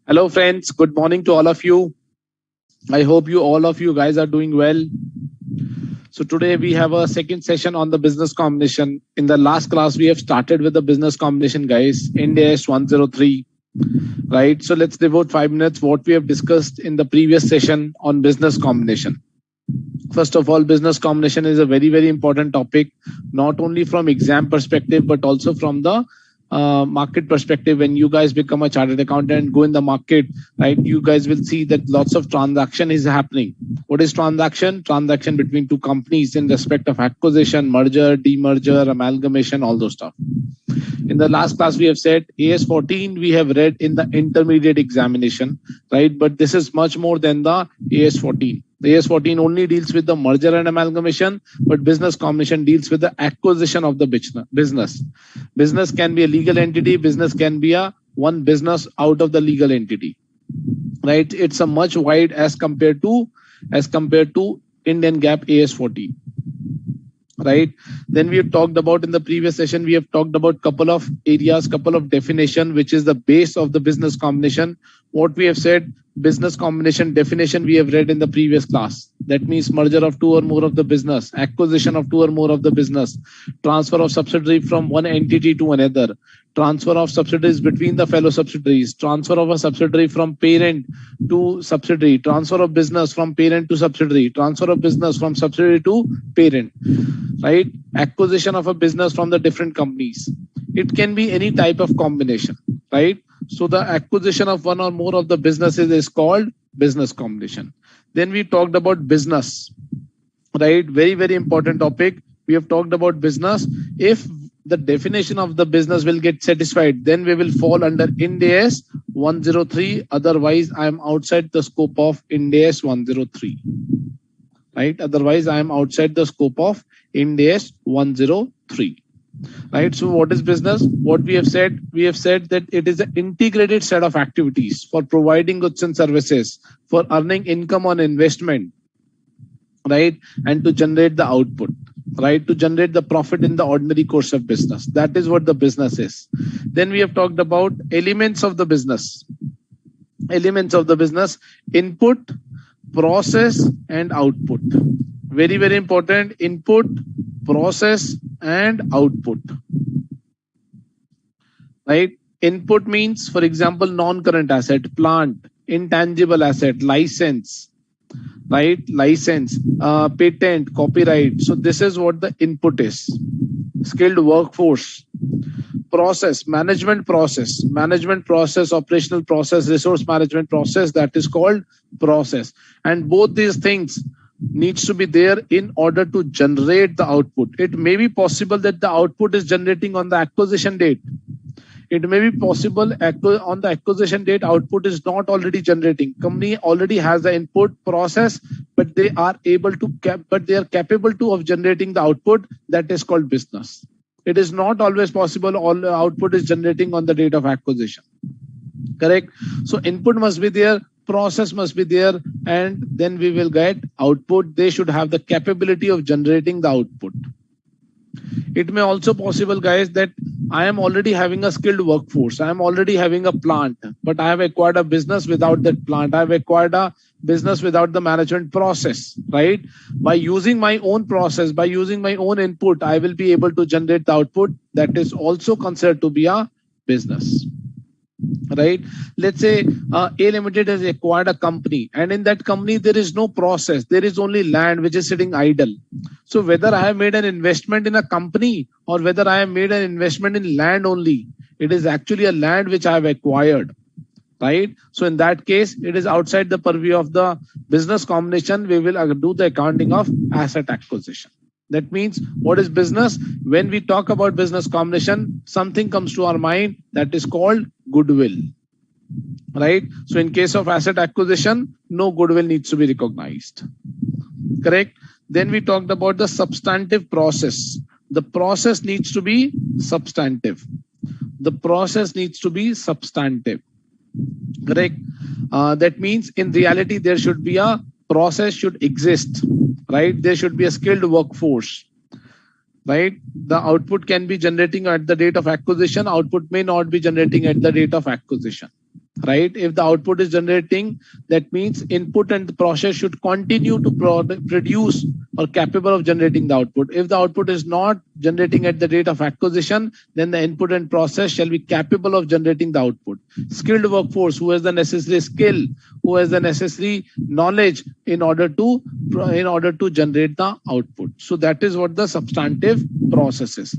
Hello friends, good morning to all of you. I hope all of you guys are doing well. So today we have a second session on the business combination. In the last class we have started with the business combination guys, Ind AS 103. Right? So let's devote 5 minutes what we have discussed in the previous session on business combination. First of all, business combination is a very important topic, not only from exam perspective but also from the market perspective. When you guys become a chartered accountant, go in the market, right, you guys will see that lots of transaction is happening. What is transaction? Transaction between two companies in respect of acquisition, merger, demerger, amalgamation, all those stuff. In the last class we have said AS 14 we have read in the intermediate examination, right? But this is much more than the AS 14. The AS 14 only deals with the merger and amalgamation, but business combination deals with the acquisition of the business. Business can be a legal entity, business can be a one business out of the legal entity, right? It's a much wide as compared to Indian GAAP AS 14. Right? Then we have talked about in the previous session, we have talked about couple of areas, couple of definition, which is the base of the business combination. What we have said, business combination definition we have read in the previous class. That means merger of two or more of the business, acquisition of two or more of the business, transfer of subsidiary from one entity to another, transfer of subsidiaries between the fellow subsidiaries, transfer of a subsidiary from parent to subsidiary, transfer of business from parent to subsidiary, transfer of business from subsidiary to parent, right? Acquisition of a business from the different companies. It can be any type of combination, right? So the acquisition of one or more of the businesses is called business combination. Then we talked about business, right? Very important topic. We have talked about business. If the definition of the business will get satisfied, then we will fall under Ind AS 103. Otherwise, I am outside the scope of Ind AS 103. Right? Otherwise, I am outside the scope of Ind AS 103. Right? So what is business? What we have said that it is an integrated set of activities for providing goods and services, for earning income on investment, right? And to generate the output, right? To generate the profit in the ordinary course of business. That is what the business is. Then we have talked about elements of the business. Elements of the business: input, process, and output. Very important. Input, process, and output. Right? Input means, for example, non-current asset, plant, intangible asset, license, right? License, patent, copyright. So this is what the input is. Skilled workforce. Process, management process, operational process, resource management process, that is called process. And both these things needs to be there in order to generate the output. It may be possible that the output is generating on the acquisition date. It may be possible on the acquisition date output is not already generating. Company already has the input process, but they are capable to of generating the output. That is called business. It is not always possible all the output is generating on the date of acquisition. Correct? So input must be there, process must be there, and then we will get output. They should have the capability of generating the output. It may also possible, guys, that I am already having a skilled workforce. I am already having a plant, but I have acquired a business without that plant. I have acquired a business without the management process, right? By using my own process, by using my own input, I will be able to generate the output. That is also considered to be a business. Right? Let's say A Limited has acquired a company, and in that company there is no process. There is only land which is sitting idle. So whether I have made an investment in a company or whether I have made an investment in land only, it is actually a land which I have acquired. Right? So in that case, it is outside the purview of the business combination. We will do the accounting of asset acquisition. That means what is business? When we talk about business combination, something comes to our mind that is called goodwill. Right? So in case of asset acquisition, no goodwill needs to be recognized. Correct? Then we talked about the substantive process. The process needs to be substantive. The process needs to be substantive. Correct? That means in reality, there should be a process should exist, right? There should be a skilled workforce, right? The output can be generating at the date of acquisition. Output may not be generating at the date of acquisition. right? If the output is generating, that means input and the process should continue to produce or capable of generating the output. If the output is not generating at the rate of acquisition, then the input and process shall be capable of generating the output. Skilled workforce who has the necessary skill, who has the necessary knowledge in order to generate the output. So that is what the substantive process is.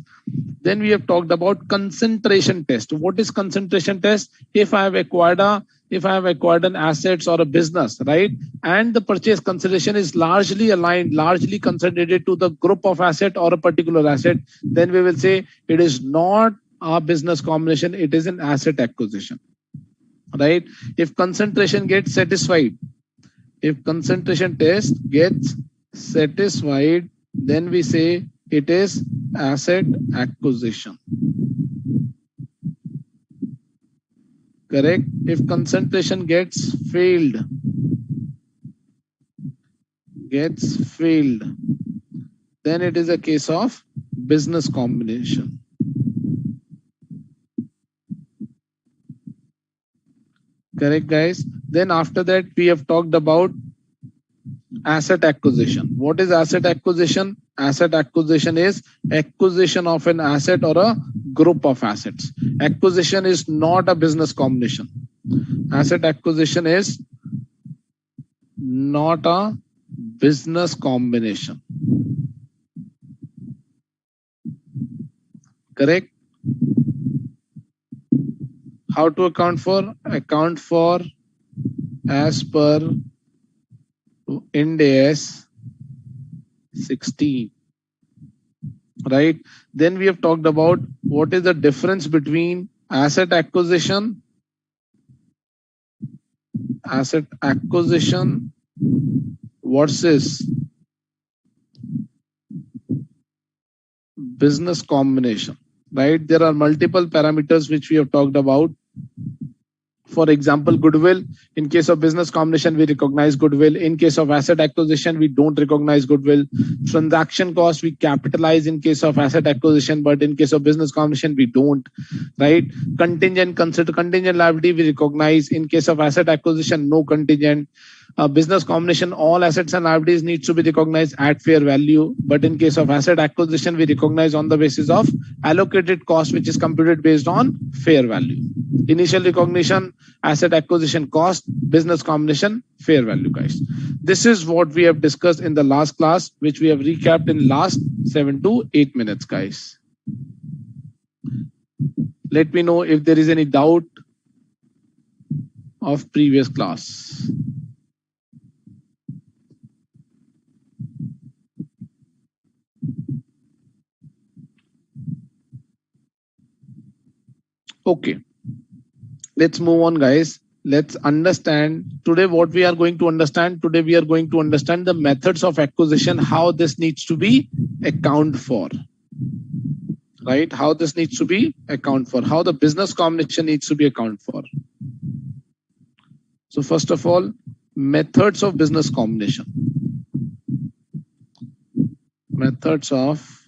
Then we have talked about concentration test. What is concentration test? If I have acquired an assets or a business, right, and the purchase consideration is largely aligned, largely concentrated to the group of asset or a particular asset, then we will say it is not a business combination, it is an asset acquisition, right? If concentration gets satisfied, if concentration test gets satisfied, then we say it is asset acquisition. Correct? If concentration gets failed, then it is a case of business combination. Correct, guys? Then after that, we have talked about asset acquisition. What is asset acquisition? Asset acquisition is acquisition of an asset or a group of assets. Acquisition is not a business combination. Asset acquisition is not a business combination. Correct? How to account for? Account for as per Ind AS 16. Right? Then we have talked about what is the difference between asset acquisition versus business combination. Right? There are multiple parameters which we have talked about. For example, goodwill. In case of business combination, we recognize goodwill. In case of asset acquisition, we don't recognize goodwill. Transaction cost, we capitalize in case of asset acquisition, but in case of business combination, we don't. Right? Contingent liability, we recognize. In case of asset acquisition, no contingent. Business combination, all assets and liabilities need to be recognized at fair value. But in case of asset acquisition, we recognize on the basis of allocated cost, which is computed based on fair value. Initial recognition, asset acquisition cost, business combination, fair value, guys. This is what we have discussed in the last class, which we have recapped in last 7 to 8 minutes, guys. Let me know if there is any doubt of previous class. Okay, let's move on, guys. Let's understand today what we are going to understand. Today we are going to understand the methods of acquisition, how this needs to be accounted for. Right? How this needs to be accounted for, how the business combination needs to be accounted for. So first of all, methods of business combination. Methods of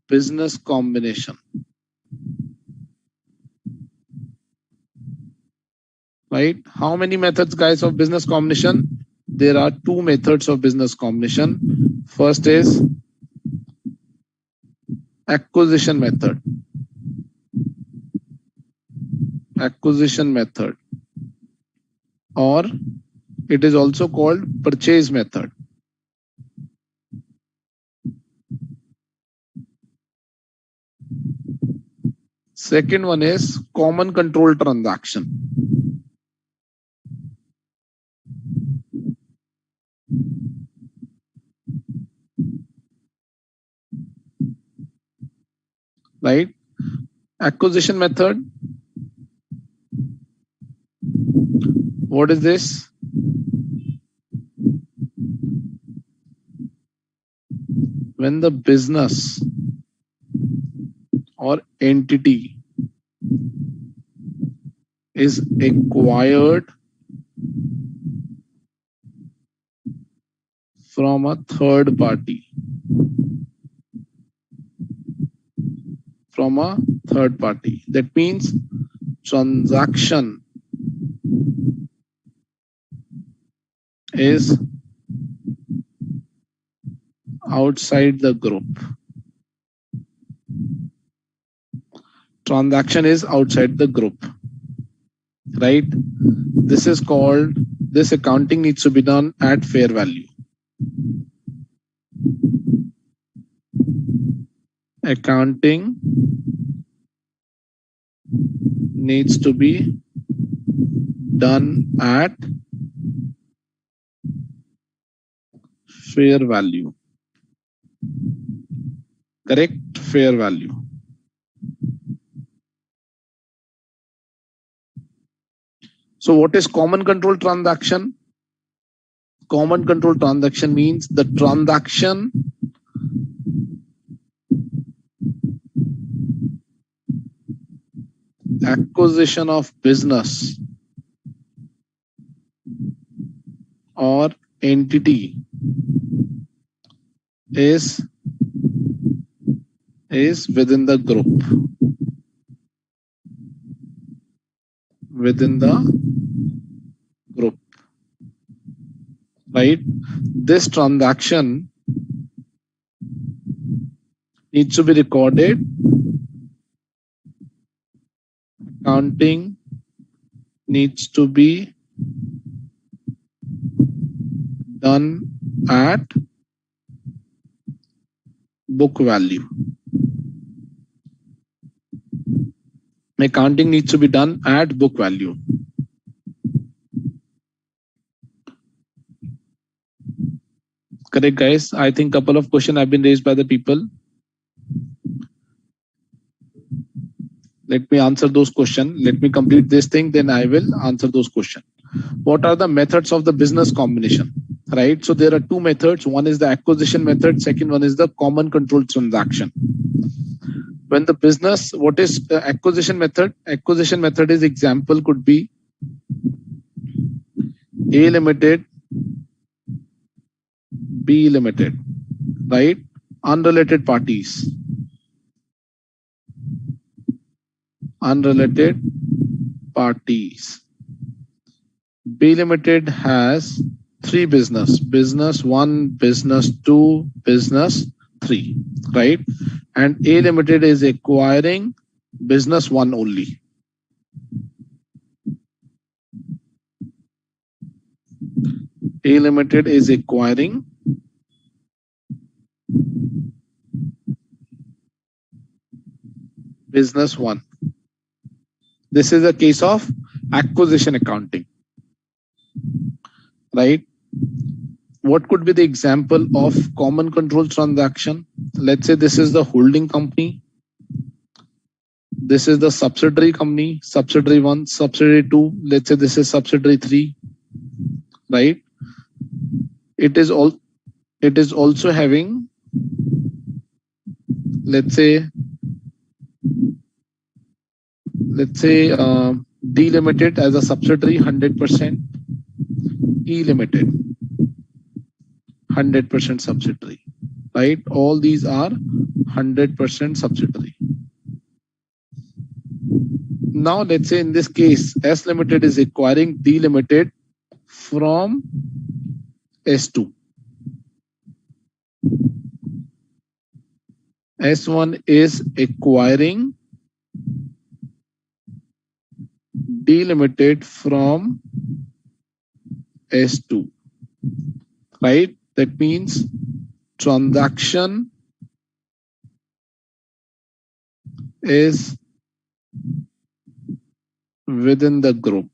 business combination. Right? How many methods, guys, of business combination? There are 2 methods of business combination. First is acquisition method. Acquisition method. Or it is also called purchase method. Second one is common control transaction. Right? Acquisition method. What is this? When the business or entity is acquired from a third party. That means transaction is outside the group. Transaction is outside the group, right? This is called, this accounting needs to be done at fair value. Accounting needs to be done at fair value. Correct? Fair value. So what is common control transaction? Common control transaction means the transaction acquisition of business or entity is within the group. Within the group, right? This transaction needs to be recorded. Accounting needs to be done at book value. Accounting needs to be done at book value. Correct, guys? I think couple of questions have been raised by the people. Let me answer those questions. Let me complete this thing, then I will answer those questions. What are the methods of the business combination? Right? So there are two methods. One is the acquisition method. Second one is the common control transaction. When the business, what is acquisition method? Acquisition method is example could be A Limited, B Limited, right? Unrelated parties. Unrelated parties. B Limited has three business. Business 1, business 2, business 3, right? And A Limited is acquiring business 1 only. A Limited is acquiring business 1. This is a case of acquisition accounting, right? What could be the example of common control transaction? Let's say this is the holding company. This is the subsidiary company, subsidiary 1, subsidiary 2. Let's say this is subsidiary 3, right? It is also having, let's say D Limited as a subsidiary 100%, E Limited 100% subsidiary, right? All these are 100% subsidiary. Now let's say in this case S Limited is acquiring D Limited from S2. S1 is acquiring D Limited from S2, right? That means transaction is within the group,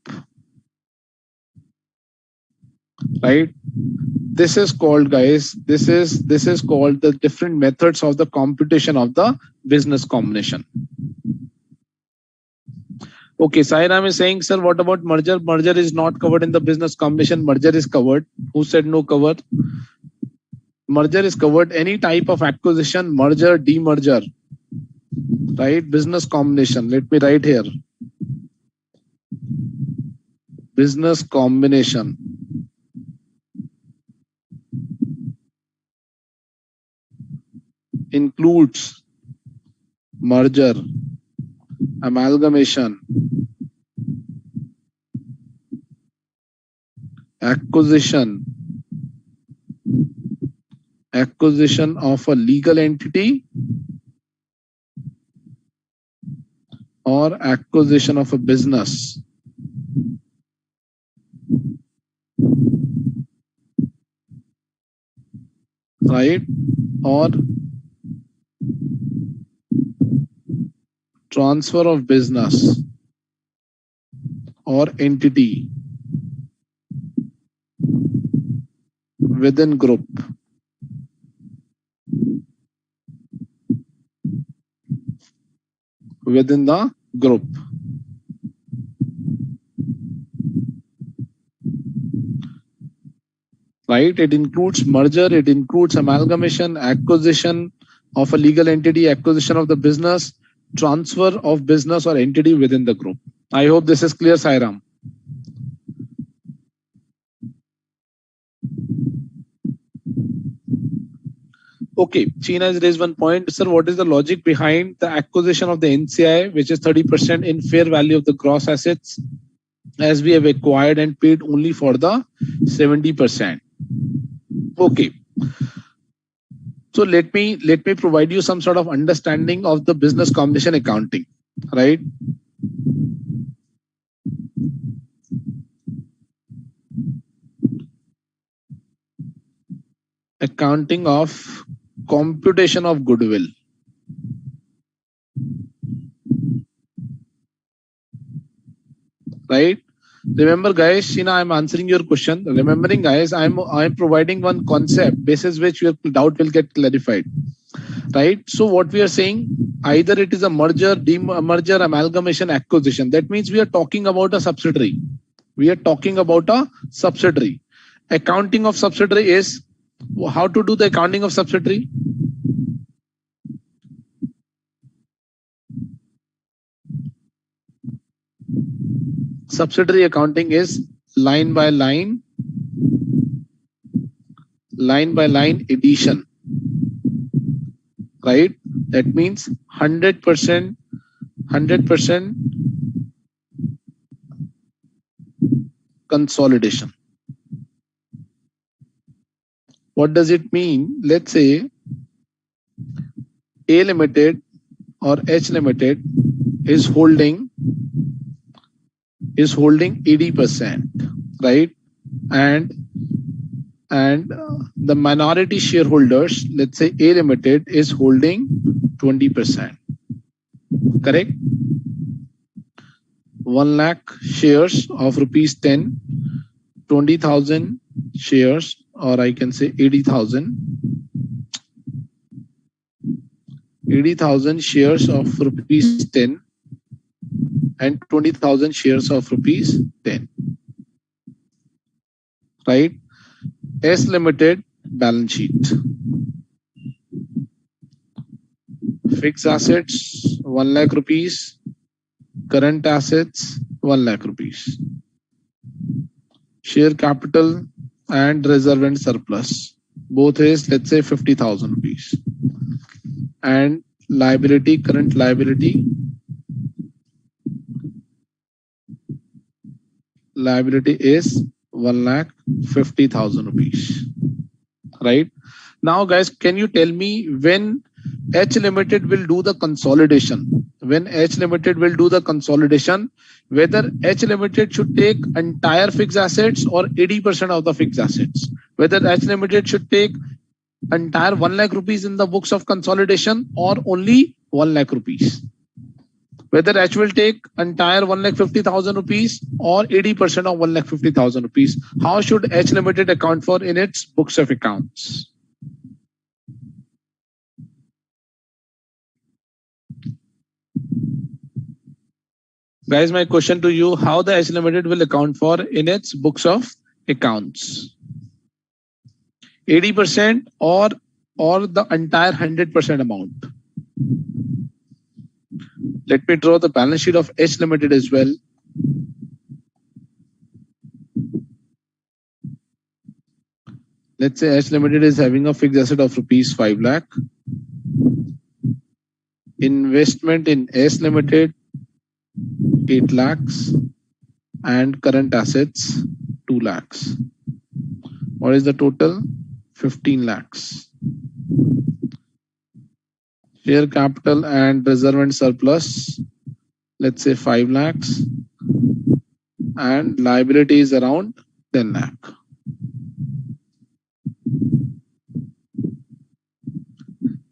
right? This is called, guys, this is called the different methods of the computation of the business combination. Okay, Sairam is saying, sir, what about merger? Merger is not covered in the business combination. Merger is covered. Who said no cover? Merger is covered. Any type of acquisition, merger, demerger, right? Business combination. Let me write here. Business combination includes merger, amalgamation, acquisition of a legal entity or acquisition of a business, right? Or transfer of business or entity within group. Within the group. Right? It includes merger, it includes amalgamation, acquisition of a legal entity, acquisition of the business, transfer of business or entity within the group. I hope this is clear, Sairam. Okay, China has raised one point. Sir, what is the logic behind the acquisition of the NCI, which is 30% in fair value of the gross assets, as we have acquired and paid only for the 70%? Okay. So let me provide you some sort of understanding of the business combination accounting, right? Accounting of computation of goodwill. Right? Remember, guys, Sheena, I'm answering your question. Remembering, guys, I'm providing one concept basis which your doubt will get clarified. Right? So what we are saying, either it is a merger, demerger, amalgamation, acquisition. That means we are talking about a subsidiary. We are talking about a subsidiary. Accounting of subsidiary is how to do the accounting of subsidiary. Subsidiary accounting is line by line addition, right? That means 100% consolidation. What does it mean? Let's say A Limited or H Limited is holding 80%, right? And the minority shareholders, let's say A Limited, is holding 20%. Correct? 1 lakh shares of rupees 10, 20,000 shares, or I can say 80,000 shares of rupees 10 and 20,000 shares of rupees 10. Right? S Limited balance sheet. Fixed assets 1 lakh rupees. Current assets 1 lakh rupees. Share capital and reserve and surplus. Both is, let's say, 50,000 rupees. And liability, current liability is 1,50,000 rupees. Right? Now, guys, can you tell me when H Limited will do the consolidation? When H Limited will do the consolidation, whether H Limited should take entire fixed assets or 80% of the fixed assets? Whether H Limited should take entire 1 lakh rupees in the books of consolidation or only 1 lakh rupees? Whether H will take entire 1,50,000 rupees or 80% of 1,50,000 rupees. How should H Limited account for in its books of accounts? Guys, my question to you, how the H Limited will account for in its books of accounts? 80% or the entire 100% amount? Let me draw the balance sheet of H Limited as well. Let's say H Limited is having a fixed asset of rupees 5 lakh. Investment in S Limited 8 lakhs and current assets 2 lakhs. What is the total? 15 lakhs. Share capital and reserve and surplus, let's say 5 lakhs. And liability is around 10 lakh.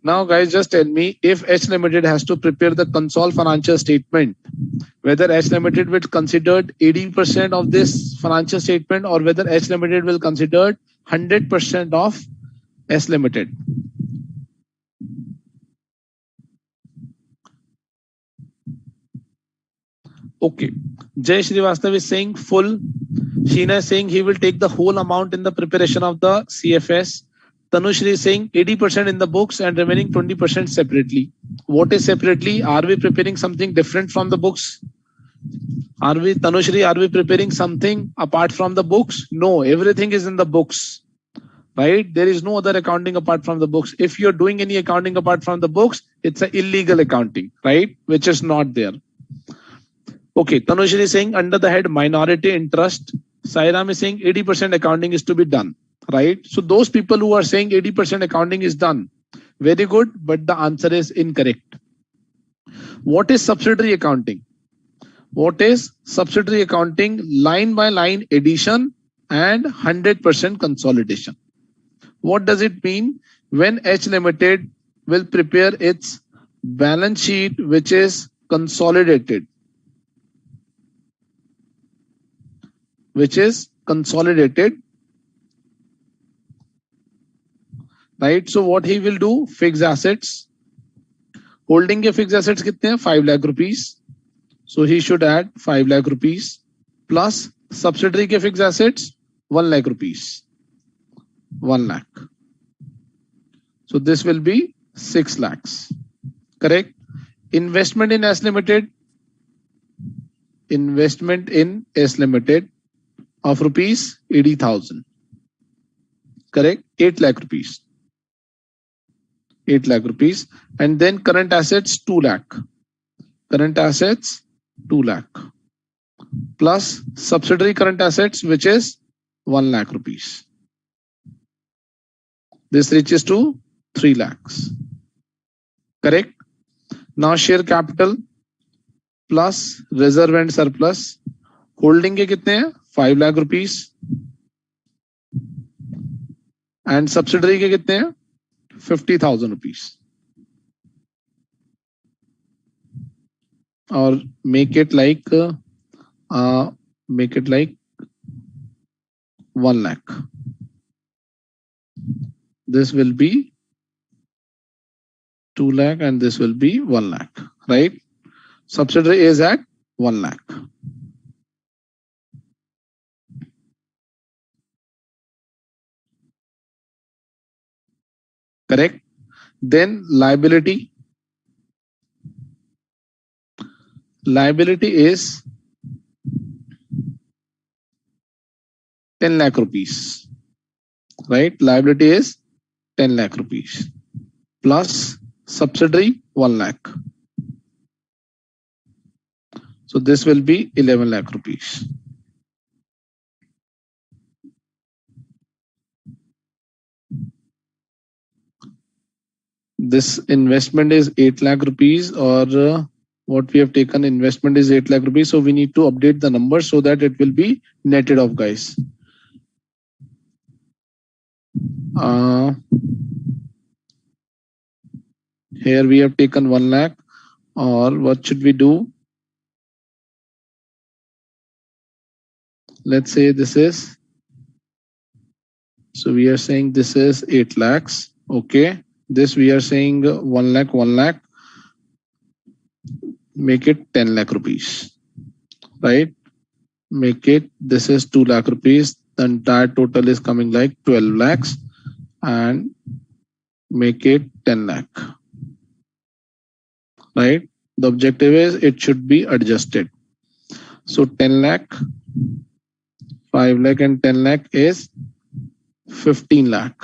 Now guys, just tell me, if H Limited has to prepare the consolidated financial statement, whether H Limited will considered 80% of this financial statement or whether H Limited will consider 100% of S Limited. Okay. Jay Srivastav is saying full. Sheena is saying he will take the whole amount in the preparation of the CFS. Tanushri is saying 80% in the books and remaining 20% separately. What is separately? Are we preparing something different from the books? Tanushri, are we preparing something apart from the books? No, everything is in the books. Right? There is no other accounting apart from the books. If you're doing any accounting apart from the books, it's an illegal accounting, right? Which is not there. Okay, Tanushri is saying under the head minority interest. Sairam is saying 80% accounting is to be done, right? So those people who are saying 80% accounting is done, very good, but the answer is incorrect. What is subsidiary accounting? What is subsidiary accounting? Line by line addition and 100% consolidation. What does it mean? When H Limited will prepare its balance sheet, which is consolidated, right? So what he will do, fixed assets, holding के fixed assets कितने हैं? 5 lakh rupees. So he should add 5 lakh rupees plus subsidiary के fixed assets 1 lakh rupees. 1 lakh. So this will be 6 lakhs. Correct? Investment in S Limited. Investment in S Limited of rupees 80,000. Correct? 8 lakh rupees. 8 lakh rupees. And then current assets 2 lakh. Current assets 2 lakh. Plus subsidiary current assets, which is 1 lakh rupees. This reaches to 3 lakhs. Correct? Now share capital plus reserve and surplus. Holding के कितने हैं? 5 lakh rupees. And subsidiary के कितने हैं? 50,000 rupees. Or make it like 1 lakh. This will be 2 lakh and this will be 1 lakh, right? Subsidiary is at 1 lakh. Correct? Then liability. Liability is 10 lakh rupees, right? Liability is 10 lakh rupees plus subsidiary 1 lakh. So this will be 11 lakh rupees. This investment is 8 lakh rupees, or what we have taken investment is 8 lakh rupees. So we need to update the number so that it will be netted off, guys. Here we have taken 1 lakh, or what should we do? Let's say this is, so we are saying this is 8 lakhs. Okay. This we are saying 1 lakh, 1 lakh. Make it 10 lakh rupees, right? Make it, this is 2 lakh rupees. The entire total is coming like 12 lakhs and make it 10 lakh, right? The objective is it should be adjusted. So 10 lakh, 5 lakh and 10 lakh is 15 lakh.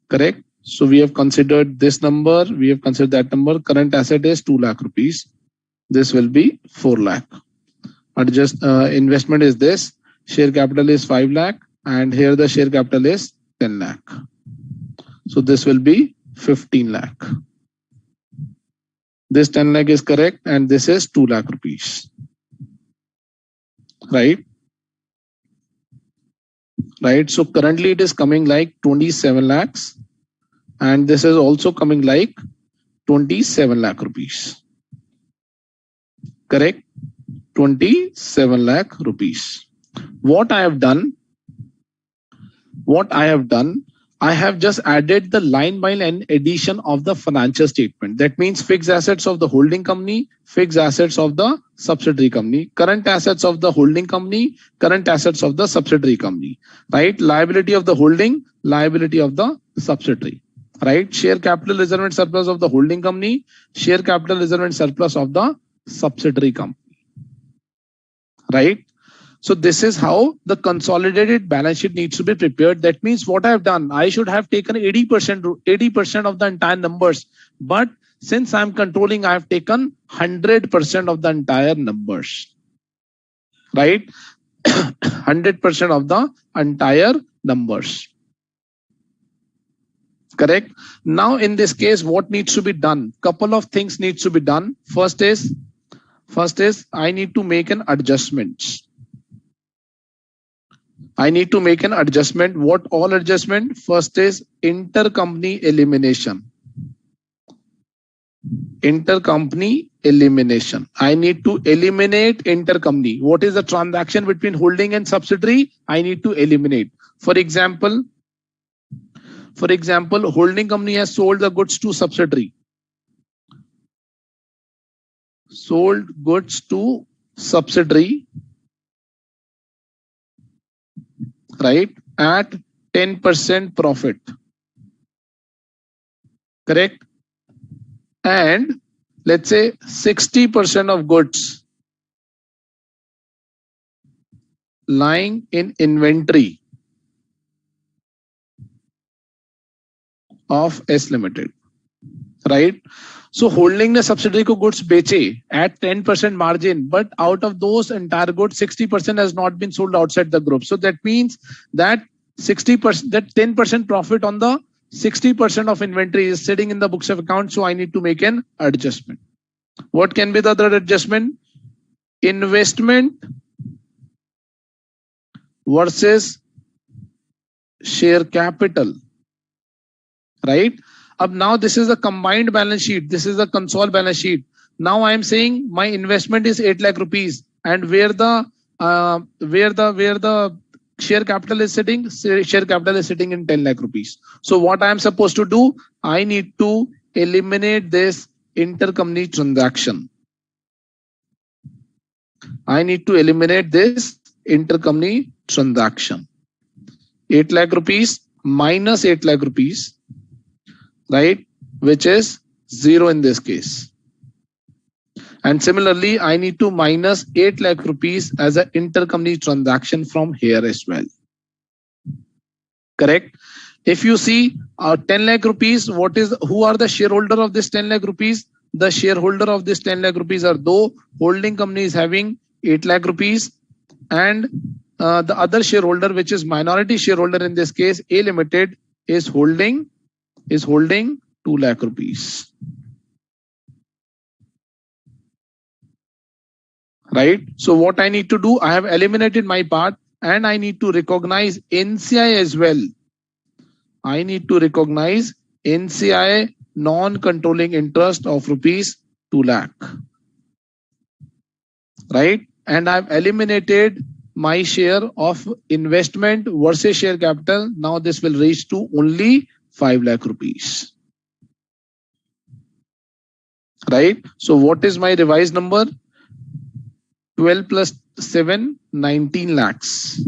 Correct? So we have considered this number, we have considered that number. Current asset is 2 lakh rupees. This will be 4 lakh. Investment is this. Share capital is 5 lakh. and here the share capital is 10 lakh. So this will be 15 lakh. This 10 lakh is correct, and this is 2 lakh rupees. Right? Right. So currently it is coming like 27 lakhs, and this is also coming like 27 lakh rupees. Correct? 27 lakh rupees. What I have done, I have just added the line by line addition of the financial statement. That means fixed assets of the holding company, fixed assets of the subsidiary company, current assets of the holding company, current assets of the subsidiary company, right? Liability of the holding, liability of the subsidiary, right? Share capital reserve and surplus of the holding company, share capital reserve and surplus of the subsidiary company, right? So this is how the consolidated balance sheet needs to be prepared. That means what I have done, I should have taken 80% of the entire numbers. But since I'm controlling, I have taken 100% of the entire numbers. Right? 100% of the entire numbers. Correct? Now in this case, what needs to be done? Couple of things needs to be done. First is I need to make an adjustment. I need to make an adjustment. What all adjustment? First is intercompany elimination. Intercompany elimination. I need to eliminate intercompany. What is the transaction between holding and subsidiary? I need to eliminate. For example, holding company has sold the goods to subsidiary. Sold goods to subsidiary, right, at 10% profit. Correct? And let's say 60% of goods lying in inventory of S Limited, right? So holding the subsidiary को goods बेचे at 10% margin, but out of those entire goods, 60% has not been sold outside the group. So that means that 60%, that 10% profit on the 60% of inventory is sitting in the books of account. So I need to make an adjustment. What can be the other adjustment? Investment versus share capital, right? Now this is a combined balance sheet. This is a consolidated balance sheet. Now I am saying my investment is 8 lakh rupees, and where the share capital is sitting, share capital is sitting in 10 lakh rupees. So what I am supposed to do, I need to eliminate this intercompany transaction. I need to eliminate this intercompany transaction. 8 lakh rupees minus 8 lakh rupees, right, which is 0 in this case. And similarly, I need to minus 8 lakh rupees as an intercompany transaction from here as well. Correct? If you see 10 lakh rupees, who are the shareholder of this 10 lakh rupees? The shareholder of this 10 lakh rupees are though holding company is having 8 lakh rupees, and the other shareholder, which is minority shareholder in this case, A Limited, is holding 2 lakh rupees. Right? So what I need to do, I have eliminated my part, and I need to recognize NCI as well. I need to recognize NCI, non-controlling interest of rupees 2 lakh. Right? And I've eliminated my share of investment versus share capital. Now this will reach to only 5 lakh rupees. Right? So what is my revised number? 12 plus 7, 19 lakhs.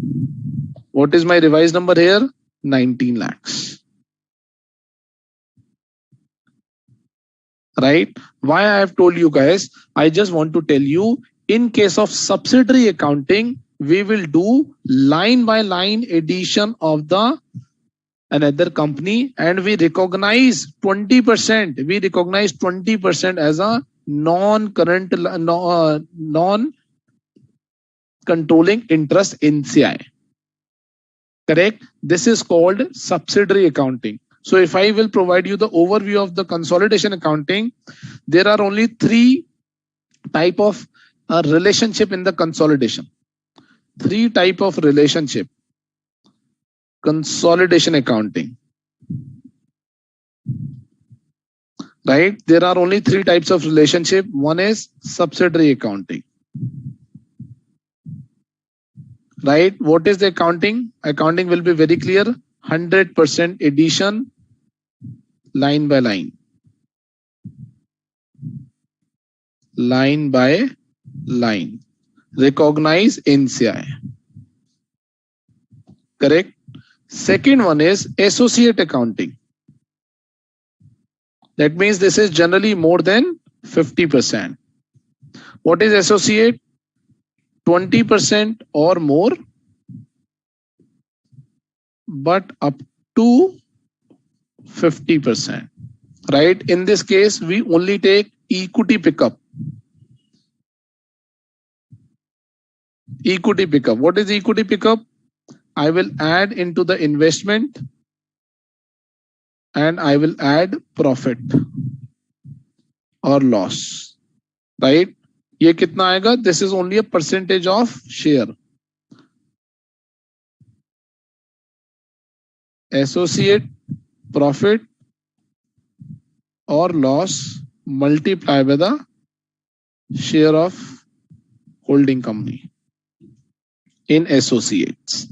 What is my revised number here? 19 lakhs. Right? Why I have told you guys, I just want to tell you, in case of subsidiary accounting, we will do line by line addition of the another company, and we recognize 20%. We recognize 20% as a non-controlling interest NCI. Correct? This is called subsidiary accounting. So if I will provide you the overview of the consolidation accounting, there are only three type of relationship in the consolidation. Three type of relationship. Consolidation accounting. Right? There are only three types of relationship. One is subsidiary accounting. Right? What is the accounting? Accounting will be very clear. 100% addition, line by line. Line by line. Recognize NCI. Correct? Second one is associate accounting. That means this is generally more than 50%. What is associate? 20% or more, but up to 50%. Right? In this case, we only take equity pickup. Equity pickup. What is equity pickup? I will add into the investment and I will add profit or loss. Right? ये कितना आएगा? This is only a percentage of share. Associate profit or loss multiply by the share of holding company in associates.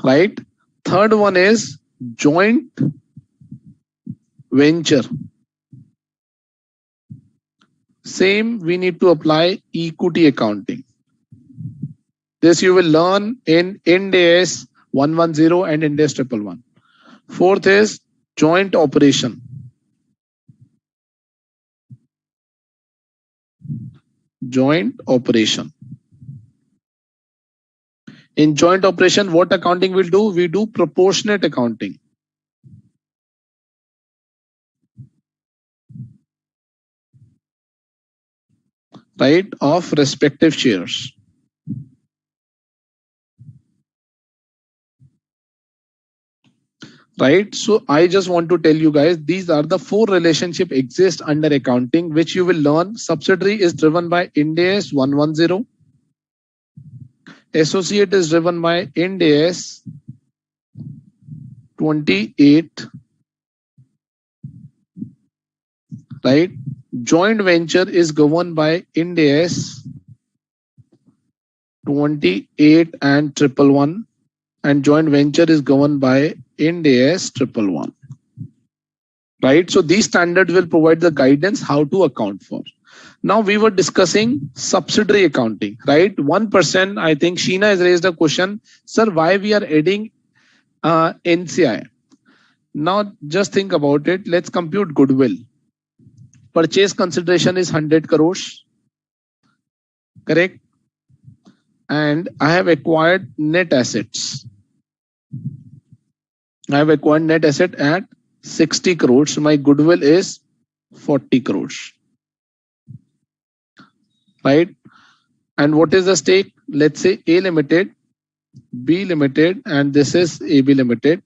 Right? Third one is joint venture. Same, we need to apply equity accounting. This you will learn in Ind AS 110 and Ind AS 111. Fourth is joint operation. Joint operation. In joint operation, what accounting will do? We do proportionate accounting. Right? Of respective shares. Right? So I just want to tell you guys, these are the four relationship exist under accounting, which you will learn. Subsidiary is driven by Ind AS 110. Associate is driven by Ind AS 28. Right? Joint venture is governed by Ind AS 28 and 111, and joint venture is governed by Ind AS 111. Right? So these standards will provide the guidance how to account for. Now we were discussing subsidiary accounting, right? 1%, I think Sheena has raised a question, sir, why we are adding NCI? Now just think about it. Let's compute goodwill. Purchase consideration is 100 crores. Correct? And I have acquired net assets. I have acquired net asset at 60 crores. My goodwill is 40 crores. Right? And what is the stake? Let's say A Limited, B Limited, and this is AB Limited.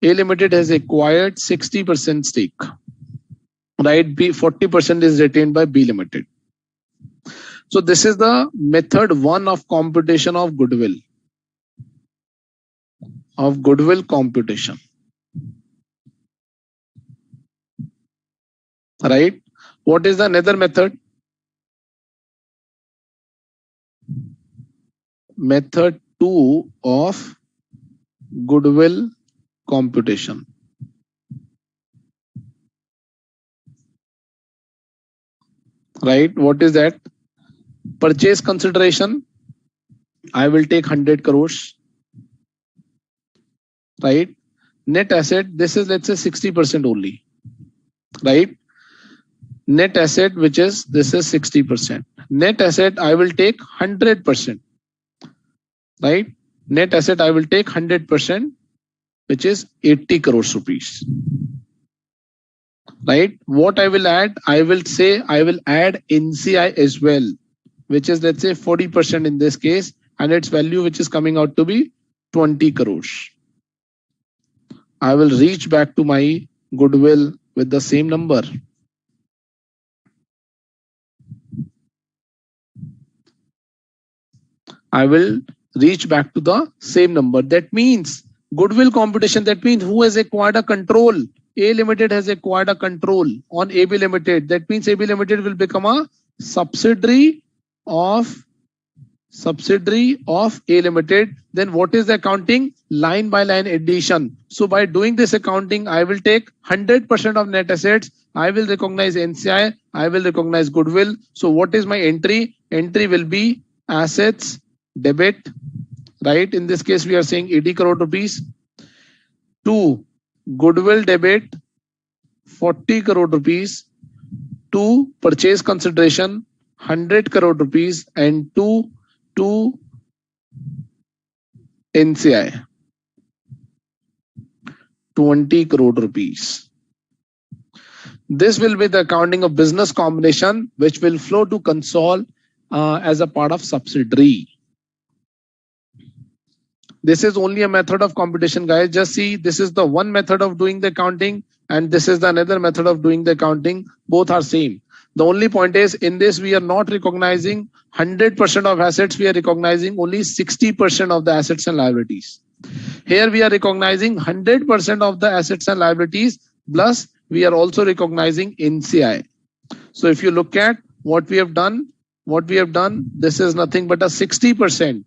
A Limited has acquired 60% stake. Right? 40% is retained by B Limited. So this is the method one of computation of goodwill. Of goodwill computation. Right? What is the another method? Method 2 of goodwill computation. Right? What is that? Purchase consideration, I will take 100 crores. Right? Net asset, this is let's say 60% only. Right? Net asset, which is this is 60%. Net asset, I will take 100%. Right? Net asset, I will take 100%, which is 80 crores rupees. Right? What I will add? I will say I will add NCI as well. which is let's say 40% in this case, and its value which is coming out to be 20 crores. I will reach back to my goodwill with the same number. I will reach back to the same number. That means goodwill computation, that means who has acquired a control? A Limited has acquired a control on AB Limited. That means AB Limited will become a subsidiary of A Limited. Then what is the accounting? Line by line addition. So by doing this accounting, I will take 100% of net assets. I will recognize NCI. I will recognize goodwill. So what is my entry? Entry will be assets debit, right? In this case, we are saying 80 crore rupees. 2, goodwill debit 40 crore rupees. 2, purchase consideration 100 crore rupees, and 2 to NCI 20 crore rupees. This will be the accounting of business combination, which will flow to console as a part of subsidiary. This is only a method of computation, guys. Just see, this is the one method of doing the accounting, and this is the another method of doing the accounting. Both are same. The only point is, in this we are not recognizing 100% of assets. We are recognizing only 60% of the assets and liabilities. Here we are recognizing 100% of the assets and liabilities, plus we are also recognizing NCI. So if you look at what we have done, this is nothing but a 60%.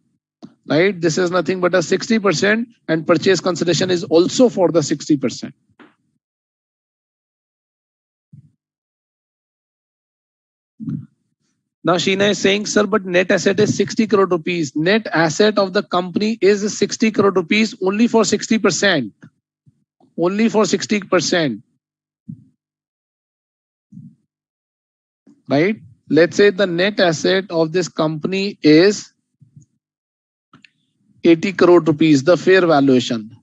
Right? This is nothing but a 60%, and purchase consideration is also for the 60%. Now Sheena is saying, sir, but net asset is 60 crore rupees. Net asset of the company is 60 crore rupees only for 60%. Only for 60%. Right? Let's say the net asset of this company is 80 crore rupees, the fair valuation.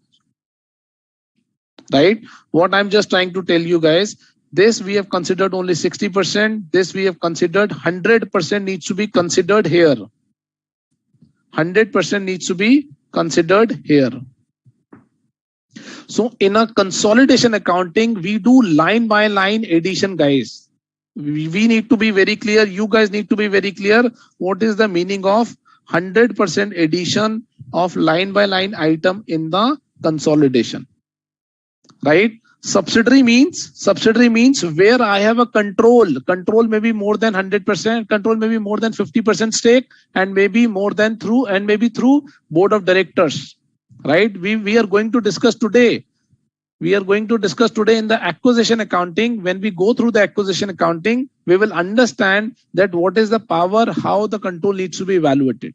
Right? What I'm just trying to tell you guys, this we have considered only 60%. This we have considered 100% needs to be considered here. 100% needs to be considered here. So in a consolidation accounting, we do line by line addition, guys. We need to be very clear. You guys need to be very clear. What is the meaning of 100% addition of line by line item in the consolidation? Right? Subsidiary means where I have a control. Control may be more than 100%, control may be more than 50% stake, and maybe more than through board of directors. Right? We are going to discuss today. We are going to discuss today in the acquisition accounting. When we go through the acquisition accounting, we will understand that what is the power, how the control needs to be evaluated.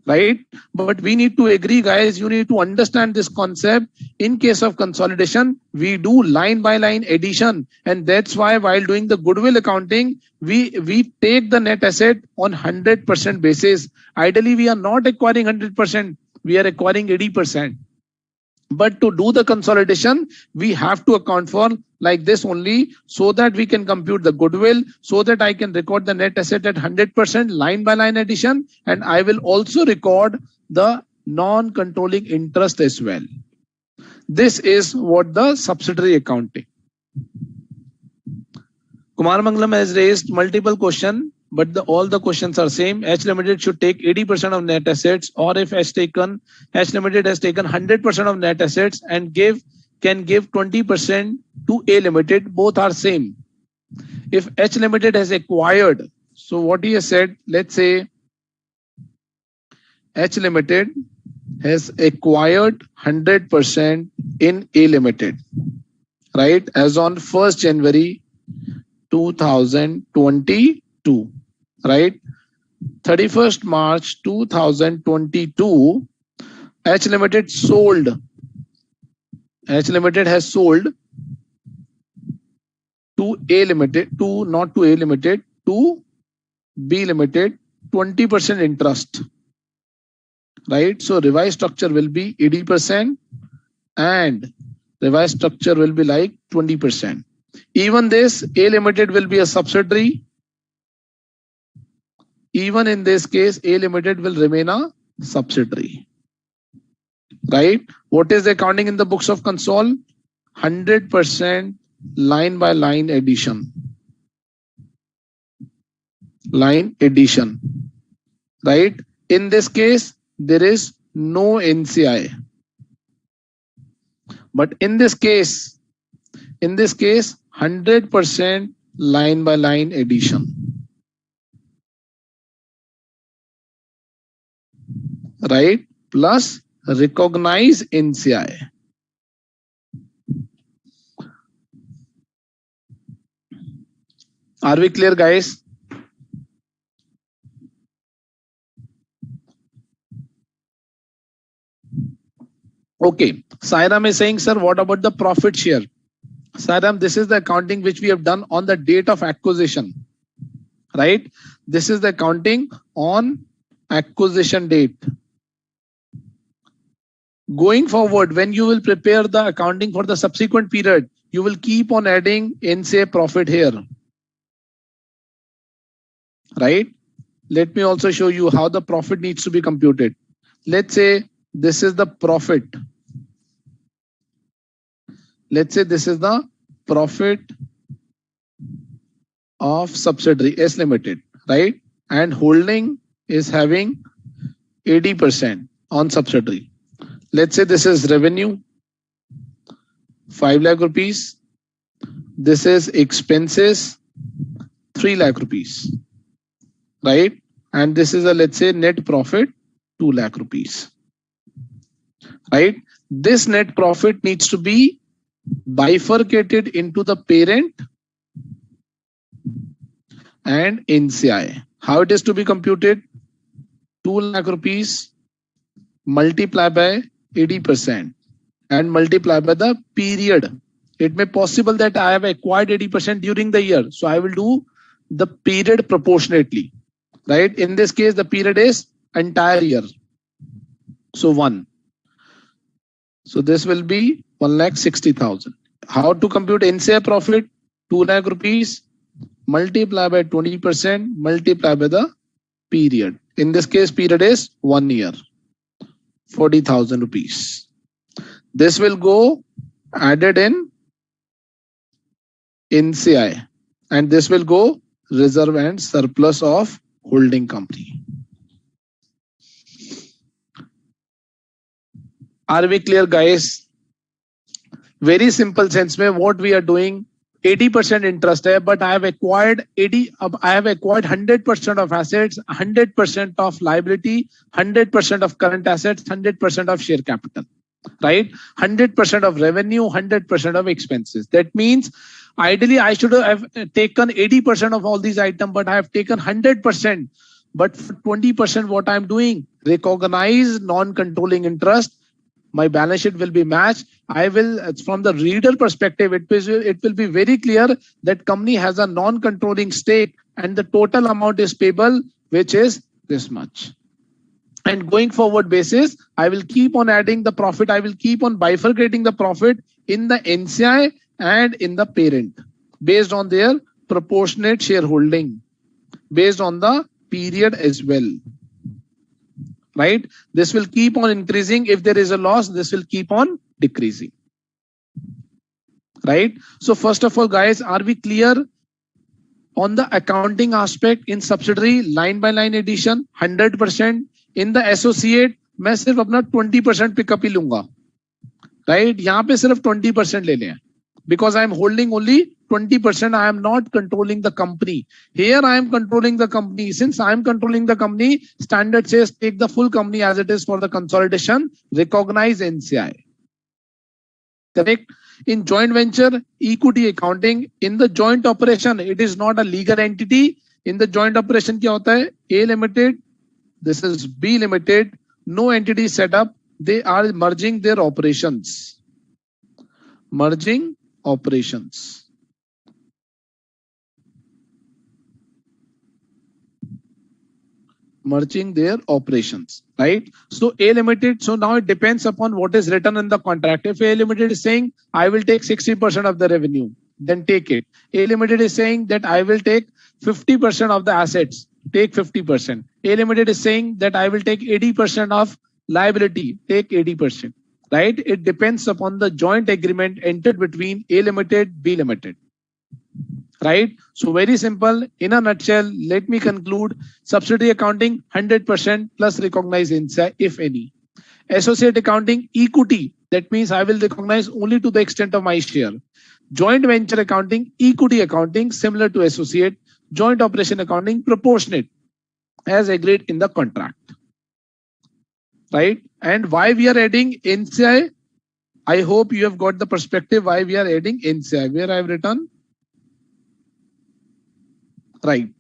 Right? But we need to agree, guys, you need to understand this concept. In case of consolidation, we do line by line addition, and that's why while doing the goodwill accounting, we take the net asset on 100% basis. Ideally, we are not acquiring 100%, we are acquiring 80%. But to do the consolidation, we have to account for like this only, so that we can compute the goodwill, so that I can record the net asset at 100% line by line addition, and I will also record the non-controlling interest as well. This is what the subsidiary accounting. Kumar Mangalam has raised multiple questions, but all the questions are same. H Limited should take 80% of net assets, or if H Limited has taken 100% of net assets and can give 20% to A Limited, both are same. If H Limited has acquired, so what he has said, let's say H Limited has acquired 100% in A Limited, right, as on 1st January 2022, right? 31st March 2022, H Limited has sold to A Limited, not to A Limited, to B Limited 20% interest, right? So revised structure will be 80% and revised structure will be like 20%. Even this A Limited will be a subsidiary. Even in this case, A Limited will remain a subsidiary. Right? What is the accounting in the books of consol? 100% line by line addition. Line addition. Right? In this case, there is no NCI. But in this case, 100% line by line addition. Right? Plus recognize NCI. Are we clear, guys? Okay. Sairam is saying, sir, what about the profit share? Sairam, this is the accounting which we have done on the date of acquisition. Right? This is the accounting on acquisition date. Going forward, when you will prepare the accounting for the subsequent period, you will keep on adding NCA profit here. Right? Let me also show you how the profit needs to be computed. Let's say this is the profit. Let's say this is the profit of subsidiary S Limited, right? And holding is having 80% on subsidiary. Let's say this is revenue, 5 lakh rupees. This is expenses, 3 lakh rupees, right? And this is a, let's say, net profit, 2 lakh rupees, right? This net profit needs to be bifurcated into the parent and NCI. How it is to be computed? 2 lakh rupees multiply by 80% and multiply by the period. It may possible that I have acquired 80% during the year. So I will do the period proportionately, right? In this case, the period is entire year. So 1. So this will be 1,60,000. How to compute NCI profit? 2 lakh rupees multiply by 20% multiply by the period. In this case, period is 1 year. 40,000 rupees. This will go added in NCI and this will go reserve and surplus of holding company. Are we clear, guys? Very simple sense में what we are doing, 80% interest है, but I have acquired 100% of assets, 100% of liability, 100% of current assets, 100% of share capital, right? 100% of revenue, 100% of expenses. That means ideally I should have taken 80% of all these items, but I have taken 100%. But for 20%, what I'm doing, recognize non-controlling interest. My balance sheet will be matched. I will, from the reader perspective, it will be very clear that company has a non-controlling stake and the total amount is payable, which is this much. And going forward basis, I will keep on adding the profit. I will keep on bifurcating the profit in the NCI and in the parent based on their proportionate shareholding, based on the period as well. Right? This will keep on increasing. If there is a loss, this will keep on decreasing. Right? So first of all, guys, are we clear on the accounting aspect in subsidiary line by line addition 100%? In the associate, मैं सिर्फ अपना 20% pickup ही लूंगा. Right? यहाँ पे सिर्फ 20% ले लें. Because I am holding only 20%, I am not controlling the company. Here I am controlling the company. Since I am controlling the company, standard says take the full company as it is for the consolidation, recognize NCI. Correct? In joint venture, equity accounting, in the joint operation, it is not a legal entity. In the joint operation क्या होता है? A Limited, this is B Limited, no entity set up. They are merging their operations. Merging operations. Merging their operations, right? So A Limited, so now it depends upon what is written in the contract. If A Limited is saying, I will take 60% of the revenue, then take it. A Limited is saying that I will take 50% of the assets, take 50%. A Limited is saying that I will take 80% of liability, take 80%. Right? It depends upon the joint agreement entered between A Limited, B Limited. Right? So very simple. In a nutshell, let me conclude. Subsidiary accounting 100% plus recognize INSEAD if any. Associate accounting equity. That means I will recognize only to the extent of my share. Joint venture accounting equity accounting similar to associate. Joint operation accounting proportionate as agreed in the contract. Right? And why we are adding NCI? I hope you have got the perspective why we are adding NCI. Where I have written? Right.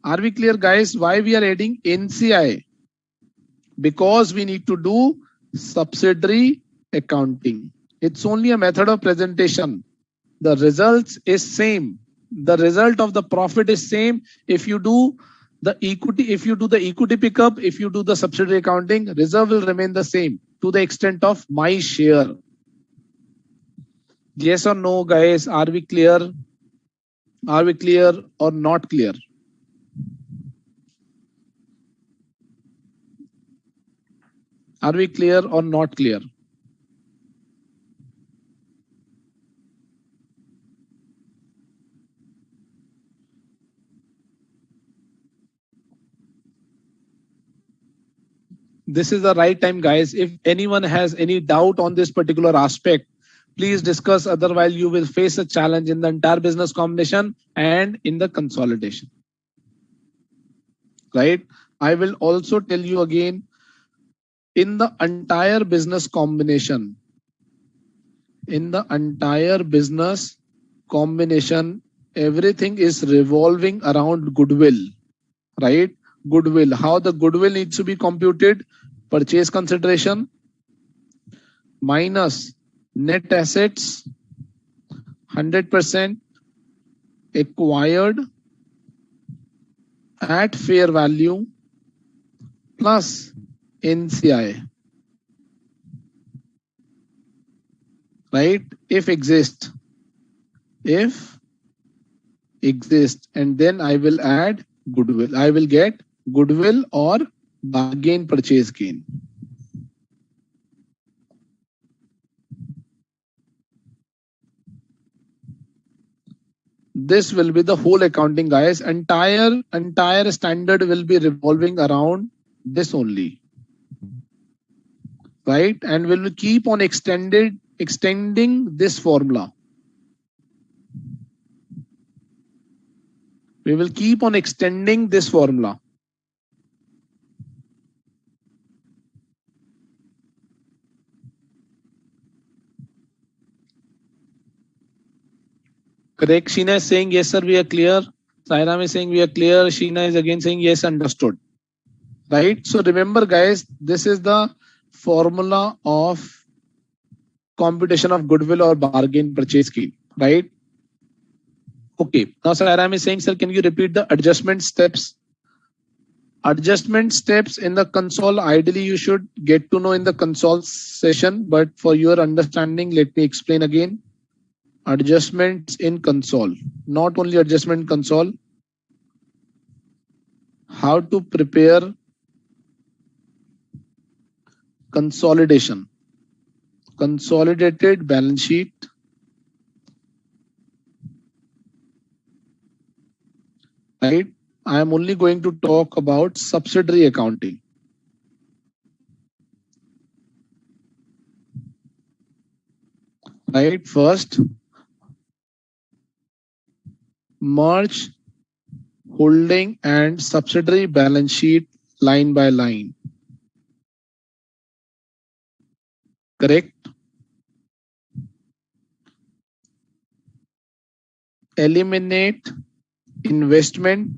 Are we clear, guys? Why we are adding NCI? Because we need to do subsidiary accounting. It's only a method of presentation. The results is same. The result of the profit is same. If you do the equity pickup, if you do the subsidiary accounting, reserve will remain the same to the extent of my share. Yes or no, guys? Are we clear? Are we clear or not clear? Are we clear or not clear? This is the right time, guys. If anyone has any doubt on this particular aspect, please discuss. Otherwise, you will face a challenge in the entire business combination and in the consolidation. Right? I will also tell you again, in the entire business combination, everything is revolving around goodwill. Right? Goodwill. How the goodwill needs to be computed? Purchase consideration minus net assets 100% acquired at fair value plus NCI. Right? If exist, and then I will add goodwill. I will get goodwill or bargain purchase gain. This will be the whole accounting, guys. Entire standard will be revolving around this only. Right? And we will keep on extending this formula. We will keep on extending this formula. Correct. Sheena is saying, yes, sir, we are clear. Sairam is saying, we are clear. Sheena is again saying, yes, understood. Right? So remember, guys, this is the formula of computation of goodwill or bargain purchase scheme. Right? Okay. Now, Sairam is saying, sir, can you repeat the adjustment steps? Adjustment steps in the console, ideally you should get to know in the console session, but for your understanding, let me explain again. Adjustments in console, not only adjustment console, how to prepare consolidation, consolidated balance sheet, right? I am only going to talk about subsidiary accounting. Right? First, merge holding and subsidiary balance sheet line by line. Correct? Eliminate investment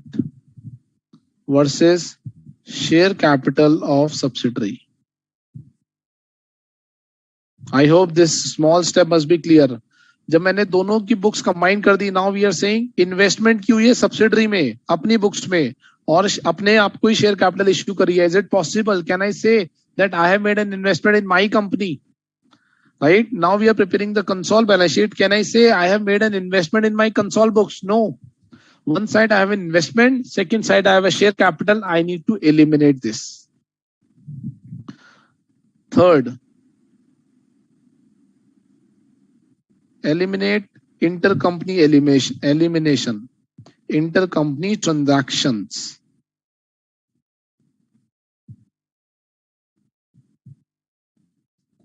versus share capital of subsidiary. I hope this small step must be clear. जब मैंने दोनों की books combine कर दी, now we are saying investment क्यों है subsidiary में, अपनी बुक्स में, और अपने आप को ही शेयर कैपिटल इश्यू करी है. Is it possible? Can I say that I have made an investment in my company? Right? Now we are preparing the console balance sheet. Can I say I have made an investment in my console books? No. One side I have an investment, second side I have a share capital. I need to eliminate this. Third, eliminate intercompany elimination, intercompany transactions.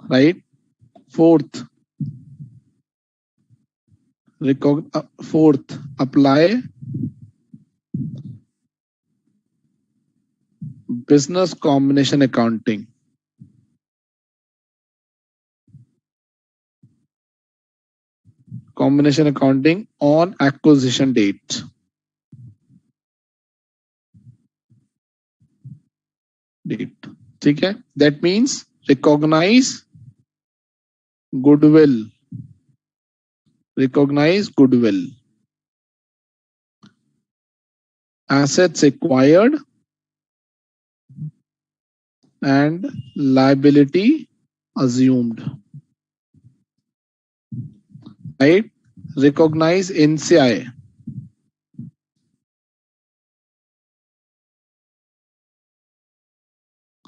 Right? Fourth, apply business combination accounting. Combination accounting on acquisition date. ठीक है? That means recognize goodwill. Recognize goodwill. Assets acquired and liability assumed. Right? Recognize NCI.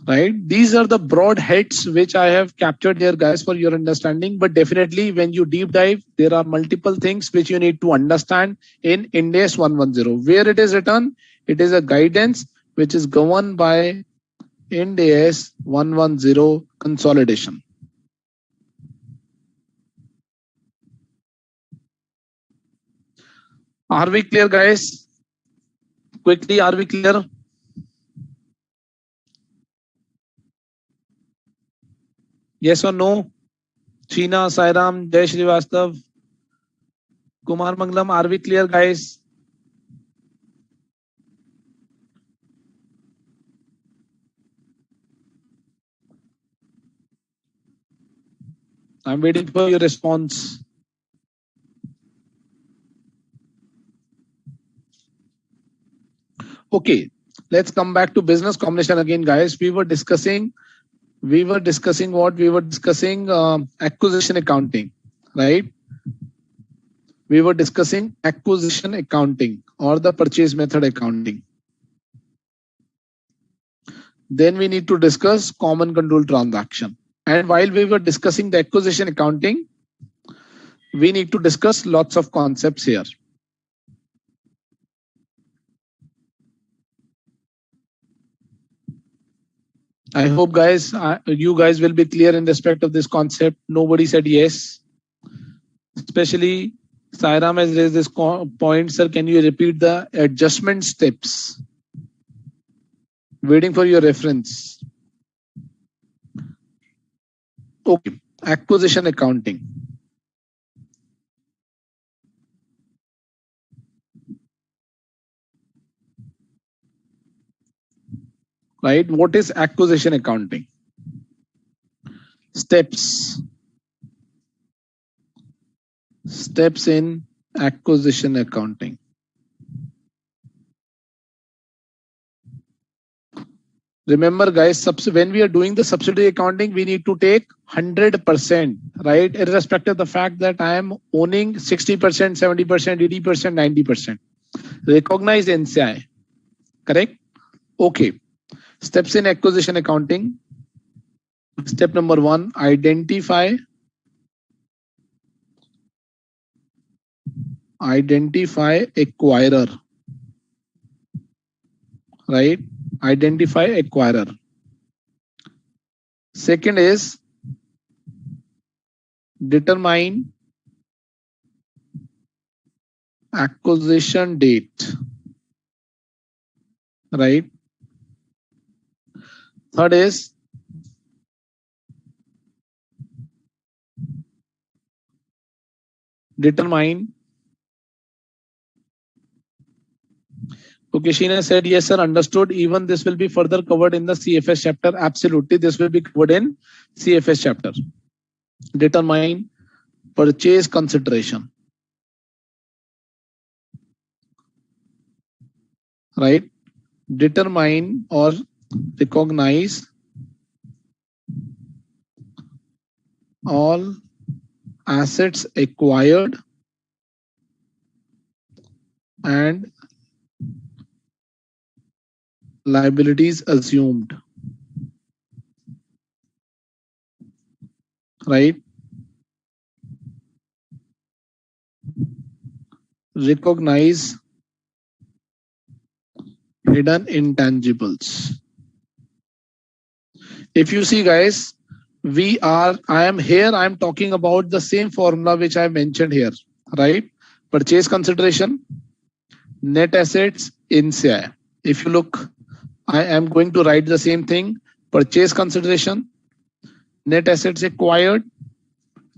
Right? These are the broad heads which I have captured here, guys, for your understanding. But definitely, when you deep dive, there are multiple things which you need to understand in Ind AS 110. Where it is written, it is a guidance which is governed by Ind AS 110 consolidation. Are we clear, guys? Quickly, are we clear? Yes or no? Sheena, Sairam, Jay Srivastav, Kumar Manglam, are we clear, guys? I'm waiting for your response. Okay, let's come back to business combination again, guys. We were discussing what we were discussing, acquisition accounting, right? We were discussing acquisition accounting or the purchase method accounting. Then we need to discuss common control transaction. And while we were discussing the acquisition accounting, we need to discuss lots of concepts here. I hope, guys, you guys will be clear in respect of this concept. Nobody said yes. Especially Sairam has raised this point, sir. Can you repeat the adjustment steps? Waiting for your reference. Okay, acquisition accounting. Right? What is acquisition accounting? Steps. Steps in acquisition accounting. Remember, guys, when we are doing the subsidiary accounting, we need to take 100%, right? Irrespective of the fact that I am owning 60%, 70%, 80%, 90%. Recognize NCI. Correct? Okay. Steps in acquisition accounting. Step number 1, identify acquirer. Right? Identify acquirer. Second is determine acquisition date. Right? Third is determine. Okay, Sheena said, yes, sir, understood. Even this will be further covered in the CFS chapter. Absolutely, this will be covered in CFS chapter. Determine purchase consideration. Right? Determine or recognize all assets acquired and liabilities assumed, right? Recognize hidden intangibles. If you see, guys, I am here, I am talking about the same formula which I mentioned here, right? Purchase consideration, net assets, NCI. If you look, I am going to write the same thing: purchase consideration, net assets acquired,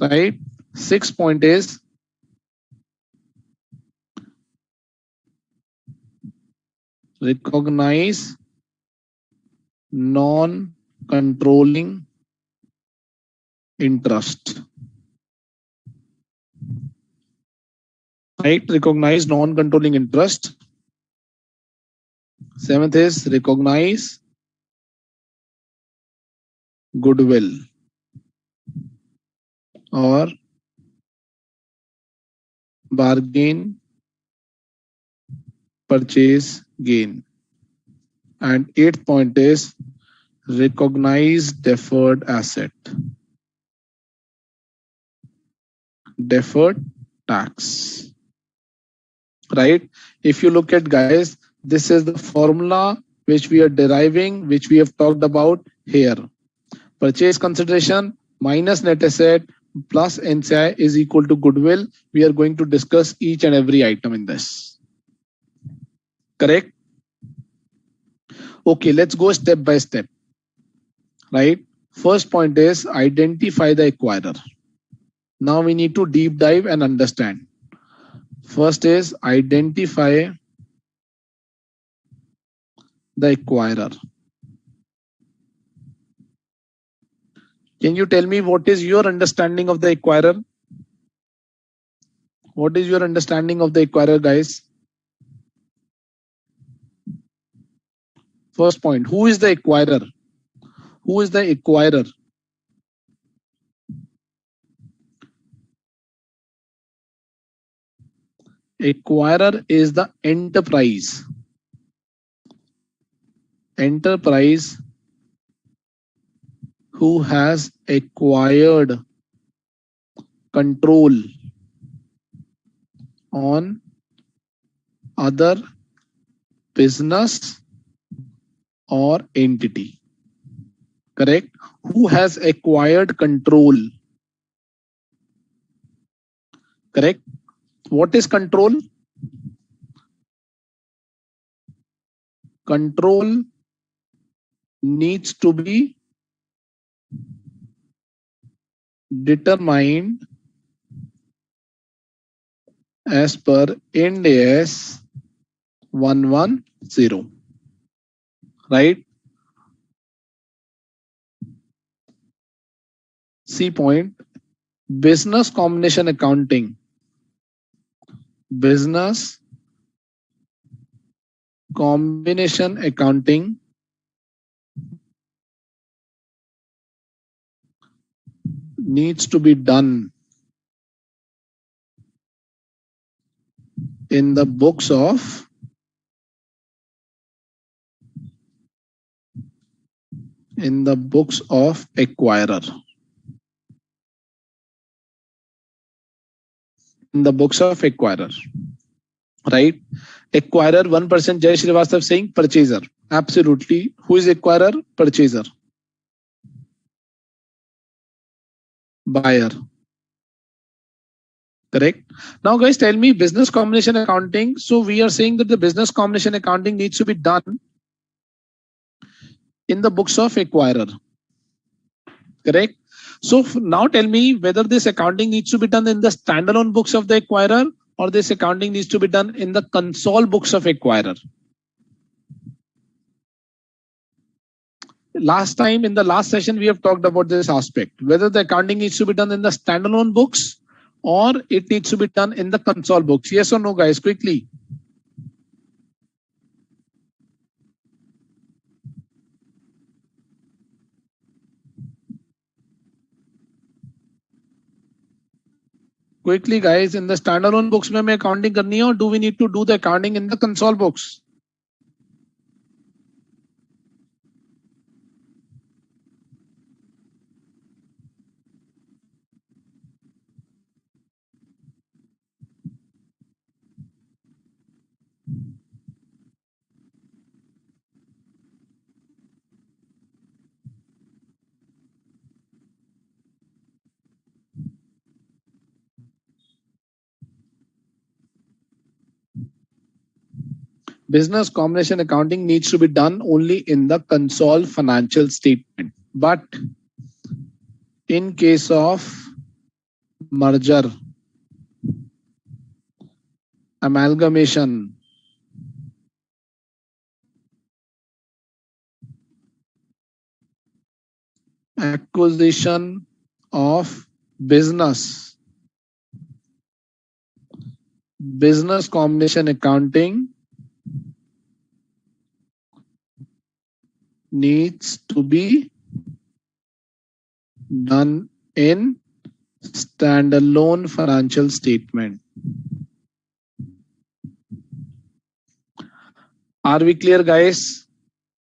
right? 6 point is recognize non-controlling interest, right? Recognize non-controlling interest. 7th is recognize goodwill or bargain purchase gain. And 8th point is recognize deferred asset, deferred tax, right? If you look at, guys, this is the formula which we are deriving, which we have talked about here. Purchase consideration minus net asset plus NCI is equal to goodwill. We are going to discuss each and every item in this. Correct? Okay, let's go step by step, right? First point is identify the acquirer. Now we need to deep dive and understand. First is identify the acquirer. Can you tell me what is your understanding of the acquirer? What is your understanding of the acquirer, guys? First point, who is the acquirer? Who is the acquirer? Acquirer is the enterprise. Enterprise who has acquired control on other business or entity. Correct? Who has acquired control? Correct? What is control? Control needs to be determined as per Ind AS 110, right? C point, business combination accounting. Business combination accounting needs to be done in the books of acquirer. In the books of acquirer, right? Acquirer 1%, Jay Srivastav saying purchaser. Absolutely. Who is acquirer? Purchaser. Buyer. Correct. Now, guys, tell me business combination accounting. So we are saying that the business combination accounting needs to be done in the books of acquirer. Correct. So now tell me whether this accounting needs to be done in the standalone books of the acquirer or this accounting needs to be done in the console books of acquirer. Last time in the last session, we have talked about this aspect, whether the accounting needs to be done in the standalone books or it needs to be done in the console books. Yes or no, guys? Quickly. Quickly, guys, in the standalone books में accounting करनी है or do we need to do the accounting in the console books? business combination accounting needs to be done only in the consolidated financial statement. But in case of merger, amalgamation, acquisition of business, business combination accounting needs to be done in standalone financial statement. Are we clear, guys?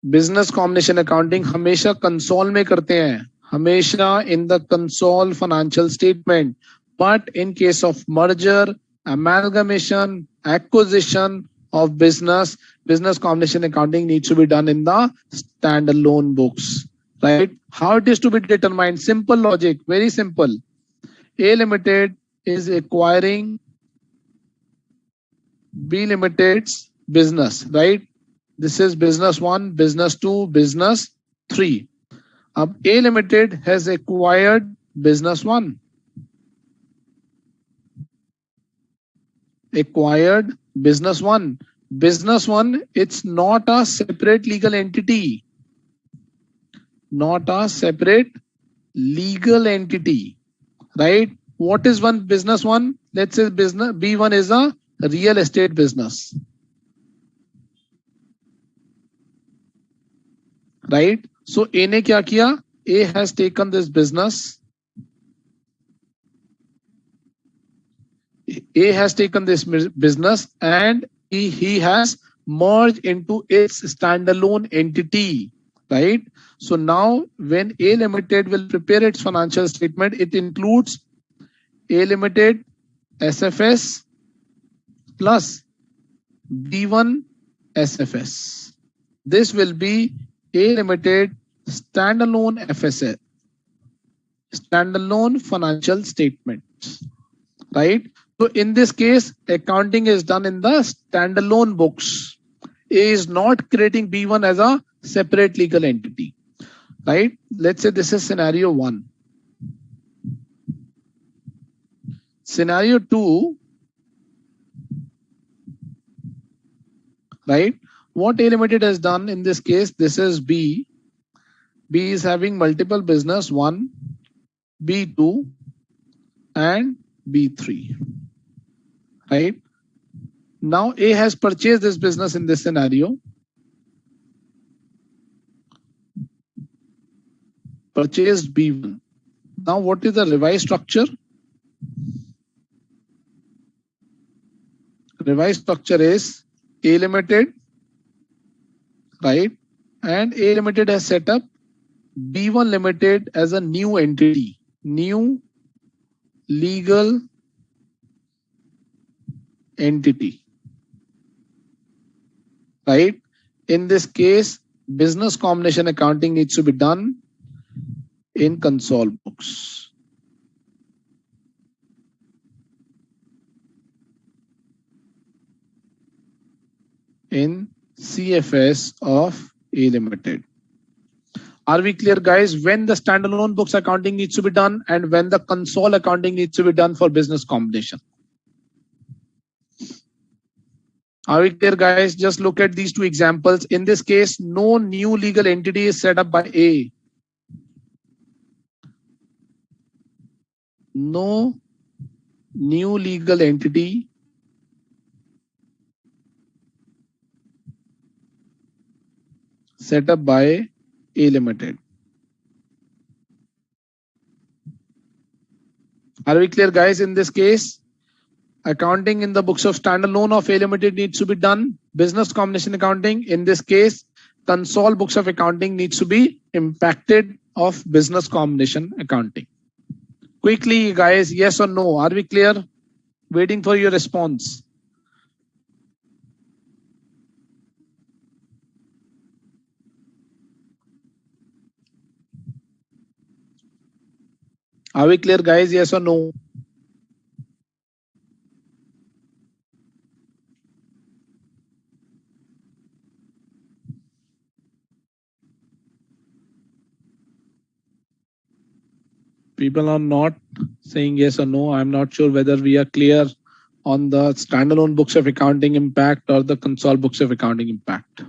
Business combination accounting हमेशा console में करते हैं, हमेशा in the consol financial statement. But in case of merger, amalgamation, acquisition of business, business combination accounting needs to be done in the standalone books. Right? How it is to be determined? Simple logic, very simple. A Limited is acquiring B Limited's business, right? This is business 1, business 2, business 3. Ab A Limited has acquired business 1. Acquired business 1. Business 1, it's not a separate legal entity. Not a separate legal entity, right? What is one business 1? Let's say business B1 is a real estate business. Right? So A ने क्या किया? A has taken this business. A has taken this business and he has merged into its standalone entity. Right? So now when A Limited will prepare its financial statement, it includes A Limited SFS plus B1 SFS. This will be A Limited standalone FSA, standalone financial statements, right? So in this case, accounting is done in the standalone books. A is not creating B1 as a separate legal entity, right? Let's say this is scenario 1. Scenario 2, right? What A Limited has done in this case, this is B. B is having multiple business 1, B2 and B3, right? Now A has purchased this business in this scenario. Purchased B1. Now what is the revised structure? Revised structure is A Limited, right? And A Limited has set up B1 Limited as a new entity, new legal entity, right? In this case, business combination accounting needs to be done in consol books. In CFS of A Limited. Are we clear, guys? When the standalone books accounting needs to be done and when the consol accounting needs to be done for business combination. Are we clear, guys? Just look at these two examples. In this case, no new legal entity is set up by A. No new legal entity set up by A Limited. Are we clear, guys? In this case, accounting in the books of standalone of A Limited needs to be done. Business combination accounting, in this case, consol books of accounting needs to be impacted of business combination accounting. Quickly, guys, yes or no? Are we clear? Waiting for your response. Are we clear, guys? Yes or no? People are not saying yes or no. I'm not sure whether we are clear on the standalone books of accounting impact or the console books of accounting impact.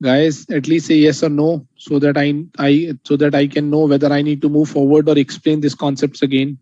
Guys, at least say yes or no so that I can know whether I need to move forward or explain these concepts again.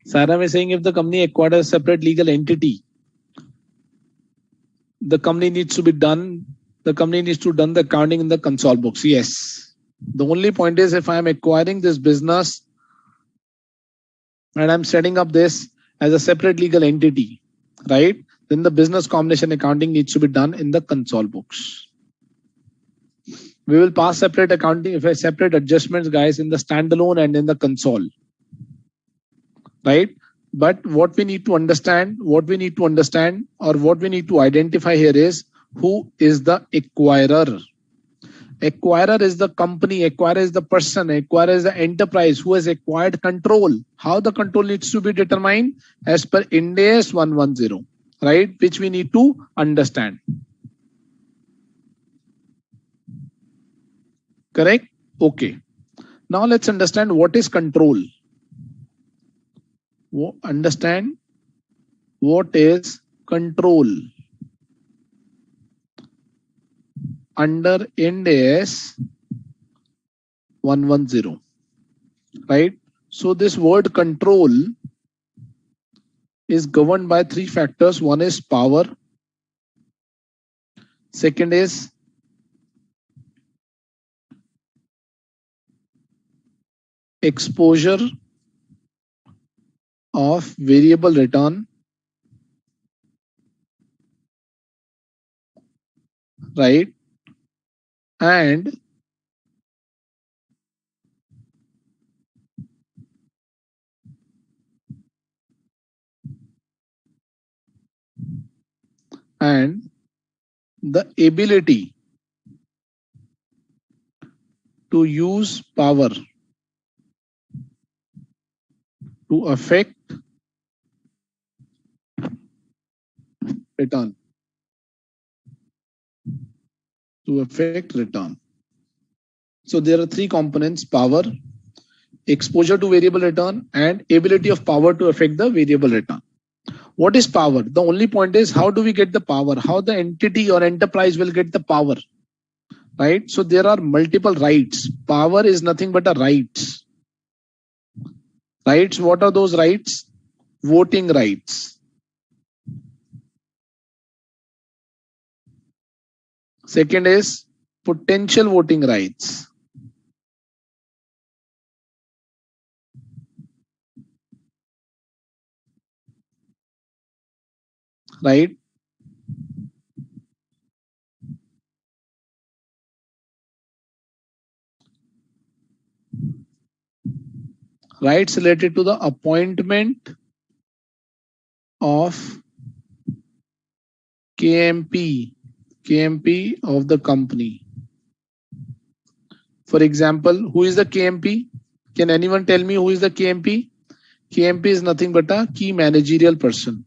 Sarah is saying if the company acquired a separate legal entity, the company needs to done the accounting in the console books. Yes. The only point is if I am acquiring this business and I'm setting up this as a separate legal entity, right? Then the business combination accounting needs to be done in the console books. We will pass separate accounting, separate adjustments, guys, in the standalone and in the console, right? But what we need to understand, or what we need to identify here is who is the acquirer. Acquirer is the company, acquirer is the person, acquirer is the enterprise who has acquired control. How the control needs to be determined as per Ind AS 110, right? Which we need to understand. Correct? Okay. Now let's understand what is control. Understand what is control under Ind AS 110, right? So this word control is governed by three factors. One is power. Second is exposure of variable return, right? And the ability to use power to affect return. So there are three components: power, exposure to variable return, and ability of power to affect the variable return. What is power? The only point is how do we get the power? How the entity or enterprise will get the power, right? So there are multiple rights. Power is nothing but a rights. Rights, what are those rights? Voting rights. Second is potential voting rights. Right? Rights related to the appointment of KMP of the company. For example, who is the KMP? Can anyone tell me who is the KMP? KMP is nothing but a key managerial person.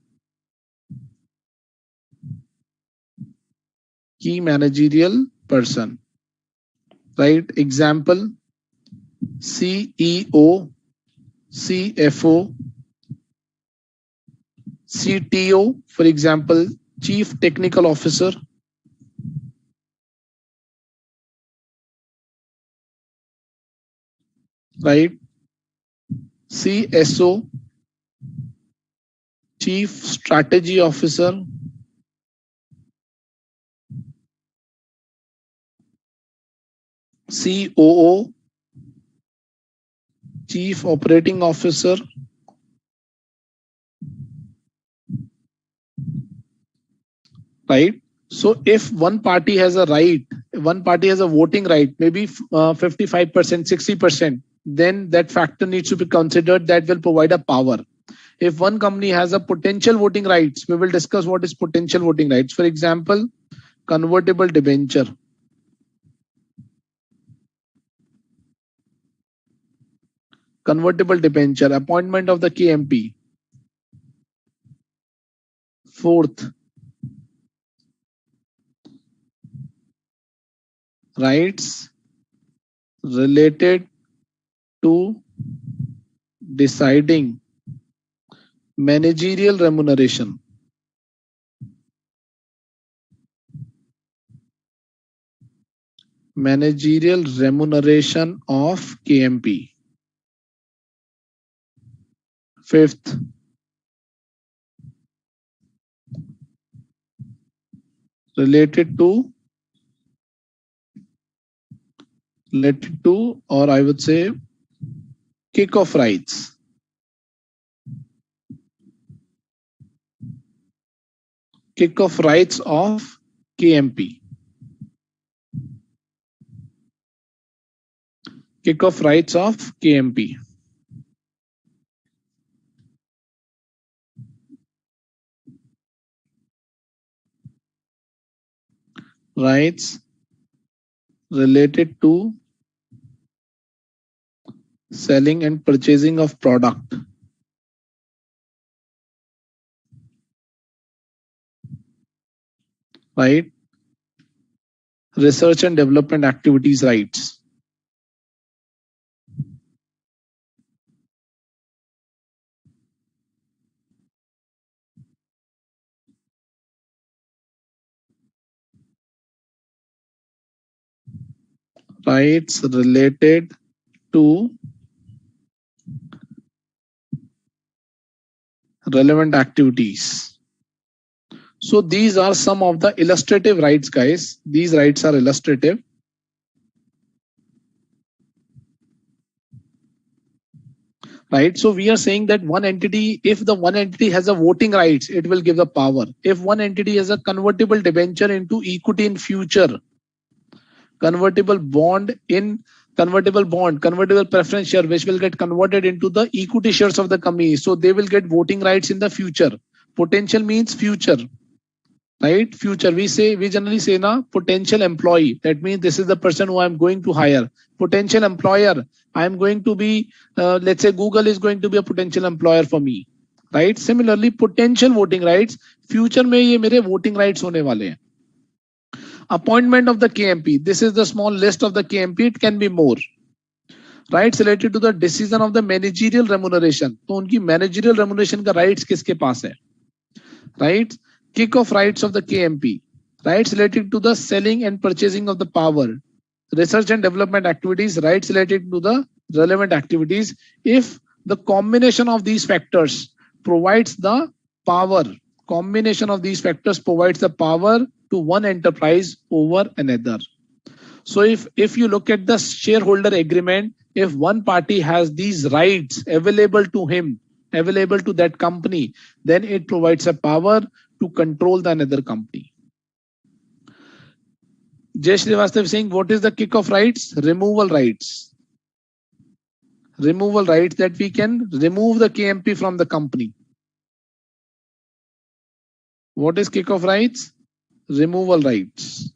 Key managerial person. Right? Example, CEO, CFO, CTO, for example, Chief Technical Officer. Right? CSO, Chief Strategy Officer. COO, Chief Operating Officer. Right? So if one party has a right, one party has a voting right, maybe 55%, 60%, then that factor needs to be considered that will provide a power. If one company has a potential voting rights, we will discuss what is potential voting rights. For example, convertible debenture. Convertible debenture, appointment of the KMP. Fourth, rights related to deciding managerial remuneration. Managerial remuneration of KMP. Fifth, related to or I would say kick-off rights. Kick-off rights of KMP. Kick-off rights of KMP. Rights related to selling and purchasing of product. Right? Research and development activities rights. Rights related to relevant activities. So these are some of the illustrative rights, guys. These rights are illustrative. Right? So we are saying that one entity, if the one entity has a voting rights, it will give the power. If one entity has a convertible debenture into equity in future, convertible bond, convertible preference share, which will get converted into the equity shares of the company. So they will get voting rights in the future. Potential means future. Right? Future. We generally say na potential employee. That means this is the person who I'm going to hire. Potential employer. I'm going to be, let's say Google is going to be a potential employer for me. Right? Similarly, potential voting rights. Future में ये मेरे voting rights होने वाले हैं. Appointment of the KMP. This is the small list of the KMP. It can be more. Rights related to the decision of the managerial remuneration. तो उनकी managerial remuneration का rights किसके पास है? Right? Kick-off rights of the KMP. Rights related to the selling and purchasing of the power. Research and development activities. Rights related to the relevant activities. If the combination of these factors provides the power, combination of these factors provides the power to one enterprise over another. So if you look at the shareholder agreement, if one party has these rights available to him, available to that company, then it provides a power to control the another company. Jay Srivastav saying, what is the kick-off rights? Removal rights. Removal rights, that we can remove the KMP from the company. What is kick-off rights? Removal rights.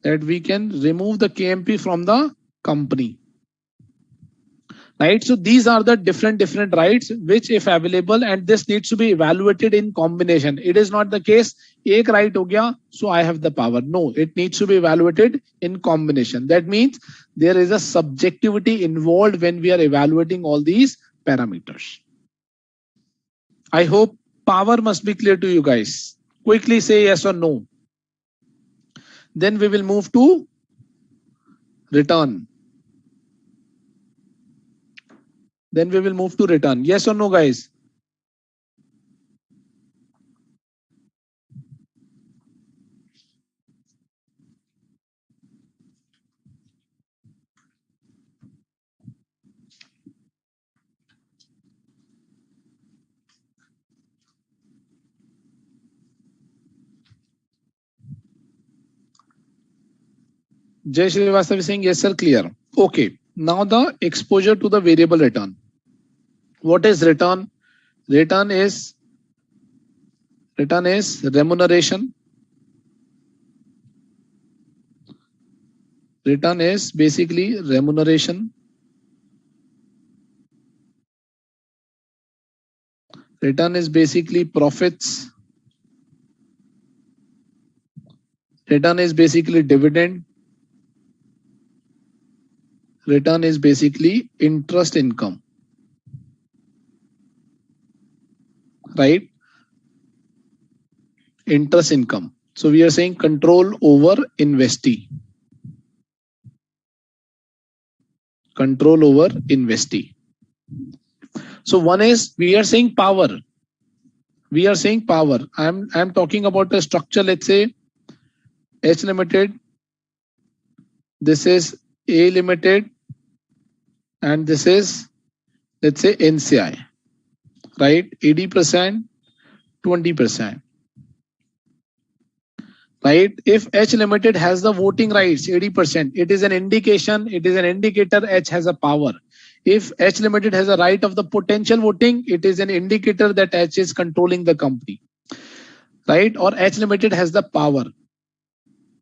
That we can remove the KMP from the company. Right? So these are the different rights which if available, and this needs to be evaluated in combination. It is not the case, एक right हो गया, so I have the power. No, it needs to be evaluated in combination. That means there is a subjectivity involved when we are evaluating all these parameters. I hope power must be clear to you guys. Quickly say yes or no. Then we will move to return. Then we will move to return. Yes or no, guys? Jay Srivastav is saying yes sir, clear. Okay, now the exposure to the variable return. What is return? Return is remuneration. Return is basically remuneration. Return is basically profits. Return is basically dividend. Return is basically interest income. Right? Interest income. So we are saying control over investee. Control over investee. So one is we are saying power. We are saying power. I'm talking about the structure. Let's say H Limited. This is A Limited, and this is, let's say, NCI. Right? 80%, 20%. Right? If H Limited has the voting rights 80%, it is an indication, it is an indicator H has a power. If H Limited has a right of the potential voting, it is an indicator that H is controlling the company. Right? Or H Limited has the power.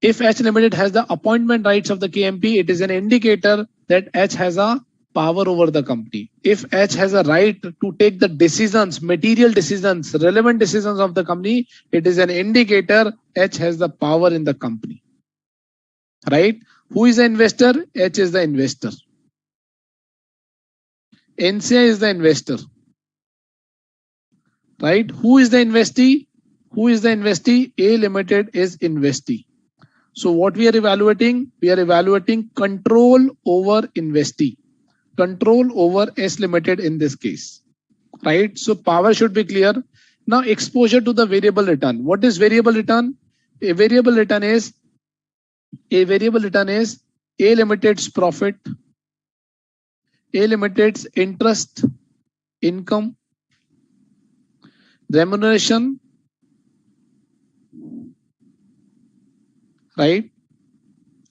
If H Limited has the appointment rights of the KMP, it is an indicator that H has a power over the company. If H has a right to take the decisions, material decisions, relevant decisions of the company, it is an indicator H has the power in the company. Right? Who is the investor? H is the investor. NCI is the investor. Right? Who is the investee? Who is the investee? A Limited is investee. So what we are evaluating? We are evaluating control over investee. Control over S Limited in this case. Right? So power should be clear. Now exposure to the variable return. What is variable return? A variable return is A Limited's profit, A Limited's interest income, remuneration, right?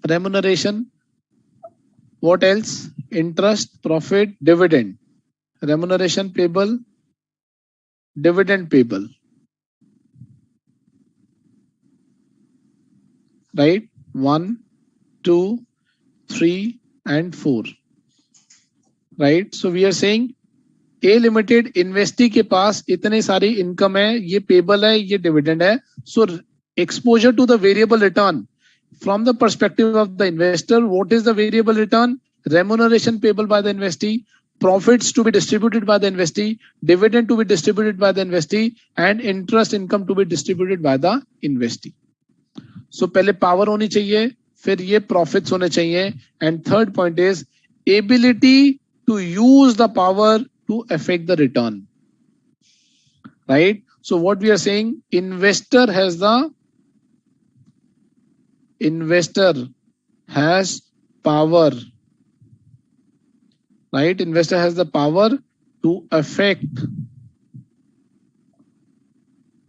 Remuneration. What else? Interest, profit, dividend. Remuneration payable, dividend payable. Right? 1, 2, 3, and 4. Right? So we are saying A Limited investee के पास इतने सारी income है, ये payable है, ये dividend है. So exposure to the variable return from the perspective of the investor, what is the variable return? Remuneration payable by the investee, profits to be distributed by the investee, dividend to be distributed by the investee, and interest income to be distributed by the investee. So पहले power होनी चाहिए, फिर ये profits होने चाहिए, and third point is ability to use the power to affect the return. Right? So what we are saying, investor has power. Right? Investor has the power to affect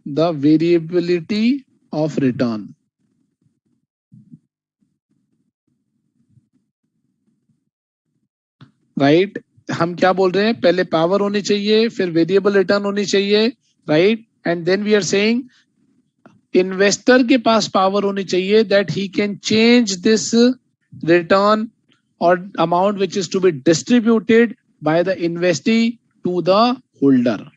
the variability of return. Right? हम क्या बोल रहे हैं? पहले power होनी चाहिए, फिर variable return होनी चाहिए. Right? And then we are saying investor के पास पावर होनी चाहिए that he can change this return or amount which is to be distributed by the investee to the holder.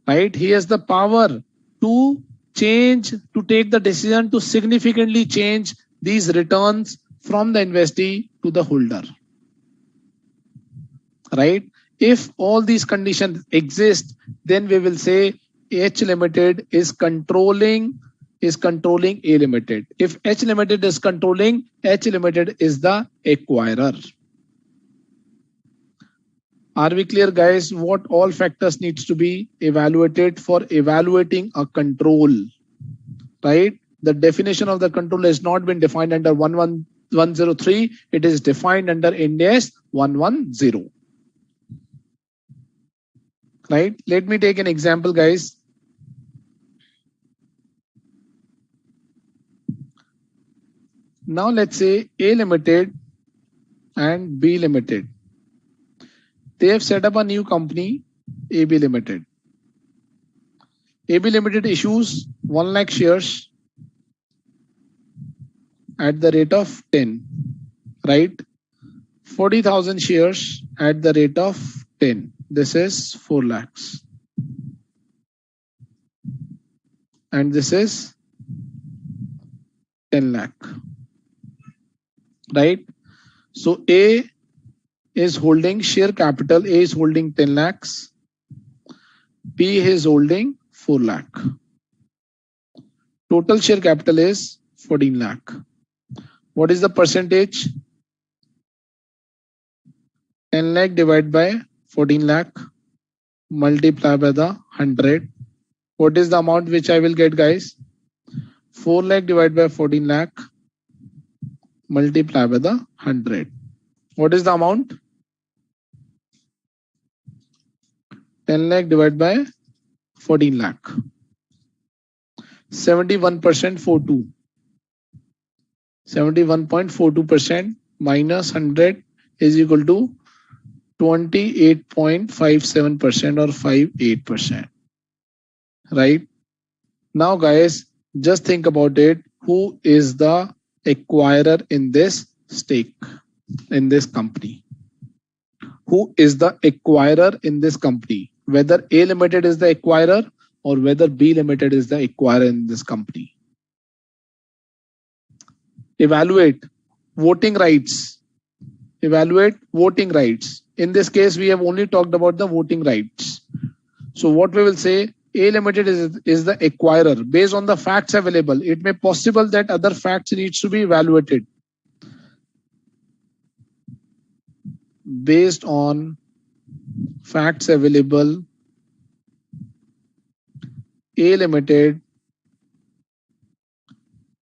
Right? He has the power to change, to take the decision to significantly change these returns from the investee to the holder. Right? If all these conditions exist, then we will say H Limited is controlling A Limited. If H Limited is controlling, H Limited is the acquirer. Are we clear, guys? What all factors needs to be evaluated for evaluating a control? Right? The definition of the control has not been defined under 11103. It is defined under Ind AS 110. Right? Let me take an example, guys. Now let's say A Limited and B Limited. They have set up a new company, AB Limited. AB Limited issues 1 lakh shares at the rate of 10, right? 40,000 shares at the rate of 10. This is 4 lakhs. And this is 10 lakh, right? So A is holding share capital. A is holding 10 lakhs. B is holding 4 lakh. Total share capital is 14 lakh. What is the percentage? 10 lakh divided by 14 lakh multiply by the 100. What is the amount which I will get, guys? 4 lakh divided by 14 lakh multiply by the 100. What is the amount? 10 lakh divided by 14 lakh. 71% 42. 71.42% minus 100 is equal to 28.57% or 58%. Right? Now, guys, just think about it. Who is the acquirer in this stake, in this company? Who is the acquirer in this company? Whether A Limited is the acquirer or whether B Limited is the acquirer in this company. Evaluate voting rights. Evaluate voting rights. In this case, we have only talked about the voting rights. So what we will say, A Limited is the acquirer based on the facts available. It may possible that other facts needs to be evaluated. Based on facts available, A Limited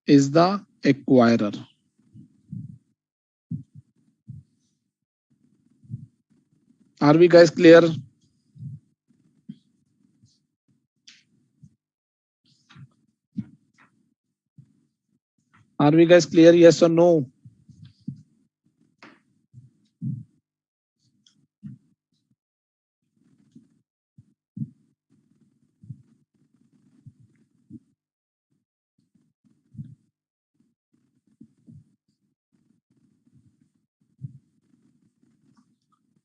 is the acquirer. Are we guys clear? Are we guys clear? Yes or no?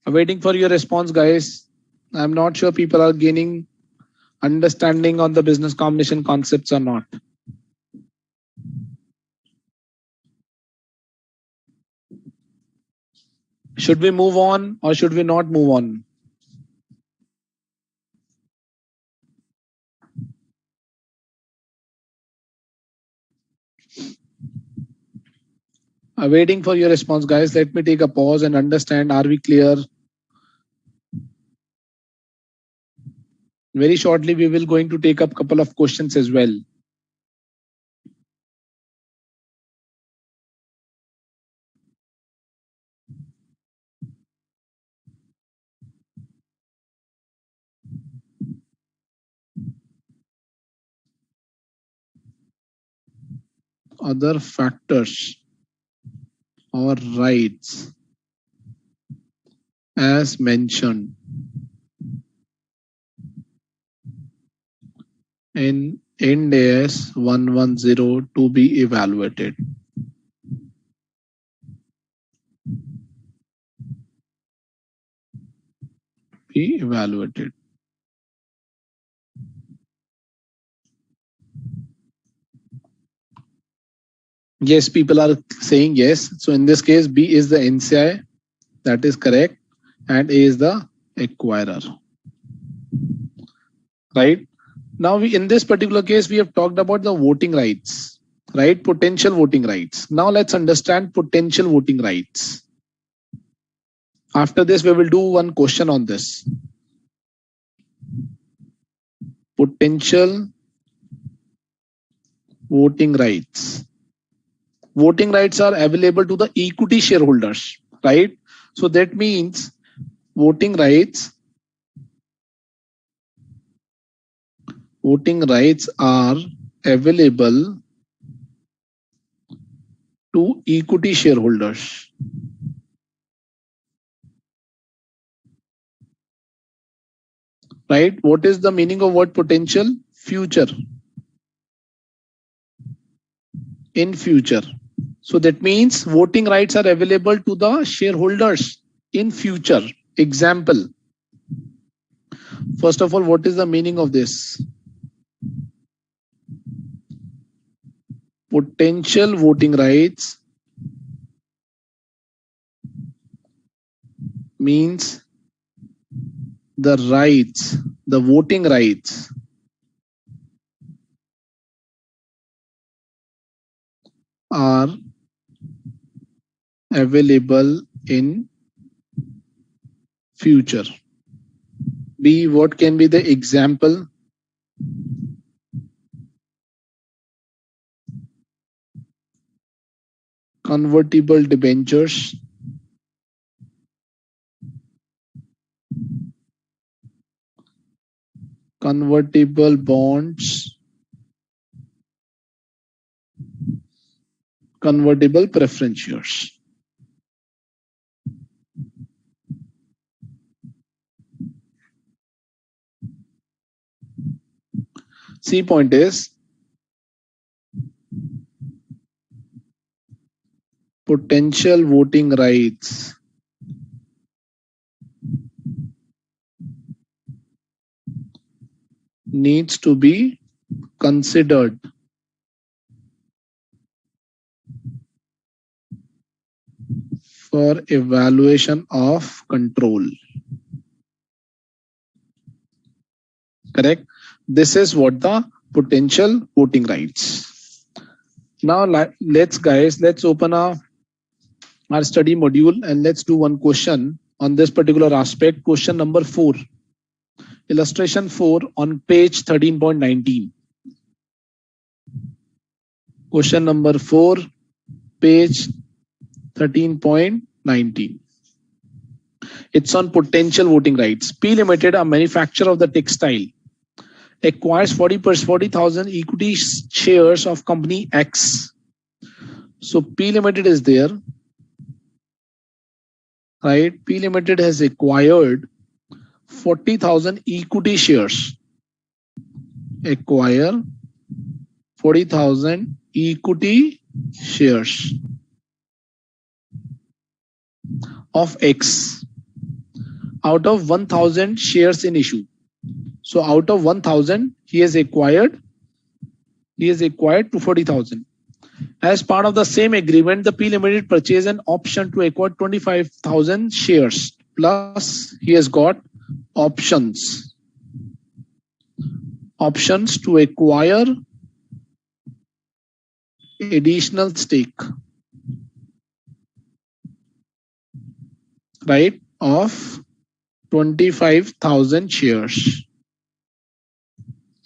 Waiting for your response, guys. I'm not sure people are gaining understanding on the business combination concepts or not. Should we move on or should we not move on? Waiting for your response, guys. Let me take a pause and understand. Are we clear? Very shortly, we will going to take up a couple of questions as well. Other factors or rights as mentioned in Ind AS 110 to be evaluated. Be evaluated. Yes, people are saying yes. So in this case, B is the NCI. That is correct. And A is the acquirer. Right? Now, in this particular case, we have talked about the voting rights, right? Potential voting rights. Now, let's understand potential voting rights. After this, we will do one question on this. Potential voting rights. Voting rights are available to the equity shareholders, right? So that means voting rights are available to equity shareholders. Right? What is the meaning of word potential? Future. In future. So that means voting rights are available to the shareholders in future. Example. First of all, what is the meaning of this? Potential voting rights means the rights, the voting rights are available in future. B, what can be the example? Convertible debentures, convertible bonds, convertible preference shares. C point is potential voting rights needs to be considered for evaluation of control. Correct? This is what the potential voting rights. Now let's open our study module and let's do one question on this particular aspect. Question number 4. Illustration 4 on page 13.19. Question number 4, page 13.19. It's on potential voting rights. P Limited, a manufacturer of the textile, acquires 40,000 equity shares of company X. So P Limited is there, right? P Limited has acquired 40,000 equity shares. Acquire 40,000 equity shares of X out of 1,000 shares in issue. So out of 1,000, he has acquired 240,000. As part of the same agreement, the P Limited purchased an option to acquire 25,000 shares. Plus, he has got options to acquire additional stake, right, of 25,000 shares.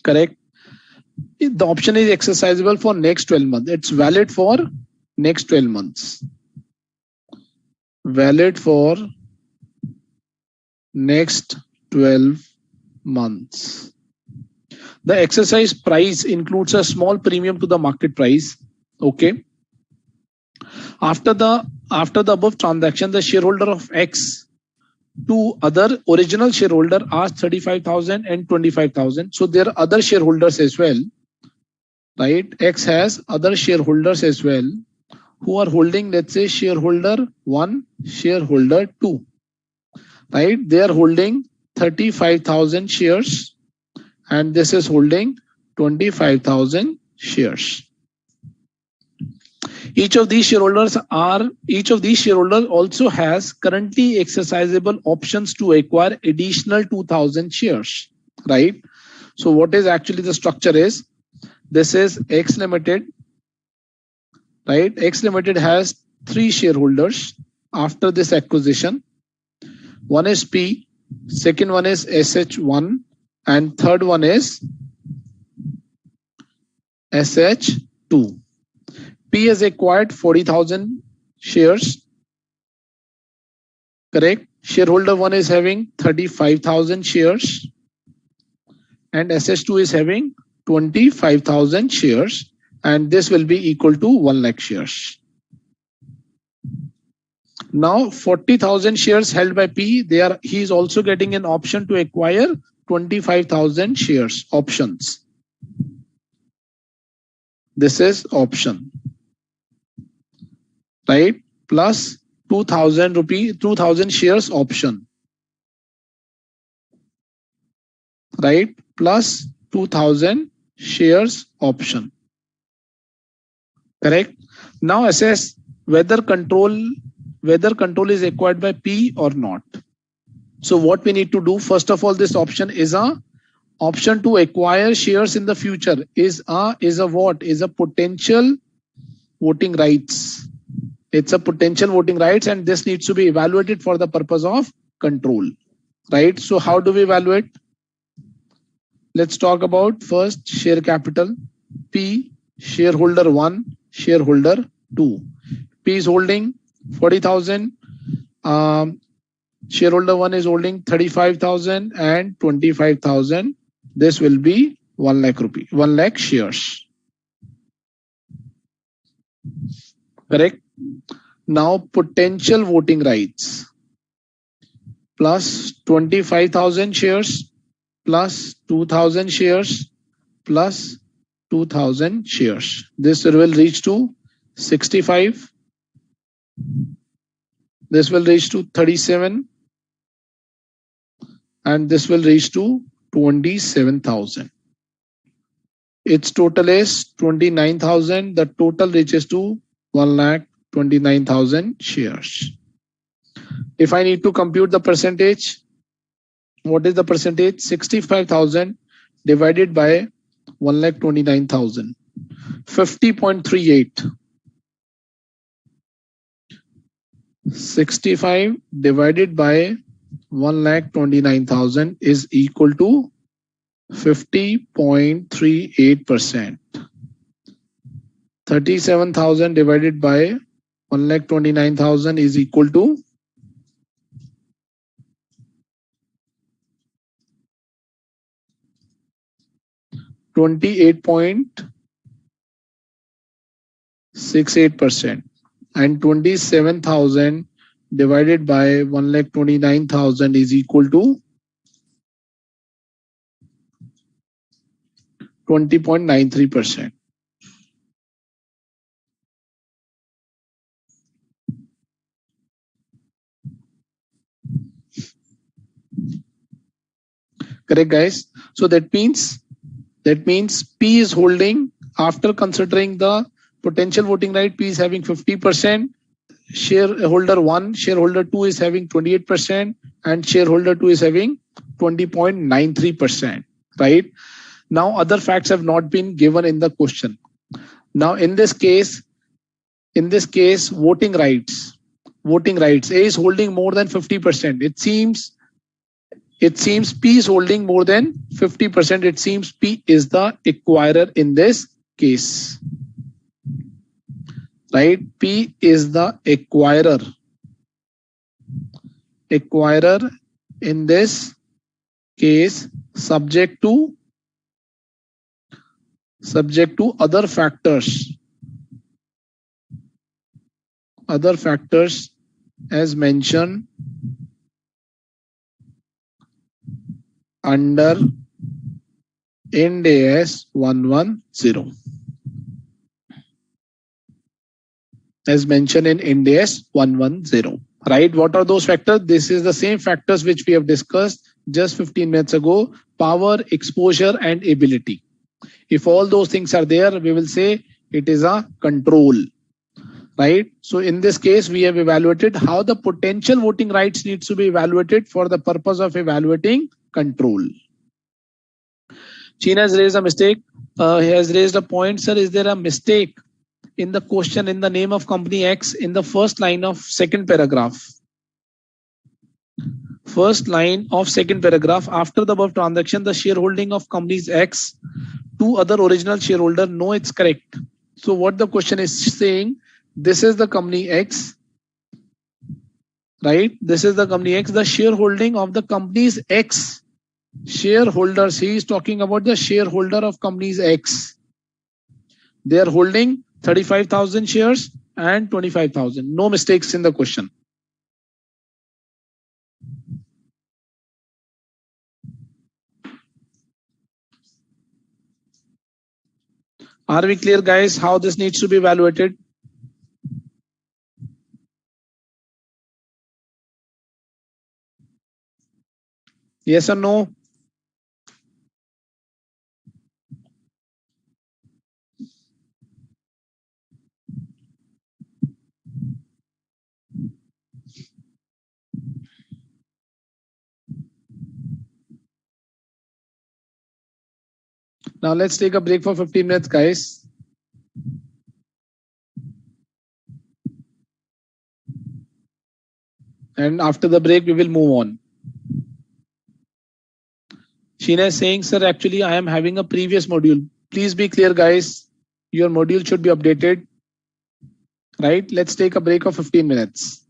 Correct? The option is exercisable for next 12 months. It's valid for next 12 months. Valid for next 12 months. The exercise price includes a small premium to the market price. Okay. After the above transaction, the shareholder of X to other original shareholder are 35,000 and 25,000. So there are other shareholders as well, right? X has other shareholders as well who are holding, let's say, shareholder 1, shareholder 2, right? They are holding 35,000 shares and this is holding 25,000 shares. Each of these shareholders also has currently exercisable options to acquire additional 2,000 shares, right? So what is actually the structure is, this is X Limited, right? X Limited has 3 shareholders after this acquisition. One is P, second one is SH1, and third one is SH2. P has acquired 40,000 shares. Correct? Shareholder 1 is having 35,000 shares and SH2 is having 25,000 shares, and this will be equal to 1 lakh shares. Now 40,000 shares held by P. He is also getting an option to acquire 25,000 shares options. This is option, right? Plus 2,000 shares option, right? Plus 2,000 shares option. Correct. Now assess whether control is acquired by P or not. So what we need to do, first of all, this option is a option to acquire shares in the future, is a what? Is a potential voting rights. It's a potential voting rights, and this needs to be evaluated for the purpose of control, right? So how do we evaluate? Let's talk about first share capital. P, shareholder 1, shareholder 2. P is holding 40,000. Shareholder 1 is holding 35,000 and 25,000. This will be 1 lakh rupee, 1 lakh shares. Correct. Now potential voting rights plus 25,000 shares plus 2,000 shares plus 2,000 shares. This will reach to 65. This will reach to 37. And this will reach to 27,000. Its total is 29,000. The total reaches to 1,29,000 shares. If I need to compute the percentage, what is the percentage? 65,000 divided by 1,29,000. 50.38. 65 divided by 1,29,000 is equal to 50.38%. 37,000 divided by 1,29,000 is equal to 28.68%, and 27,000 divided by 1,29,000 is equal to 20.93%. Correct, guys? So that means P is holding, after considering the potential voting right, P is having 50%. Shareholder 1, shareholder 2 is having 28%, and shareholder 2 is having 20.93%, right? Now other facts have not been given in the question. Now in this case, voting rights, A is holding more than 50%. It seems P is holding more than 50%. It seems P is the acquirer in this case. Right? P is the acquirer in this case, subject to other factors as mentioned under Ind AS 110. As mentioned in Ind AS 110. Right? What are those factors? This is the same factors which we have discussed just 15 minutes ago: power, exposure, and ability. If all those things are there, we will say it is a control. Right? So in this case, we have evaluated how the potential voting rights needs to be evaluated for the purpose of evaluating control. China has raised a mistake. He has raised a point, sir. Is there a mistake in the question in the name of company X in the first line of second paragraph? First line of second paragraph, after the above transaction, the shareholding of companies X to other original shareholder. No, it's correct. So what the question is saying, this is the company X, right? This is the company X, the shareholding of the company's X shareholders. He is talking about the shareholder of companies X. They are holding 35,000 shares and 25,000. No mistakes in the question. Are we clear, guys, how this needs to be evaluated? Yes or no? Now let's take a break for 15 minutes, guys. And after the break, we will move on. Sheena is saying, sir, actually, I am having a previous module. Please be clear, guys. Your module should be updated. Right? Let's take a break of 15 minutes.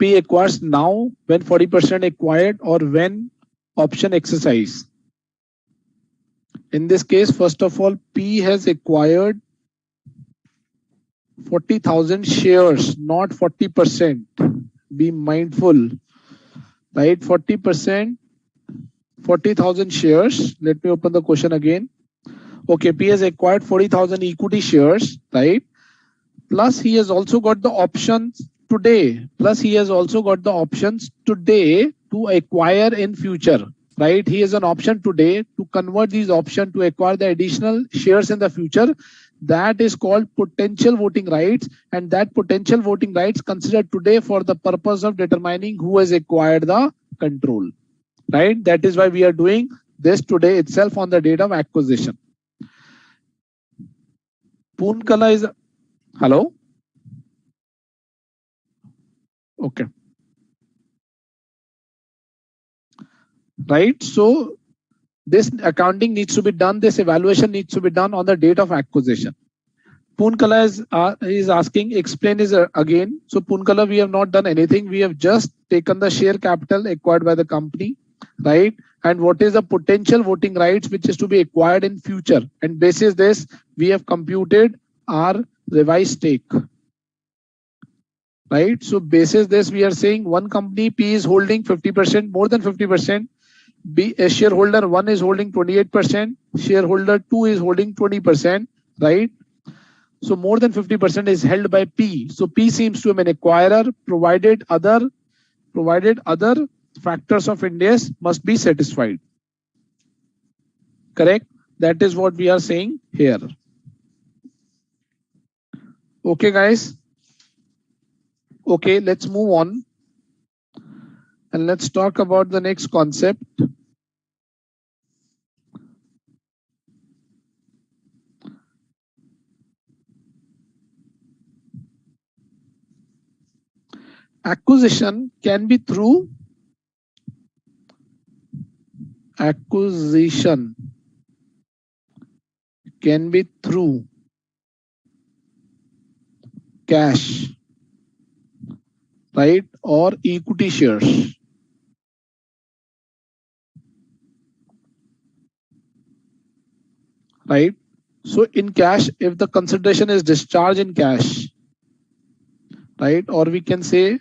P acquires now when 40% acquired or when option exercise. In this case, first of all, P has acquired 40,000 shares, not 40%. Be mindful, right? 40%, 40,000 shares. Let me open the question again. Okay, P has acquired 40,000 equity shares, right? Plus he has also got the options today. To acquire in future, right? He has an option today to convert these options to acquire the additional shares in the future. That is called potential voting rights, and that potential voting rights considered today for the purpose of determining who has acquired the control, right? That is why we are doing this today itself on the date of acquisition. Poonkala is hello. Okay. Right. So this accounting needs to be done. This evaluation needs to be done on the date of acquisition. Poonkala is asking, explain is again. So Poonkala, we have not done anything. We have just taken the share capital acquired by the company, right? And what is the potential voting rights which is to be acquired in future? And basis this, we have computed our revised stake. Right? So basis this, we are saying one company P is holding 50%, more than 50%. B, a shareholder 1 is holding 28%, shareholder 2 is holding 20%, right? So more than 50% is held by P. So P seems to be an acquirer, provided other factors of Indias must be satisfied. Correct? That is what we are saying here. Okay, guys. Okay, let's move on. And let's talk about the next concept. Acquisition can be through cash, right, or equity shares. Right. So in cash, if the consideration is discharged in cash, right, or we can say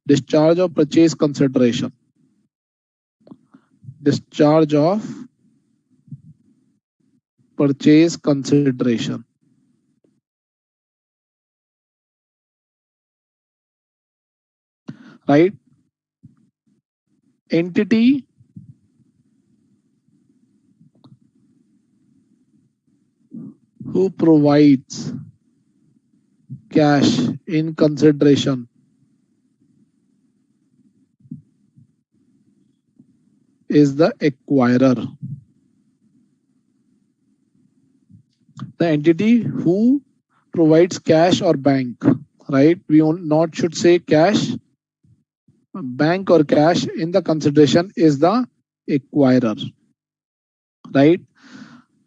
discharge of purchase consideration. Discharge of purchase consideration. Right. Entity who provides cash in consideration is the acquirer. The entity who provides cash or bank, right? We not should say cash, bank or cash in the consideration is the acquirer, right?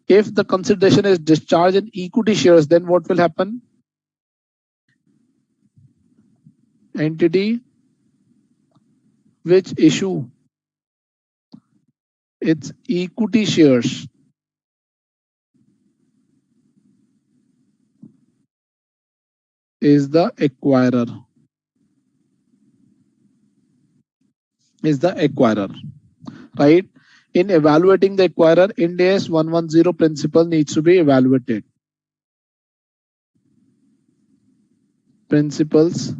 If the consideration is discharged in equity shares, then what will happen? Entity which issue its equity shares is the acquirer. Right? In evaluating the acquirer, Ind AS 110 principle needs to be evaluated. Principles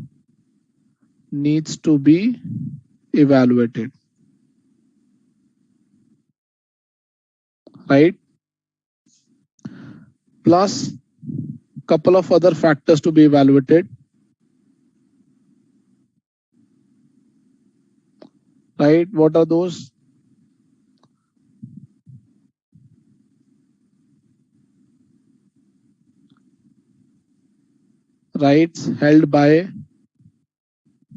needs to be evaluated. Right? Plus couple of other factors to be evaluated. Right? What are those? Rights held by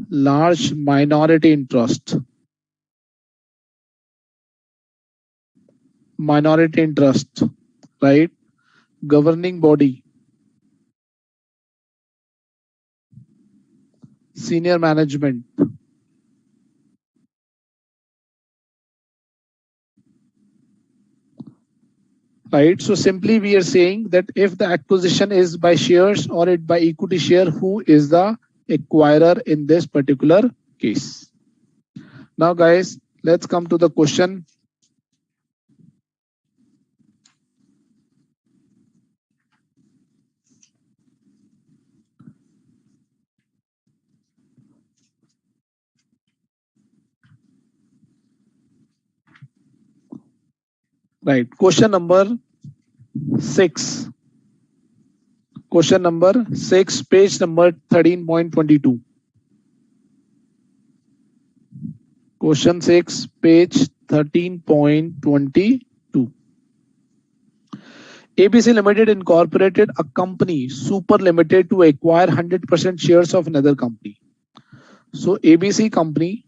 large minority interest. Right? Governing body. senior management. Right. So simply we are saying that if the acquisition is by shares or it by equity share, who is the acquirer in this particular case? Now, guys, let's come to the question. Right. Question number 6. Question number 6, page number 13.22. Question 6, page 13.22. ABC Limited incorporated a company, Super Limited, to acquire 100% shares of another company. So ABC company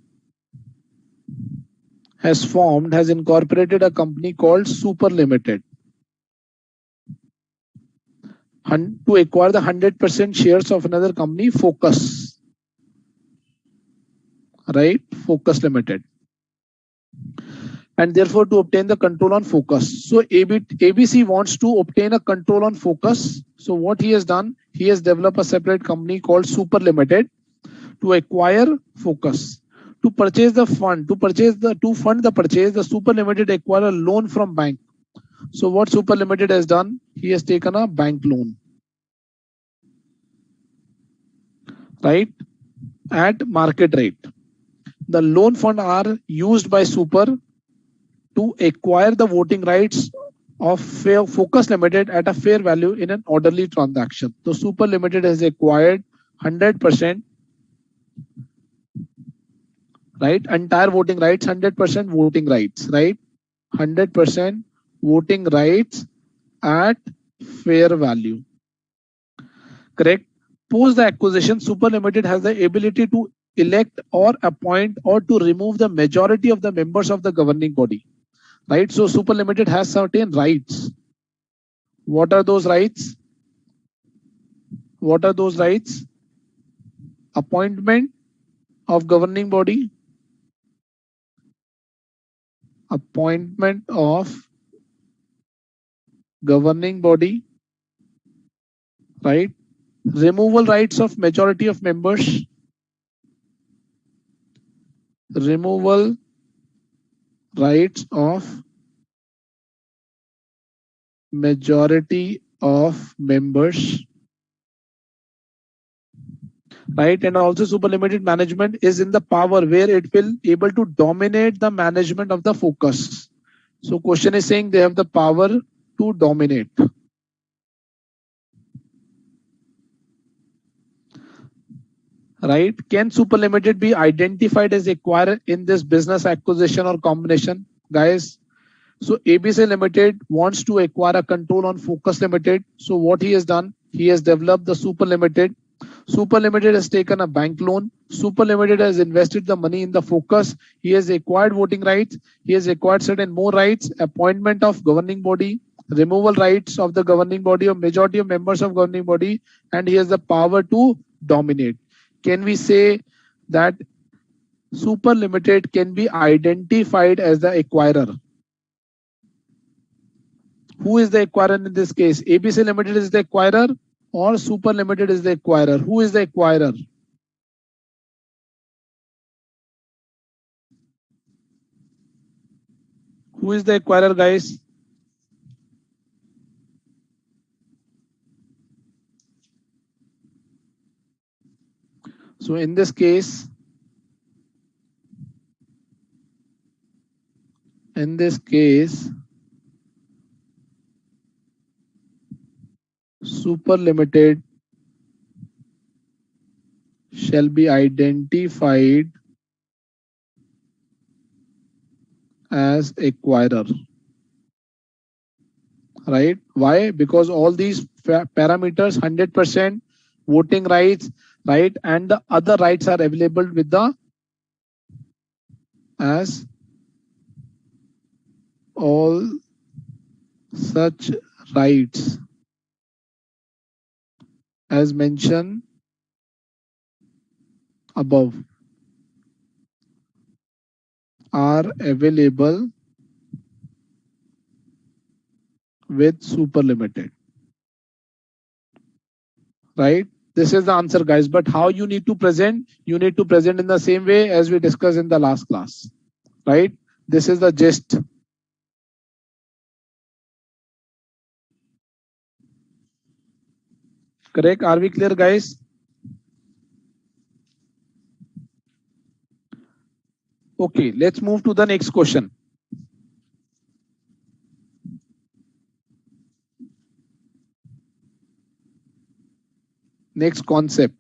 has incorporated a company called Super Limited to acquire the 100% shares of another company, Focus. Right? Focus Limited. And therefore to obtain the control on Focus. So ABC wants to obtain a control on Focus. So what he has done, he has developed a separate company called Super Limited to acquire Focus. To purchase the fund, to fund the purchase, the Super Limited acquire a loan from bank. So what Super Limited has done, he has taken a bank loan, right, at market rate. The loan fund are used by Super to acquire the voting rights of Focus Limited at a fair value in an orderly transaction. So Super Limited has acquired 100%, right, entire voting rights, 100% voting rights, right, 100% voting rights at fair value. Correct. Post the acquisition, Super Limited has the ability to elect or appoint or to remove the majority of the members of the governing body. Right. So Super Limited has certain rights. What are those rights? What are those rights? Appointment of governing body. Appointment of governing body. Right. Removal rights of majority of members. Removal rights of majority of members, right? And also Super Limited management is in the power where it will able to dominate the management of the Focus. So question is saying they have the power to dominate. Right? Can Super Limited be identified as acquirer in this business acquisition or combination? Guys, so ABC Limited wants to acquire a control on Focus Limited. So what he has done, he has developed the Super Limited. Super Limited has taken a bank loan. Super Limited has invested the money in the Focus. He has acquired voting rights. He has acquired certain more rights, appointment of governing body, removal rights of the governing body or majority of members of governing body, and he has the power to dominate. Can we say that Super Limited can be identified as the acquirer? Who is the acquirer in this case? ABC Limited is the acquirer or Super Limited is the acquirer? Who is the acquirer? Who is the acquirer, guys? So in this case, Super Limited shall be identified as acquirer. Right? Why? Because all these parameters, 100% voting rights, right, and the other rights are available with the as all such rights as mentioned above are available with super limited, right? This is the answer, guys. But how you need to present? You need to present in the same way as we discussed in the last class, right? This is the gist. Correct? Are we clear, guys? Okay, let's move to the next question. Next concept.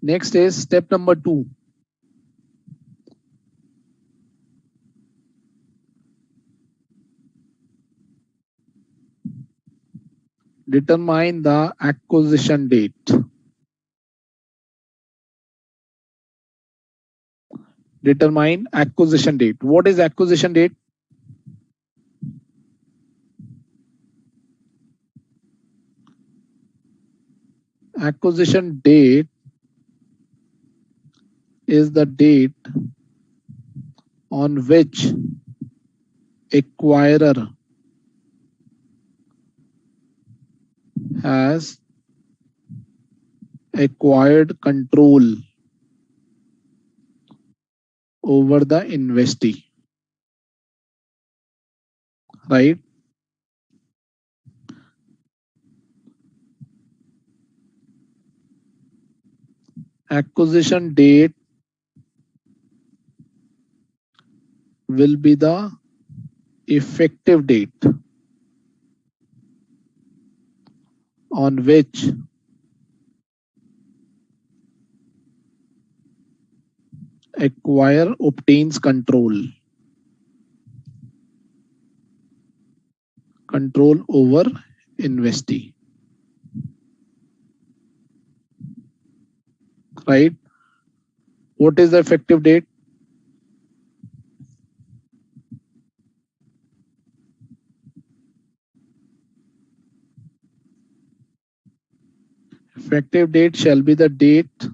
Next is step number 2. Determine the acquisition date. Determine acquisition date. What is acquisition date? Acquisition date is the date on which acquirer has acquired control over the investee, right? Acquisition date will be the effective date on which acquirer obtains control over investee, right? What is the effective date? Effective date shall be the date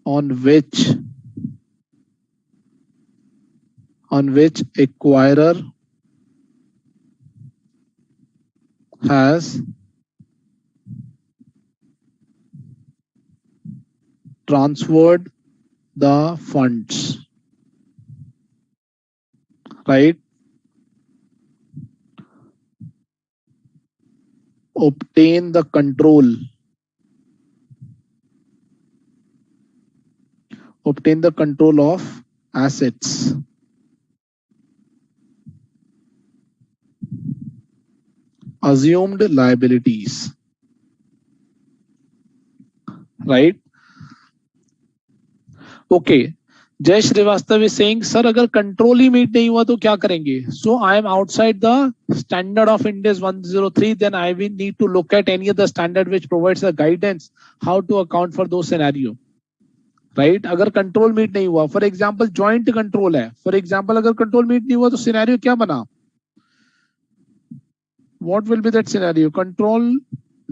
on which acquirer has transferred the funds, right? Obtain the control of assets, assumed liabilities, right? Okay. Jay Srivastav is saying, sir, अगर control ही meet नहीं हुआ तो क्या करेंगे? So I am outside the standard of Ind AS 103. Then I will need to look at any other standard which provides a guidance how to account for those scenario. Right अगर control meet नहीं हुआ for example joint control है for example अगर control meet नहीं हुआ तो scenario क्या बना what will be that scenario control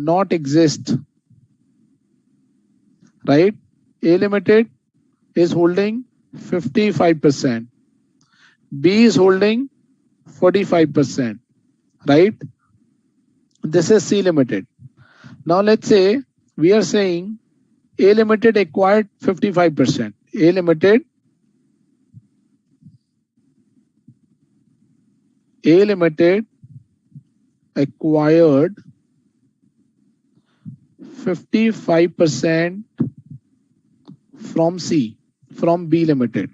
not exist right A limited is holding 55%, B is holding 45%, right? This is C limited. Now let's say we are saying A limited acquired 55%. A limited acquired 55% from B limited,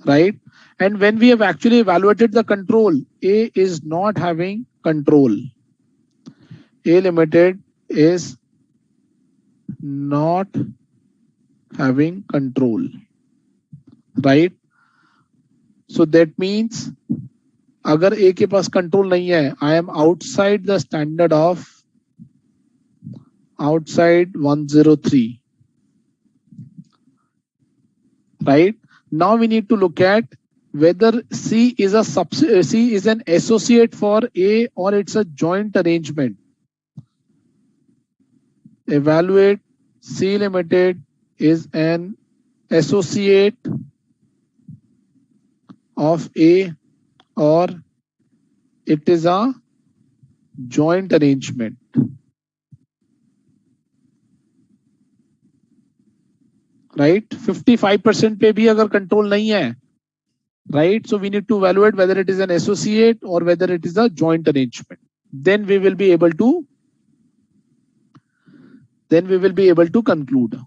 right? And when we have actually evaluated the control, A is not having control. A limited is not having control, right? So that means अगर A के पास control नहीं है, I am outside the standard of outside 103. Right? Now we need to look at whether C is an associate for A or it's a joint arrangement. Evaluate C Limited is an associate of A or it is a joint arrangement. Right? 55% पे भी अगर control नहीं है, right? So we need to evaluate whether it is an associate or whether it is a joint arrangement. Then we will be able to conclude.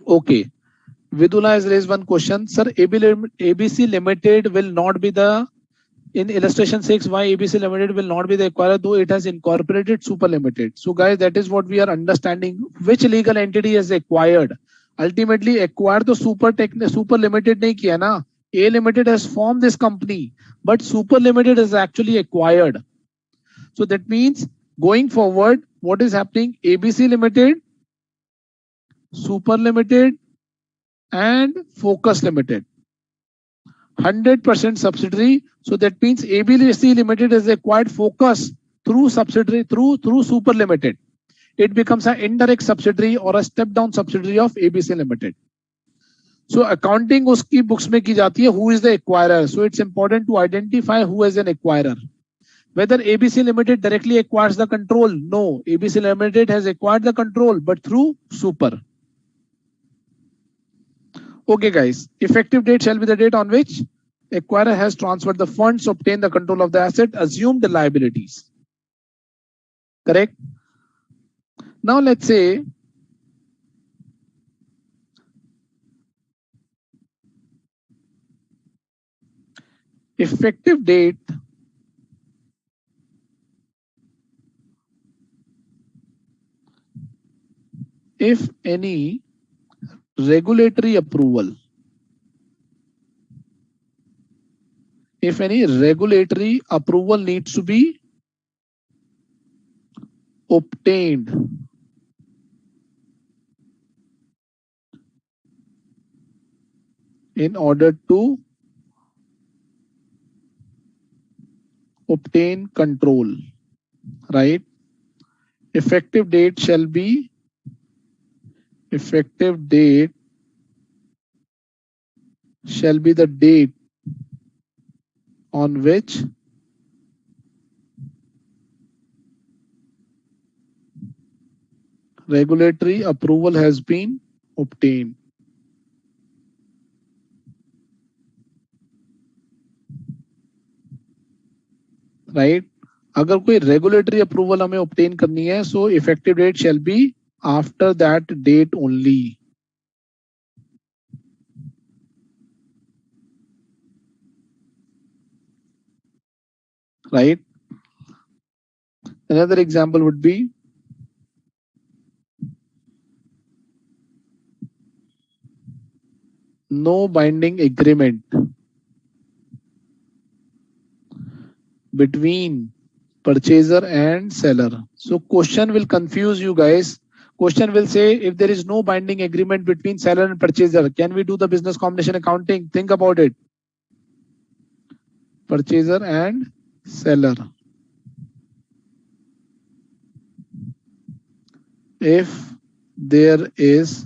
Okay. Vidula has raised one question. Sir, ABC Limited will not be the, in illustration 6, why ABC Limited will not be the acquirer, though it has incorporated Super Limited. So guys, that is what we are understanding. Which legal entity has acquired? Ultimately, acquired the Super Limited nahi kiya na. A Limited has formed this company, but Super Limited is actually acquired. So that means going forward, what is happening? ABC Limited, Super Limited, and Focus Limited. 100% subsidiary. So that means ABC Limited has acquired Focus through subsidiary, through Super Limited. It becomes an indirect subsidiary or a step down subsidiary of ABC Limited. So accounting uski books mein ki jati hai, who is the acquirer. So it's important to identify who is an acquirer. Whether ABC Limited directly acquires the control? No, ABC Limited has acquired the control, but through Super. Okay guys, effective date shall be the date on which acquirer has transferred the funds, obtained the control of the asset, assumed the liabilities. Correct? Now let's say effective date if any regulatory approval, if any regulatory approval needs to be obtained in order to obtain control, right? Effective date shall be the date on which regulatory approval has been obtained. Right? अगर कोई regulatory approval हमें obtain करनी है, so effective date shall be after that date only. Right? Another example would be no binding agreement between purchaser and seller. So question will confuse you guys. Question will say if there is no binding agreement between seller and purchaser, can we do the business combination accounting? Think about it. Purchaser and seller. If there is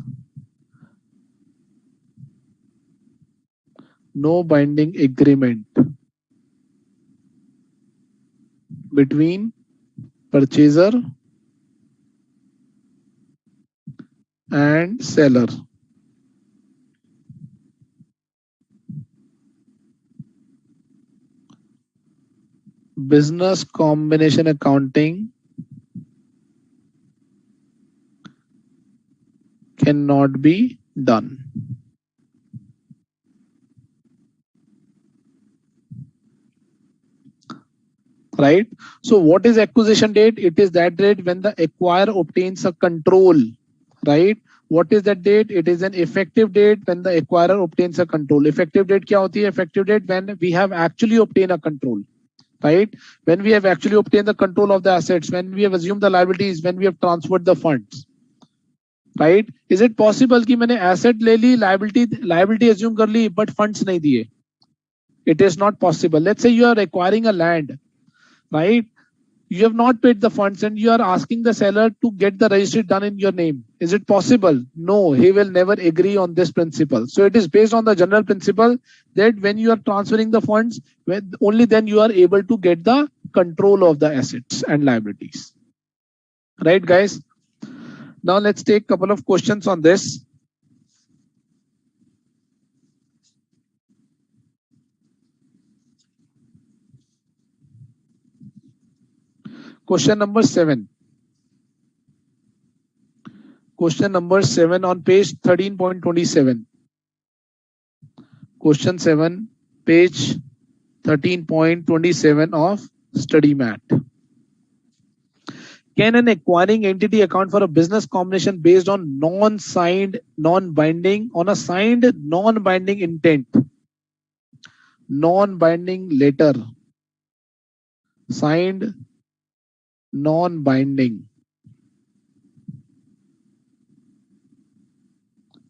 no binding agreement between purchaser and seller, business combination accounting cannot be done. Right? So what is acquisition date? It is that date when the acquirer obtains a control. Right? What is that date? It is an effective date when the acquirer obtains a control. Effective date क्या होती है? Effective date when we have actually obtained a control. right? When we have actually obtained the control of the assets, when we have assumed the liabilities, when we have transferred the funds, right? Is it possible कि मैंने asset ले ली, liability assume कर ली, but funds नहीं दिए? It is not possible. Let's say you are acquiring a land, right? You have not paid the funds and you are asking the seller to get the registry done in your name. Is it possible? No, he will never agree on this principle. So it is based on the general principle that when you are transferring the funds, only then you are able to get the control of the assets and liabilities. Right, guys? Now let's take a couple of questions on this. Question number 7. Question number 7 on page 13.27. Question 7, page 13.27 of study mat. Can an acquiring entity account for a business combination based on non-signed, non-binding, on a signed, non-binding intent, non-binding letter, signed, non-binding,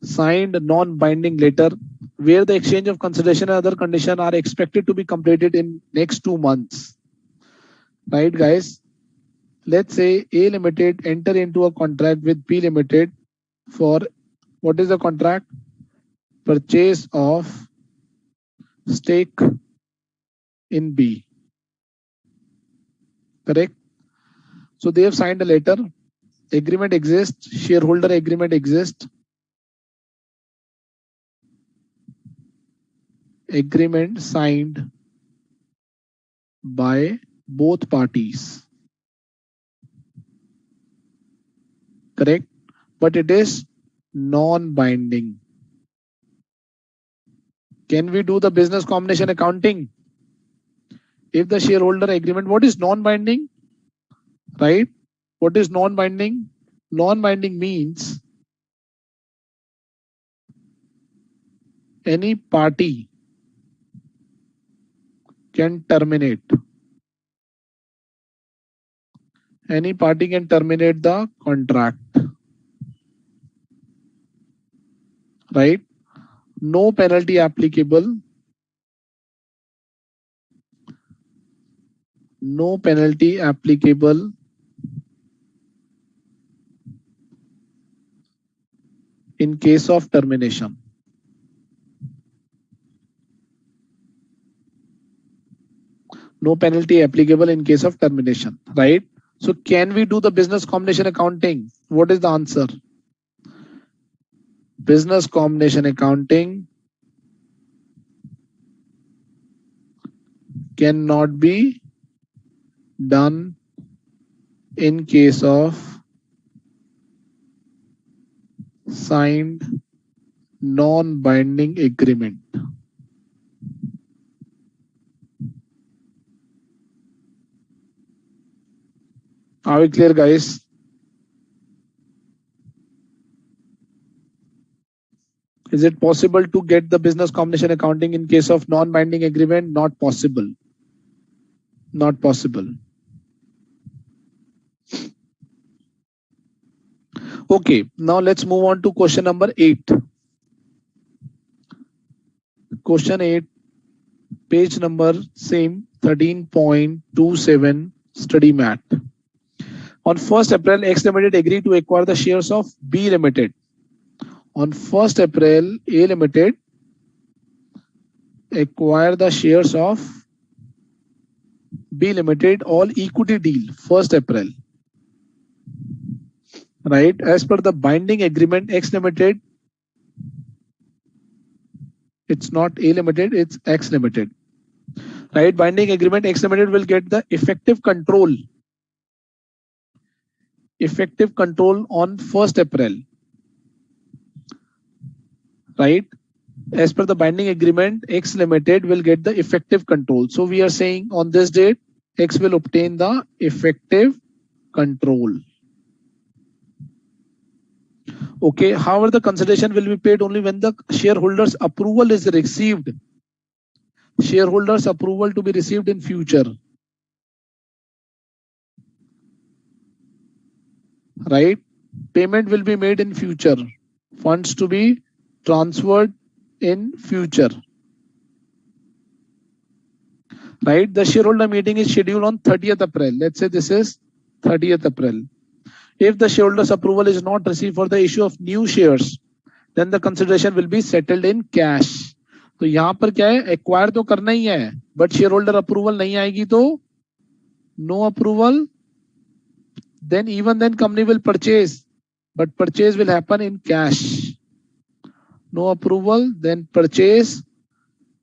signed, non-binding letter, where the exchange of consideration and other conditions are expected to be completed in next 2 months. Right, guys? Let's say A Limited enter into a contract with B Limited for, what is the contract? Purchase of stake in B. Correct? So they have signed a letter. Agreement exists. Shareholder agreement exists. Agreement signed by both parties. Correct? But it is non-binding. Can we do the business combination accounting? If the shareholder agreement, what is non-binding? Right? What is non-binding? Non-binding means any party can terminate. Any party can terminate the contract. Right? No penalty applicable. No penalty applicable in case of termination. No penalty applicable in case of termination, right? So can we do the business combination accounting? What is the answer? Business combination accounting cannot be done in case of signed non-binding agreement. Are we clear, guys? Is it possible to get the business combination accounting in case of non-binding agreement? Not possible. Not possible. Okay, now let's move on to question number 8. Question 8, page number same 13.27 study mat. On 1st April, X Limited agreed to acquire the shares of B Limited. On 1st April, A Limited acquired the shares of B Limited, all equity deal, 1st April. Right? As per the binding agreement, X Limited, it's not A Limited, it's X Limited. Right? Binding agreement, X Limited will get the effective control. Effective control on 1st April. Right? As per the binding agreement, X Limited will get the effective control. So we are saying on this date, X will obtain the effective control. Okay, however, the consideration will be paid only when the shareholders' approval is received. Shareholders' approval to be received in future. right? Payment will be made in future. Funds to be transferred in future, right? The shareholder meeting is scheduled on 30th April. Let's say this is 30th April. If the shareholders approval is not received for the issue of new shares, then the consideration will be settled in cash. तो यहां पर क्या है, acquire तो करना ही है, but share holder approval नहीं आएगी तो no approval, then even then company will purchase, but purchase will happen in cash. No approval, then purchase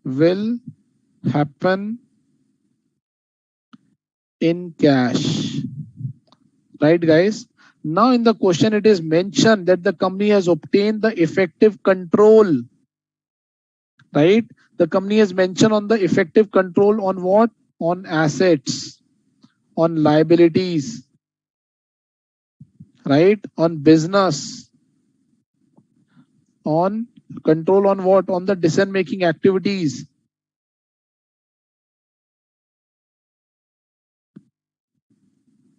will happen in cash. Right, guys? Now in the question it is mentioned that the company has obtained the effective control. Right? The company has mentioned on the effective control on what? On assets, on liabilities, right? On business, on control on what? On the decision making activities.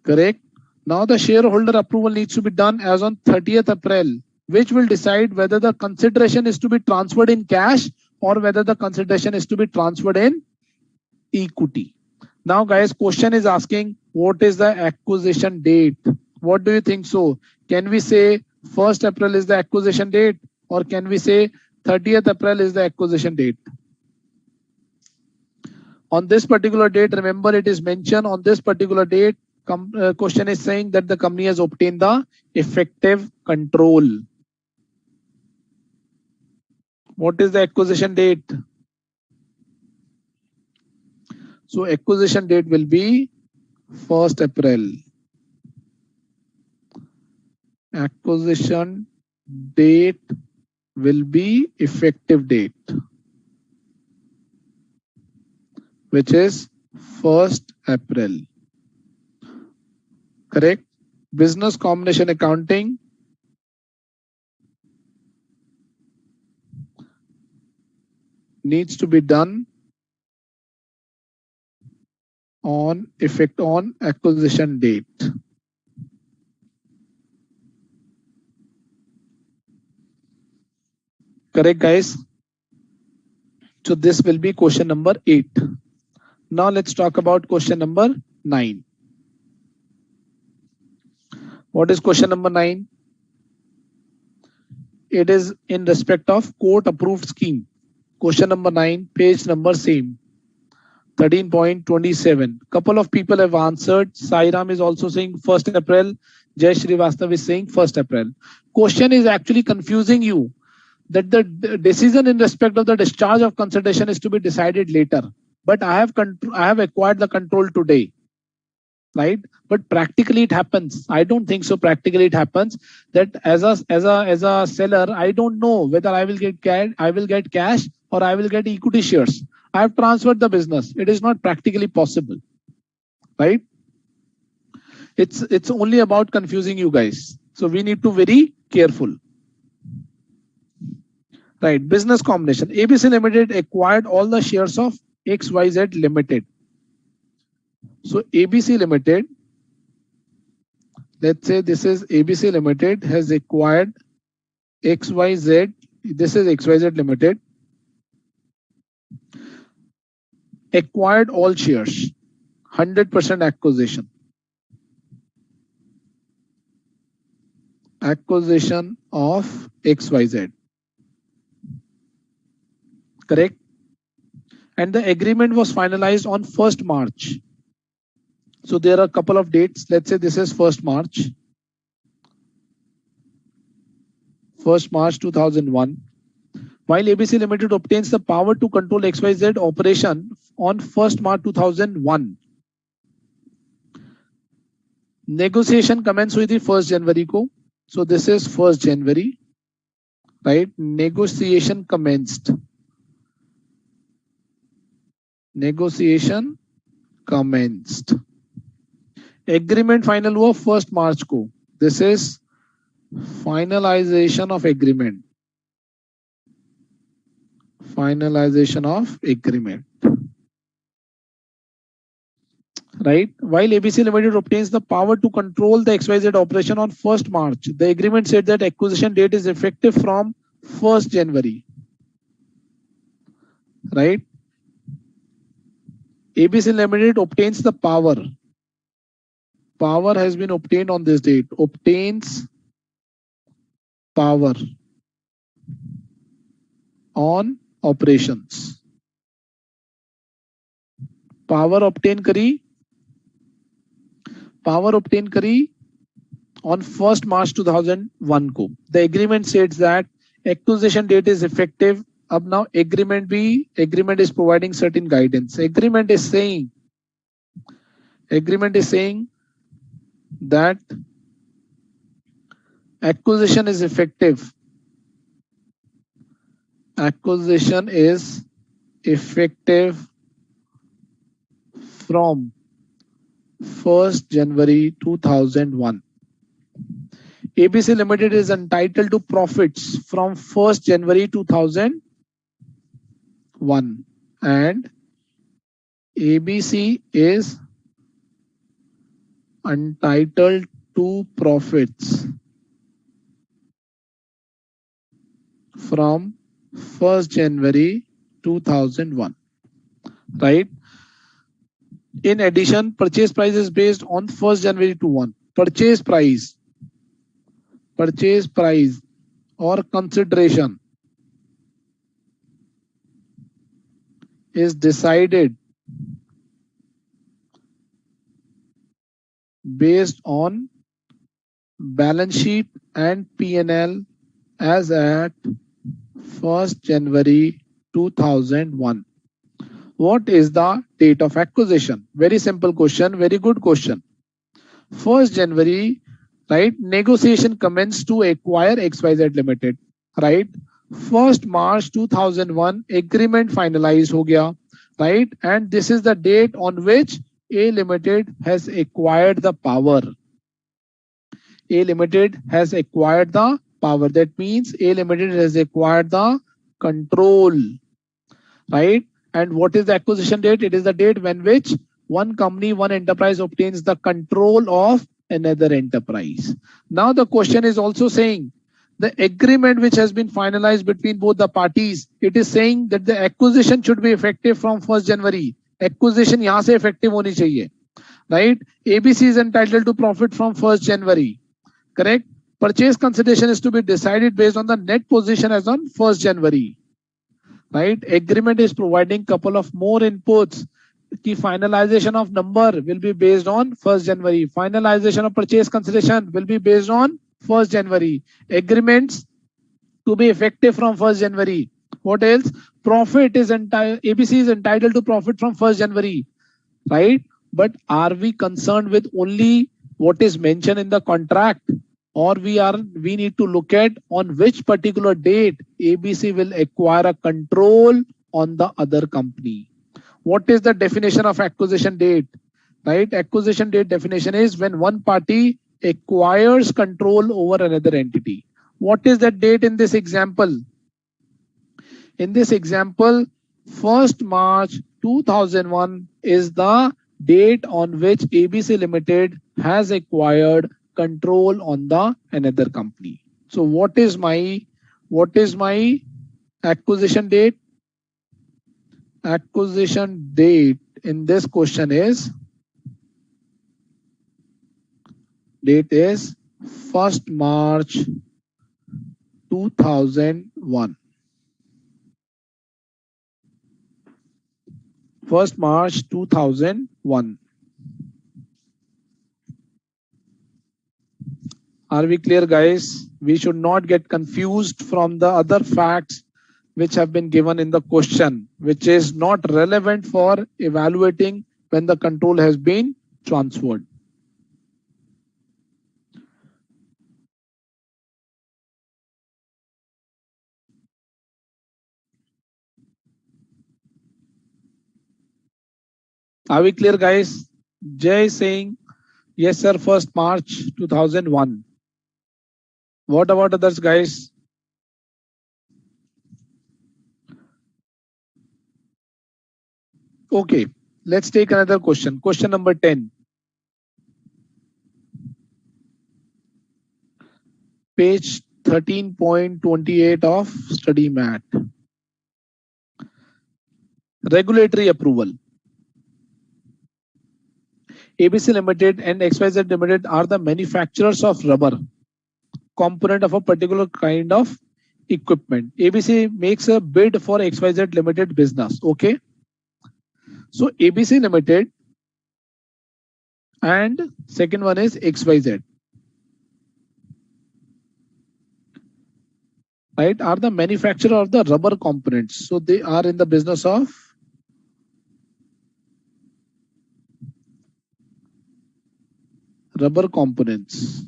Correct? Now the shareholder approval needs to be done as on 30th April, which will decide whether the consideration is to be transferred in cash or whether the consideration is to be transferred in equity. Now guys, question is asking what is the acquisition date? What do you think so? Can we say 1st April is the acquisition date or can we say 30th April is the acquisition date? On this particular date, remember it is mentioned on this particular date, question is saying that the company has obtained the effective control. What is the acquisition date? So acquisition date will be 1st April. Acquisition date will be effective date, which is 1st April. Correct? Business combination accounting needs to be done on effect on acquisition date. Correct, guys? So this will be question number 8. Now let's talk about question number 9. What is question number 9? It is in respect of court approved scheme. Question number 9, page number same. 13.27. Couple of people have answered. Sairam is also saying 1st April. Jay Srivastav is saying 1st April. Question is actually confusing you that the decision in respect of the discharge of consideration is to be decided later. But I have acquired the control today, right? But practically it happens. I don't think so. Practically it happens that as a seller, I don't know whether I will get cash or I will get equity shares. I have transferred the business. It is not practically possible, right? It's only about confusing you guys. So we need to be very careful. Right, business combination. ABC Limited acquired all the shares of XYZ Limited. So ABC Limited, let's say this is ABC Limited has acquired XYZ. This is XYZ Limited. Acquired all shares. 100% acquisition. Acquisition of XYZ. Correct? And the agreement was finalized on 1st March. So there are a couple of dates. Let's say this is 1st March. 1st March 2001. While ABC Limited obtains the power to control XYZ operation on 1st March 2001. Negotiation commence हुई थी 1st January को. So this is 1st January. Right? Negotiation commenced. Negotiation commenced. Agreement final हुआ 1st March को. This is finalization of agreement. Finalization of agreement. right? While ABC Limited obtains the power to control the XYZ operation on 1st March, the agreement said that acquisition date is effective from 1st January, right? ABC Limited obtains the power. Power has been obtained on this date. Obtains power on operations. Power obtain करी on 1st March 2001 को. The agreement states that acquisition date is effective. अब now agreement is providing certain guidance. Agreement is saying that acquisition is effective. Acquisition is effective from 1st January 2001. ABC Limited is entitled to profits from 1st January 2001 and ABC is entitled to profits from 1st January 2001, right? In addition, purchase price is based on 1st January 2001. Purchase price or consideration is decided based on balance sheet and P&L as at 1st January 2001. What is the date of acquisition? Very simple question, very good question. 1st January, right? Negotiation commenced to acquire XYZ Limited, right? 1st March 2001, agreement finalized हो गया, right? And this is the date on which A Limited has acquired the power. A Limited has acquired the power. That means A Limited has acquired the control, right? And what is the acquisition date? It is the date when which one company, one enterprise obtains the control of another enterprise. Now the question is also saying the agreement which has been finalized between both the parties, it is saying that the acquisition should be effective from 1st January. Acquisition यहाँ से effective होनी चाहिए, right? ABC is entitled to profit from 1st January, correct? Purchase consideration is to be decided based on the net position as on 1st January. Right? Agreement is providing couple of more inputs. The finalization of number will be based on 1st January. Finalization of purchase consideration will be based on 1st January. Agreements to be effective from 1st January. What else? Profit is ABC is entitled to profit from 1st January, right? But are we concerned with only what is mentioned in the contract? Or we need to look at on which particular date ABC will acquire a control on the other company. What is the definition of acquisition date? Right? Acquisition date definition is when one party acquires control over another entity. What is that date in this example? In this example, 1st March 2001 is the date on which ABC Limited has acquired control on the another company. So what is my acquisition date? Acquisition date in this question is 1st March 2001. 1st March 2001. Are we clear, guys? We should not get confused from the other facts which have been given in the question, which is not relevant for evaluating when the control has been transferred. Are we clear, guys? Jay is saying, yes, sir, 1st March 2001. What about others, guys? Okay, let's take another question. Question number 10. Page 13.28 of study mat. Regulatory approval. ABC Limited and XYZ Limited are the manufacturers of rubber component of a particular kind of equipment. ABC makes a bid for XYZ Limited business. Okay. So ABC Limited and second one is XYZ. Right, are the manufacturer of the rubber components. So they are in the business of rubber components.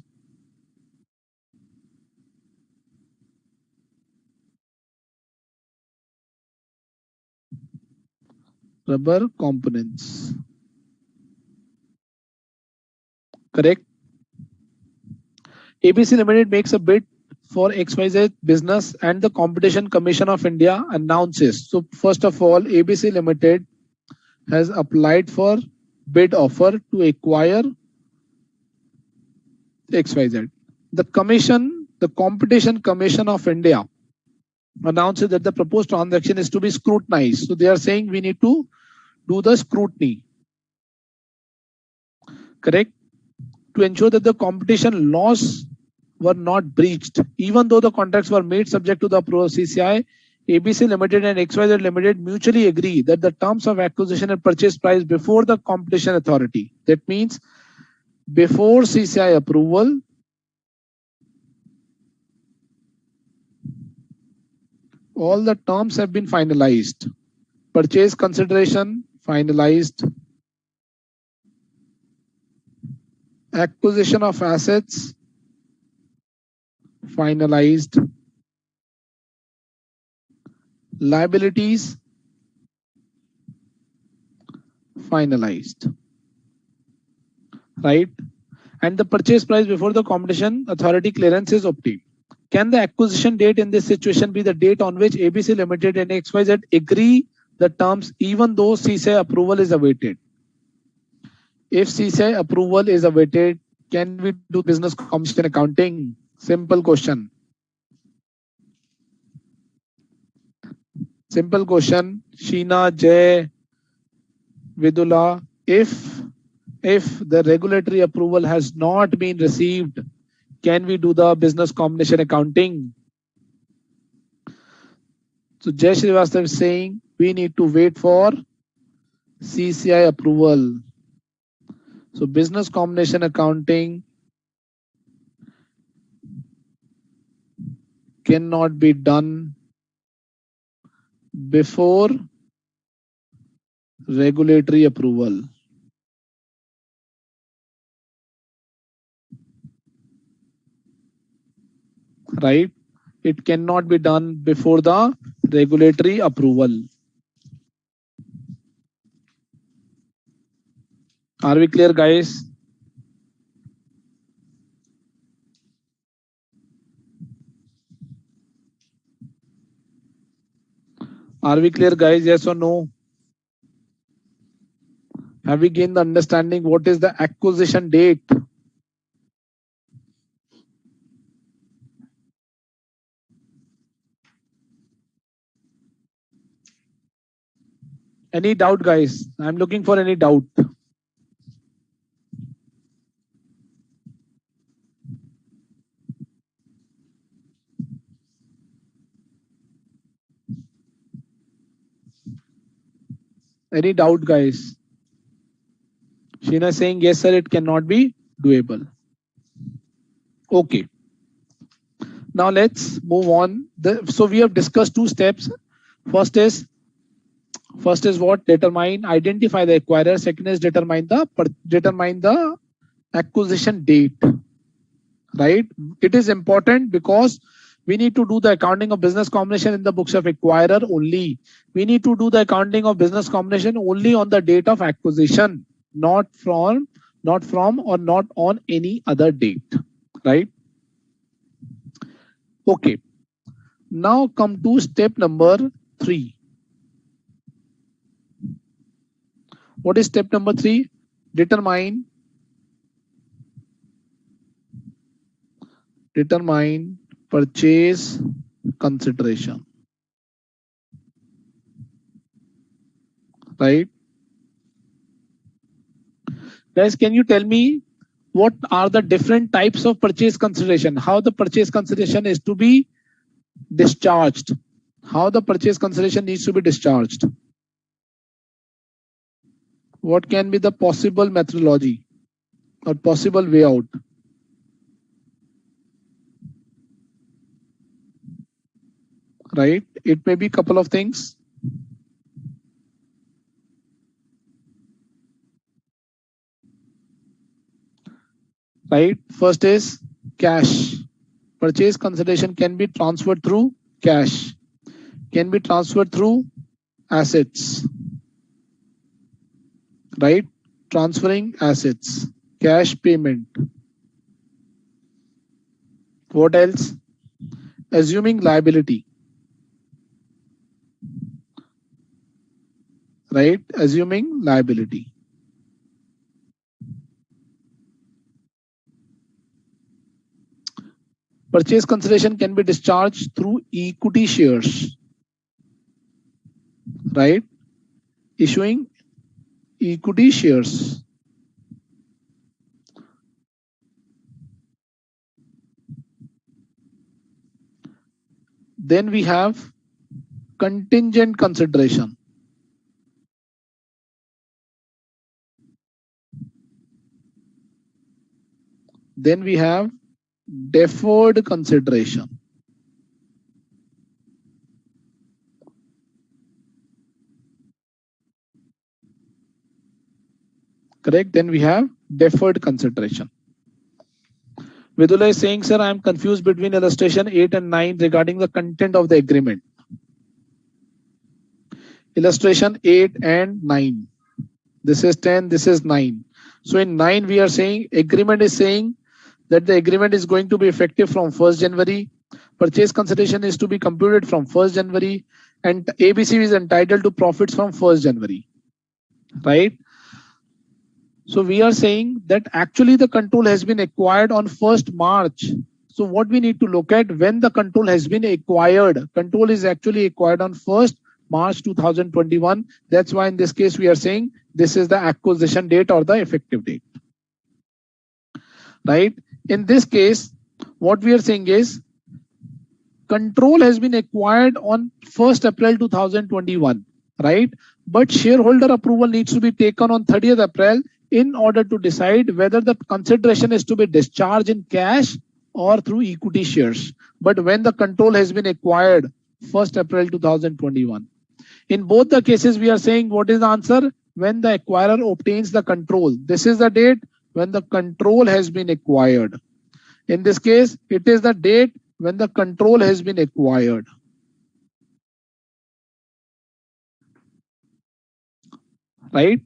Rubber components. Correct. ABC Limited makes a bid for XYZ business and the Competition Commission of India announces. So first of all, ABC Limited has applied for bid offer to acquire XYZ. The commission, the Competition Commission of India announces that the proposed transaction is to be scrutinized. So they are saying we need to do the scrutiny. Correct? To ensure that the competition laws were not breached. Even though the contracts were made subject to the approval of CCI, ABC Limited and XYZ Limited mutually agree that the terms of acquisition and purchase price before the competition authority. That means before CCI approval, all the terms have been finalized. Purchase consideration finalized. Acquisition of assets finalized. Liabilities finalized. Right? And the purchase price before the competition authority clearance is obtained. Can the acquisition date in this situation be the date on which ABC Limited and XYZ agree the terms even though CCI approval is awaited? If CCI approval is awaited, can we do business combination accounting? Simple question. Simple question. Sheena, Jay, Vidula, if the regulatory approval has not been received, can we do the business combination accounting? So Jay Srivastava is saying we need to wait for CCI approval. So business combination accounting cannot be done before regulatory approval. Right? It cannot be done before the regulatory approval. Are we clear, guys? Are we clear, guys? Yes or no? Have we gained the understanding what is the acquisition date? Any doubt, guys? I'm looking for any doubt. Any doubt, guys? Sheena saying, yes, sir, it cannot be doable. Okay. Now let's move on. So we have discussed two steps. First is what? Determine, identify the acquirer. Second is determine the acquisition date. Right? It is important because we need to do the accounting of business combination in the books of acquirer only. We need to do the accounting of business combination only on the date of acquisition, not from or not on any other date. Right? Okay. Now come to step number 3. What is step number 3? Determine purchase consideration. Right? Guys, can you tell me what are the different types of purchase consideration? How the purchase consideration is to be discharged? How the purchase consideration needs to be discharged? What can be the possible methodology or possible way out? Right? It may be a couple of things. Right? First is cash. Purchase consideration can be transferred through cash, can be transferred through assets. Right? Transferring assets, cash payment. What else? Assuming liability. Right? Assuming liability. Purchase consideration can be discharged through equity shares. Right? Issuing equity shares. Then we have contingent consideration. Then we have deferred consideration. Correct? Then we have deferred consideration. Vidula is saying, sir, I am confused between illustration 8 and 9 regarding the content of the agreement. Illustration 8 and 9. This is 10, this is 9. So in 9 we are saying agreement is saying that the agreement is going to be effective from 1st January. Purchase consideration is to be computed from 1st January and ABC is entitled to profits from 1st January. Right? So we are saying that actually the control has been acquired on 1st March. So what we need to look at when the control has been acquired. Control is actually acquired on 1st March 2021. That's why in this case we are saying this is the acquisition date or the effective date. Right? In this case, what we are saying is control has been acquired on 1st April 2021. Right? But shareholder approval needs to be taken on 30th April in order to decide whether the consideration is to be discharged in cash or through equity shares. But when the control has been acquired 1st April 2021. In both the cases, we are saying what is the answer? When the acquirer obtains the control. This is the date when the control has been acquired. In this case, it is the date when the control has been acquired. Right?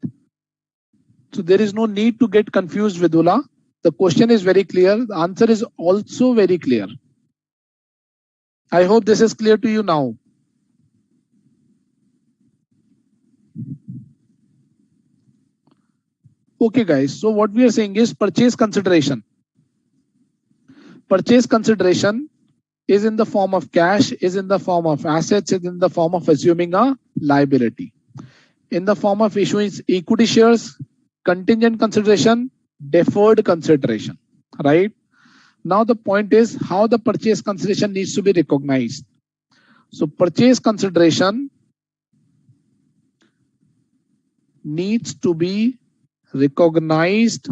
So there is no need to get confused, Vidula. The question is very clear. The answer is also very clear. I hope this is clear to you now. Okay, guys. So what we are saying is purchase consideration. Purchase consideration is in the form of cash, is in the form of assets, is in the form of assuming a liability. In the form of issuing equity shares, contingent consideration, deferred consideration. Right? Now the point is how the purchase consideration needs to be recognized. So purchase consideration needs to be recognized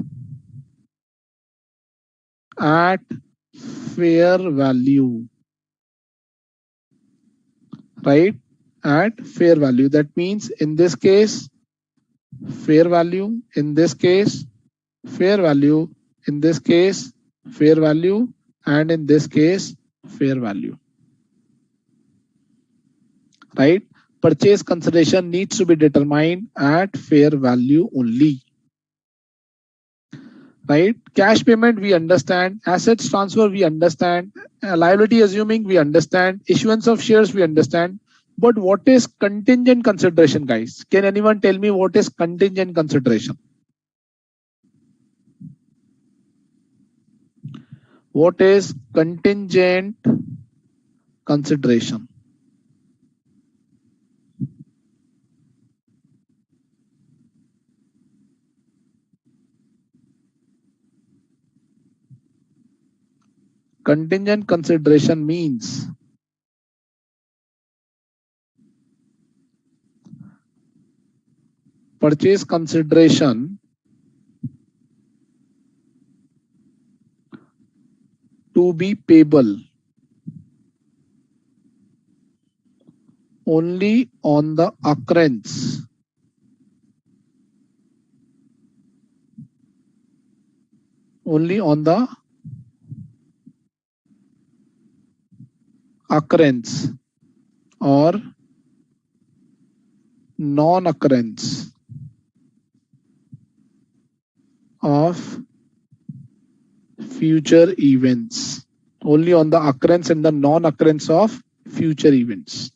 at fair value. Right? At fair value. That means in this case, fair value, in this case, fair value, in this case, fair value, and in this case, fair value. Right? Purchase consideration needs to be determined at fair value only. Right? Cash payment, we understand. Assets transfer, we understand. Liability assuming, we understand. Issuance of shares, we understand. But what is contingent consideration, guys? Can anyone tell me what is contingent consideration? What is contingent consideration? Contingent consideration means purchase consideration to be payable only on the occurrence or non-occurrence of future events. Only on the occurrence and the non-occurrence of future events.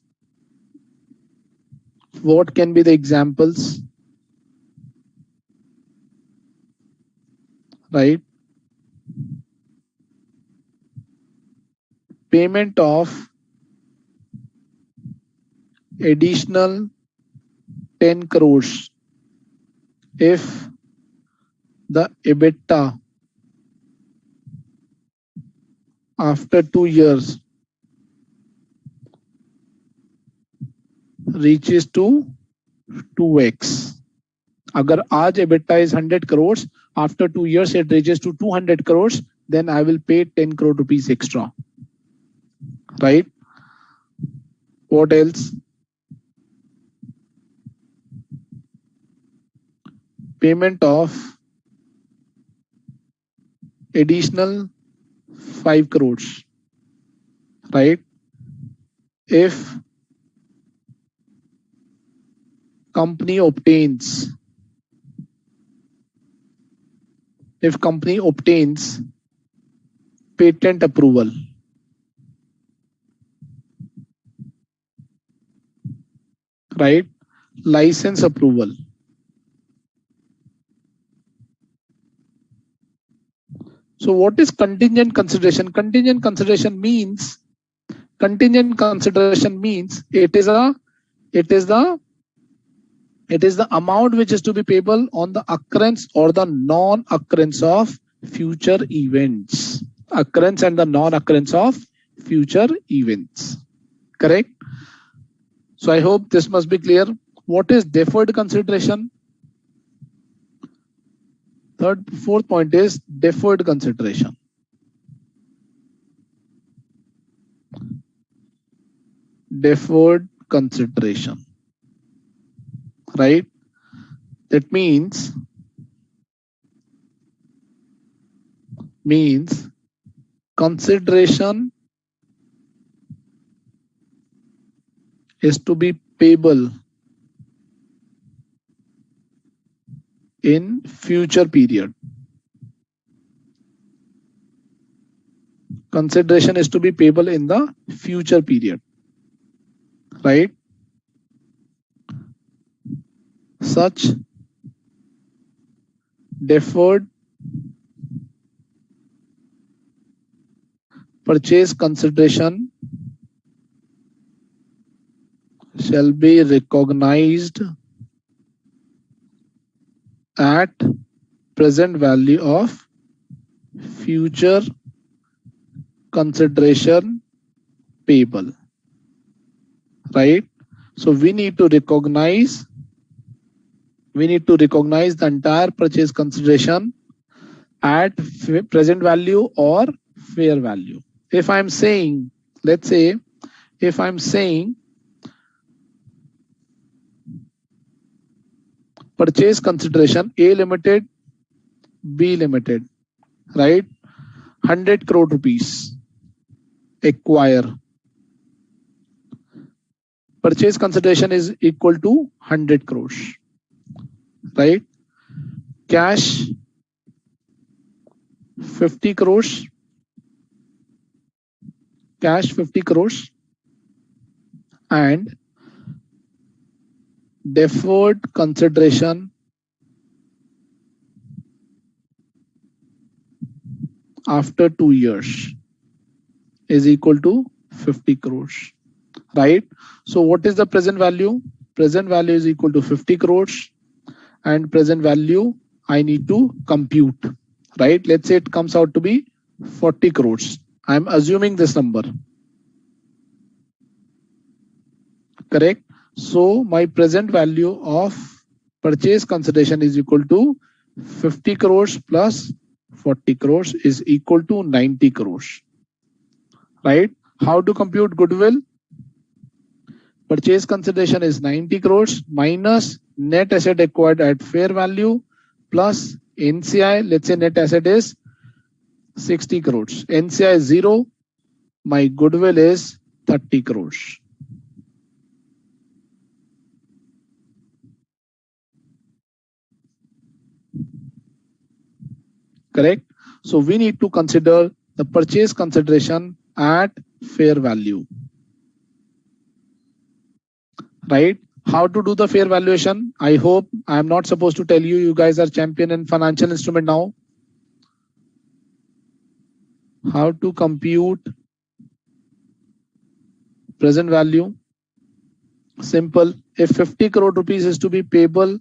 What can be the examples? Right? Payment of additional 10 crores if the EBITDA after 2 years reaches to 2x. अगर आज EBITDA is 100 crores, after 2 years it reaches to 200 crores, then I will pay 10 crore rupees extra. Right? What else? Payment of additional 5 crores. Right? If company obtains patent approval, right? License approval. So what is contingent consideration? Contingent consideration means it is the amount which is to be payable on the occurrence or the non-occurrence of future events. Occurrence and the non-occurrence of future events. Correct? So I hope this must be clear. What is deferred consideration? Fourth point is deferred consideration. Deferred consideration. Right? That means consideration is to be payable in future period. Consideration is to be payable in the future period. Right? Such deferred purchase consideration shall be recognized at present value of future consideration payable. Right? So we need to recognize the entire purchase consideration at present value or fair value. If I'm saying, let's say, if I'm saying purchase consideration A Limited, B Limited, right? 100 crore rupees acquire. Purchase consideration is equal to 100 crores, right? Cash 50 crores. Cash 50 crores and deferred consideration after 2 years is equal to 50 crores, right? So what is the present value? Present value is equal to 50 crores, and present value I need to compute, right? Let's say it comes out to be 40 crores. I'm assuming this number, correct? So my present value of purchase consideration is equal to 50 crores plus 40 crores is equal to 90 crores, right? How to compute goodwill? Purchase consideration is 90 crores minus net asset acquired at fair value plus NCI. Let's say net asset is 60 crores. NCI is 0. My goodwill is 30 crores. Correct? So we need to consider the purchase consideration at fair value. Right? How to do the fair valuation? I hope I am not supposed to tell you. You guys are champion in financial instrument now. How to compute present value? Simple. If 50 crore rupees is to be payable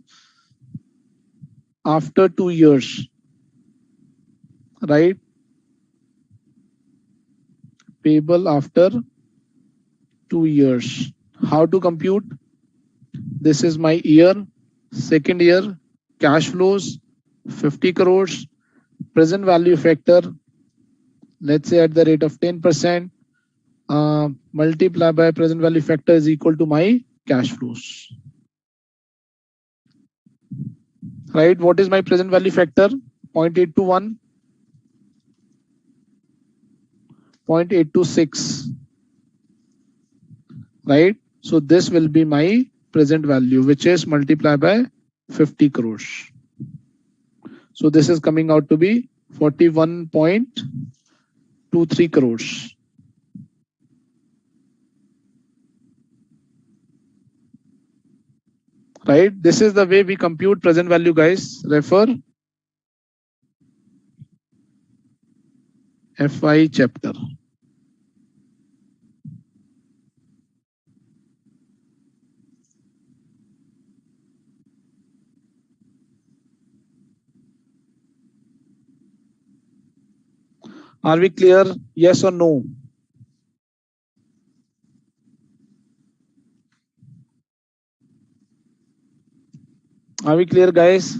after 2 years, right? Payable after 2 years. How to compute? This is my year, second year, cash flows, 50 crores, present value factor, let's say at the rate of 10%, multiply by present value factor is equal to my cash flows. Right? What is my present value factor? 0.821, 0.826. Right? So this will be my present value, which is multiplied by 50 crores. So this is coming out to be 41.23 crores. Right? This is the way we compute present value, guys. Refer FI chapter. Are we clear? Yes or no? Are we clear, guys?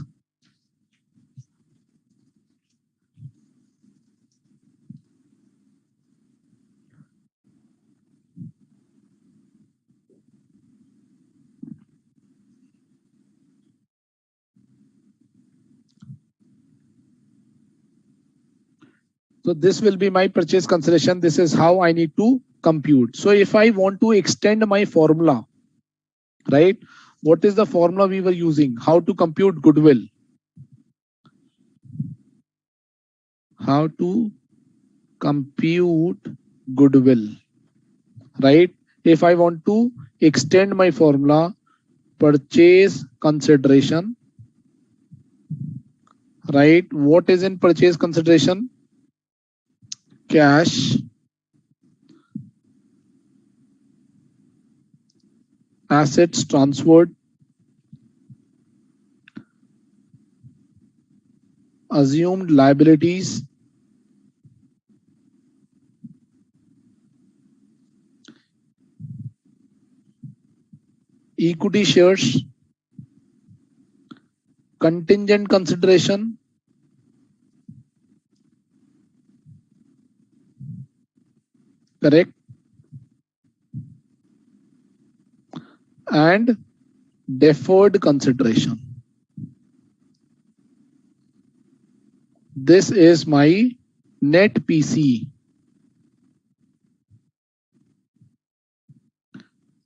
So this will be my purchase consideration. This is how I need to compute. So if I want to extend my formula, right? What is the formula we were using? How to compute goodwill? How to compute goodwill, right? If I want to extend my formula, purchase consideration, right? What is in purchase consideration? Cash, assets transferred, assumed liabilities, equity shares, contingent consideration, correct, and deferred consideration. This is my net PC.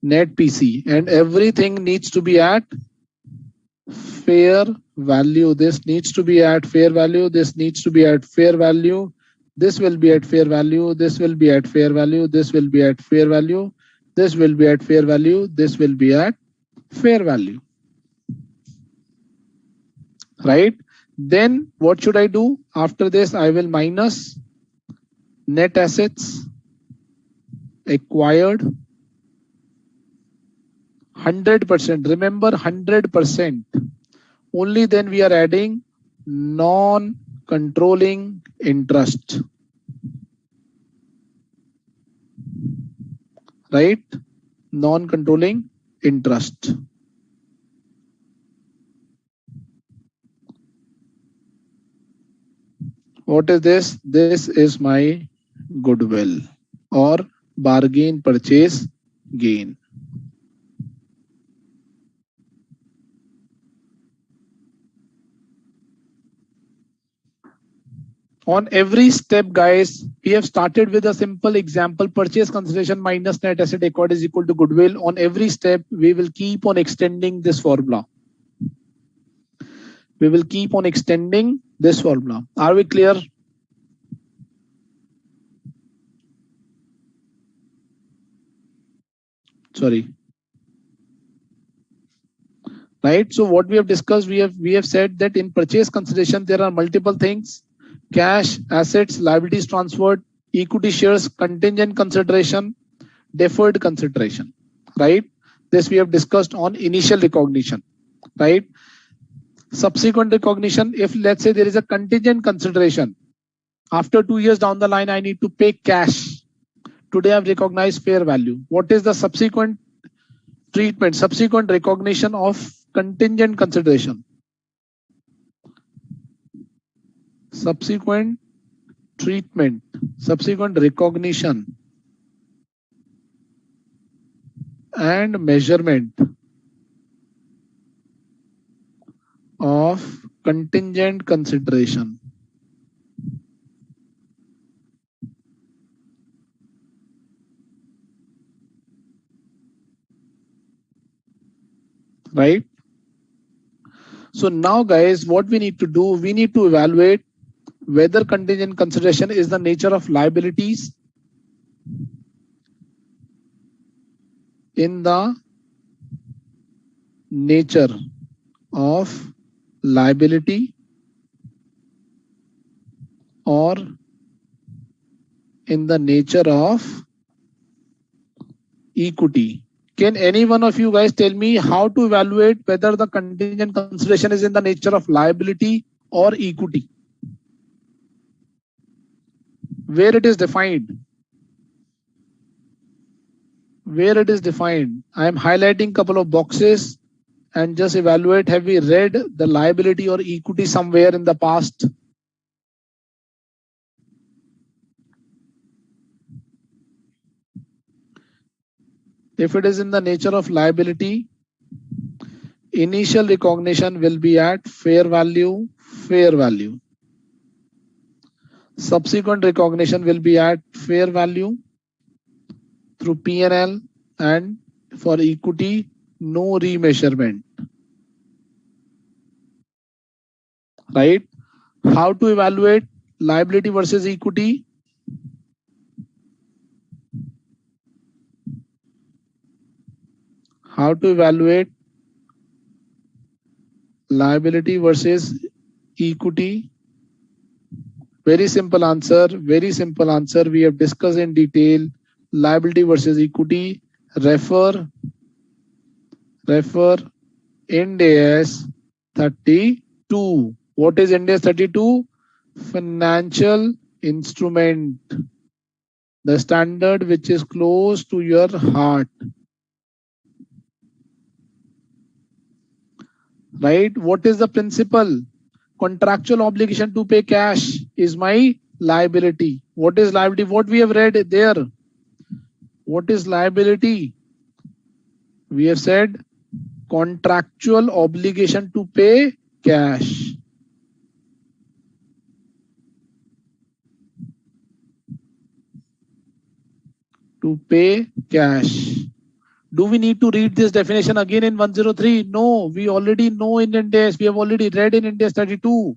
Net PC, and everything needs to be at fair value. This needs to be at fair value. This needs to be at fair value. This will be at fair value. This will be at fair value. This will be at fair value. This will be at fair value. This will be at fair value. right? Then what should I do? After this, I will minus net assets acquired 100%. Remember 100%. Only then we are adding non-controlling interest, right? Non-controlling interest. What is this? This is my goodwill or bargain purchase gain. On every step, guys, we have started with a simple example: purchase consideration minus net asset acquired is equal to goodwill. On every step, we will keep on extending this formula. We will keep on extending this formula. Are we clear? Sorry. Right. So what we have discussed, we have said that in purchase consideration there are multiple things: cash, assets, liabilities transferred, equity shares, contingent consideration, deferred consideration. Right. This we have discussed on initial recognition. Right. Subsequent recognition, if let's say there is a contingent consideration, after 2 years down the line I need to pay cash. Today I've recognized fair value. What is the subsequent treatment, subsequent recognition of contingent consideration? Subsequent treatment, subsequent recognition and measurement of contingent consideration. Right? So now, guys, what we need to do, we need to evaluate whether contingent consideration is the nature of liabilities in the nature of liability or in the nature of equity. Can any one of you guys tell me how to evaluate whether the contingent consideration is in the nature of liability or equity? Where it is defined? Where it is defined? I am highlighting couple of boxes and just evaluate, have we read the liability or equity somewhere in the past? If it is in the nature of liability, initial recognition will be at fair value, fair value. Subsequent recognition will be at fair value through P&L, and for equity, no remeasurement. Right? How to evaluate liability versus equity? How to evaluate liability versus equity? Very simple answer. Very simple answer. We have discussed in detail liability versus equity. Refer Ind AS 32. What is Ind AS 32? Financial instrument. The standard which is close to your heart. Right? What is the principle? Contractual obligation to pay cash is my liability. What is liability? What we have read there. What is liability? We have said contractual obligation to pay cash. To pay cash. Do we need to read this definition again in 103? No, we already know in Ind AS. We have already read in Ind AS 32.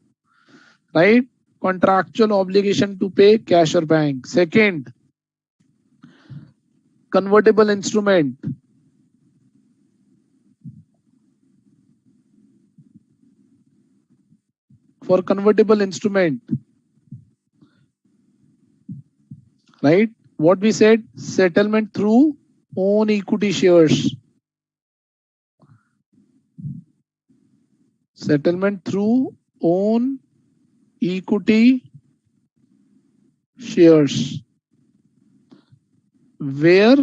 Right? Contractual obligation to pay cash or bank. Second, convertible instrument. For convertible instrument, right? What we said, settlement through own equity shares. Settlement through own equity shares, where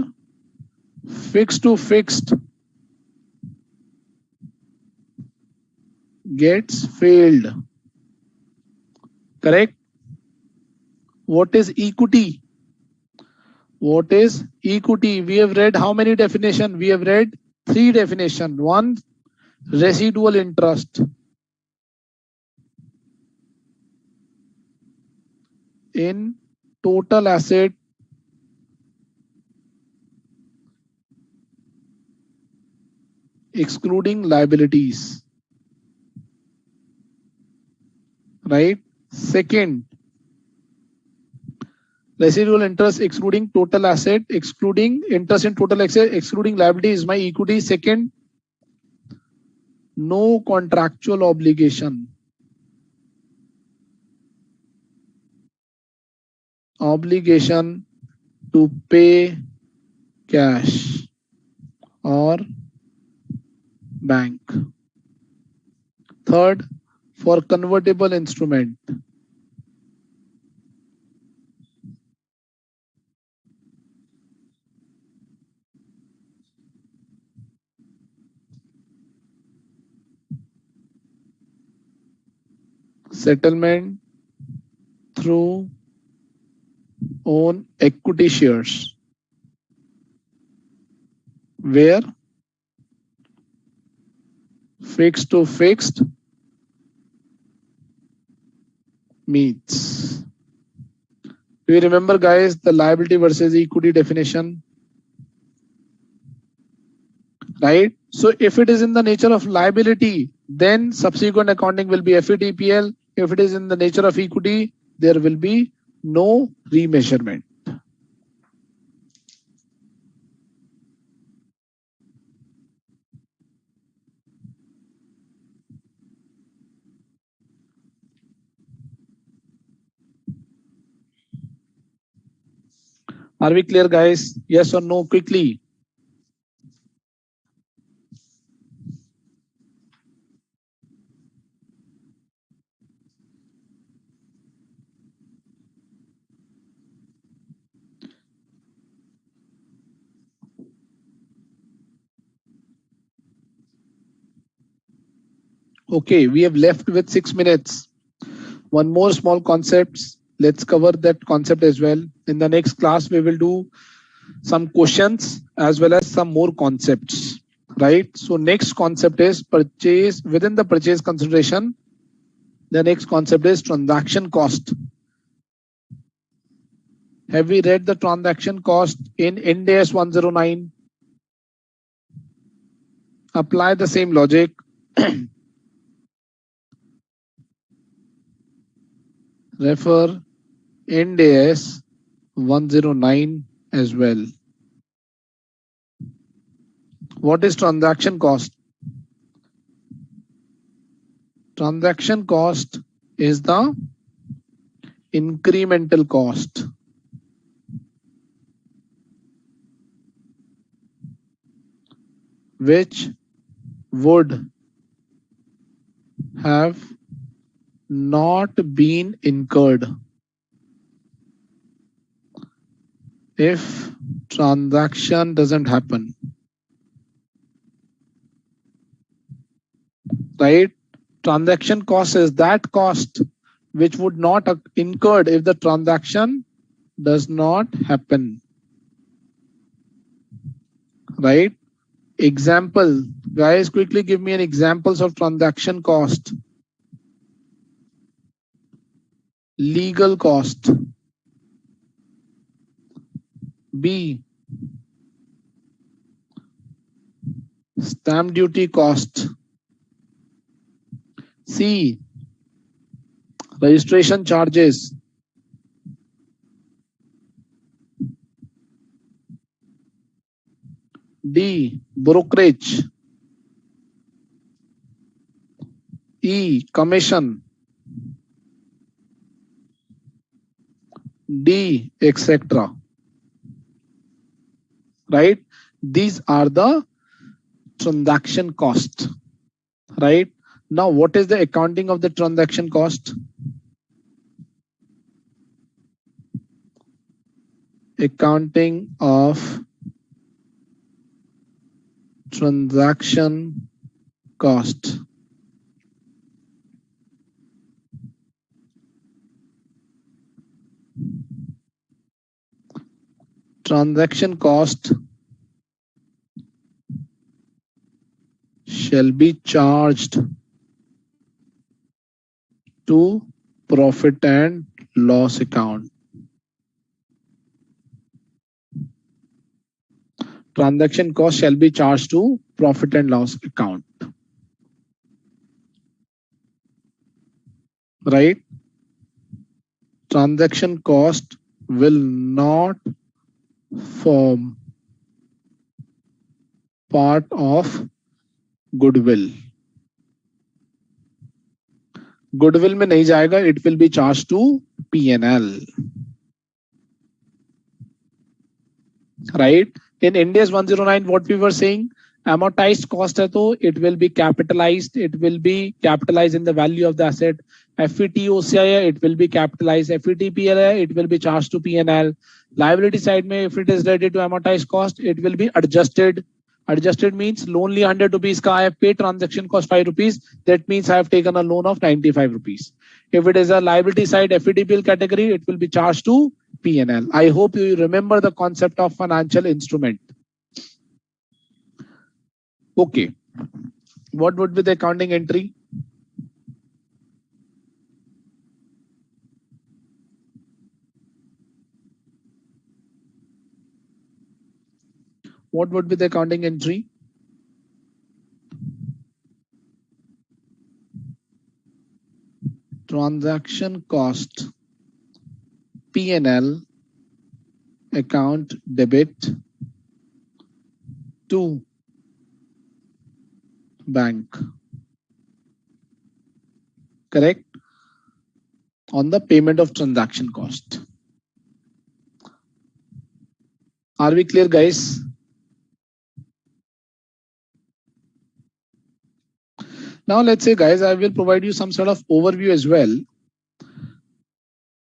fixed to fixed gets failed. Correct? What is equity? What is equity? We have read how many definitions? We have read 3 definitions. One, residual interest in total asset excluding liabilities. Right? Second, residual interest excluding total asset, excluding interest in total asset, excluding liability is my equity. Second, no contractual obligation. Obligation to pay cash or bank. Third, for convertible instrument, settlement through own equity shares, where fixed to fixed meets. Do you remember, guys, the liability versus equity definition? Right? So if it is in the nature of liability, then subsequent accounting will be FETPL. If it is in the nature of equity, there will be no remeasurement. Are we clear, guys? Yes or no? Quickly. Okay, we have left with 6 minutes. One more small concepts. Let's cover that concept as well. In the next class, we will do some questions as well as some more concepts. Right? So next concept is purchase. Within the purchase consideration, the next concept is transaction cost. Have we read the transaction cost in Ind AS 109? Apply the same logic. Refer Ind AS 109 as well. What is transaction cost? Transaction cost is the incremental cost which would have not been incurred if transaction doesn't happen. Right? Transaction cost is that cost which would not incurred if the transaction does not happen. Right? Example, guys, quickly give me an examples of transaction cost. Legal cost. B, stamp duty cost. C, registration charges. D, brokerage. E, commission. D, etc. Right? These are the transaction cost. Right? Now, what is the accounting of the transaction cost? Accounting of transaction cost. Transaction cost shall be charged to profit and loss account. Transaction cost shall be charged to profit and loss account. Right? Transaction cost will not form part of goodwill. Goodwill में नहीं जाएगा, it will be charged to P&L. Right? In India's 109, what we were saying, amortized cost है तो it will be capitalized. It will be capitalized in the value of the asset. FETOCI है, it will be capitalized. FETPL है, it will be charged to P&L. Liability side में, if it is related to amortized cost, it will be adjusted. Adjusted means loan लिया 100 rupees का, I have paid transaction cost 5 rupees. That means I have taken a loan of 95 rupees. If it is a liability side FETPL category, it will be charged to P&L. I hope you remember the concept of financial instrument. Okay. What would be the accounting entry? What would be the accounting entry? Transaction cost, P&L account debit to bank. Correct? On the payment of transaction cost. Are we clear, guys? Now let's say, guys, I will provide you some sort of overview as well.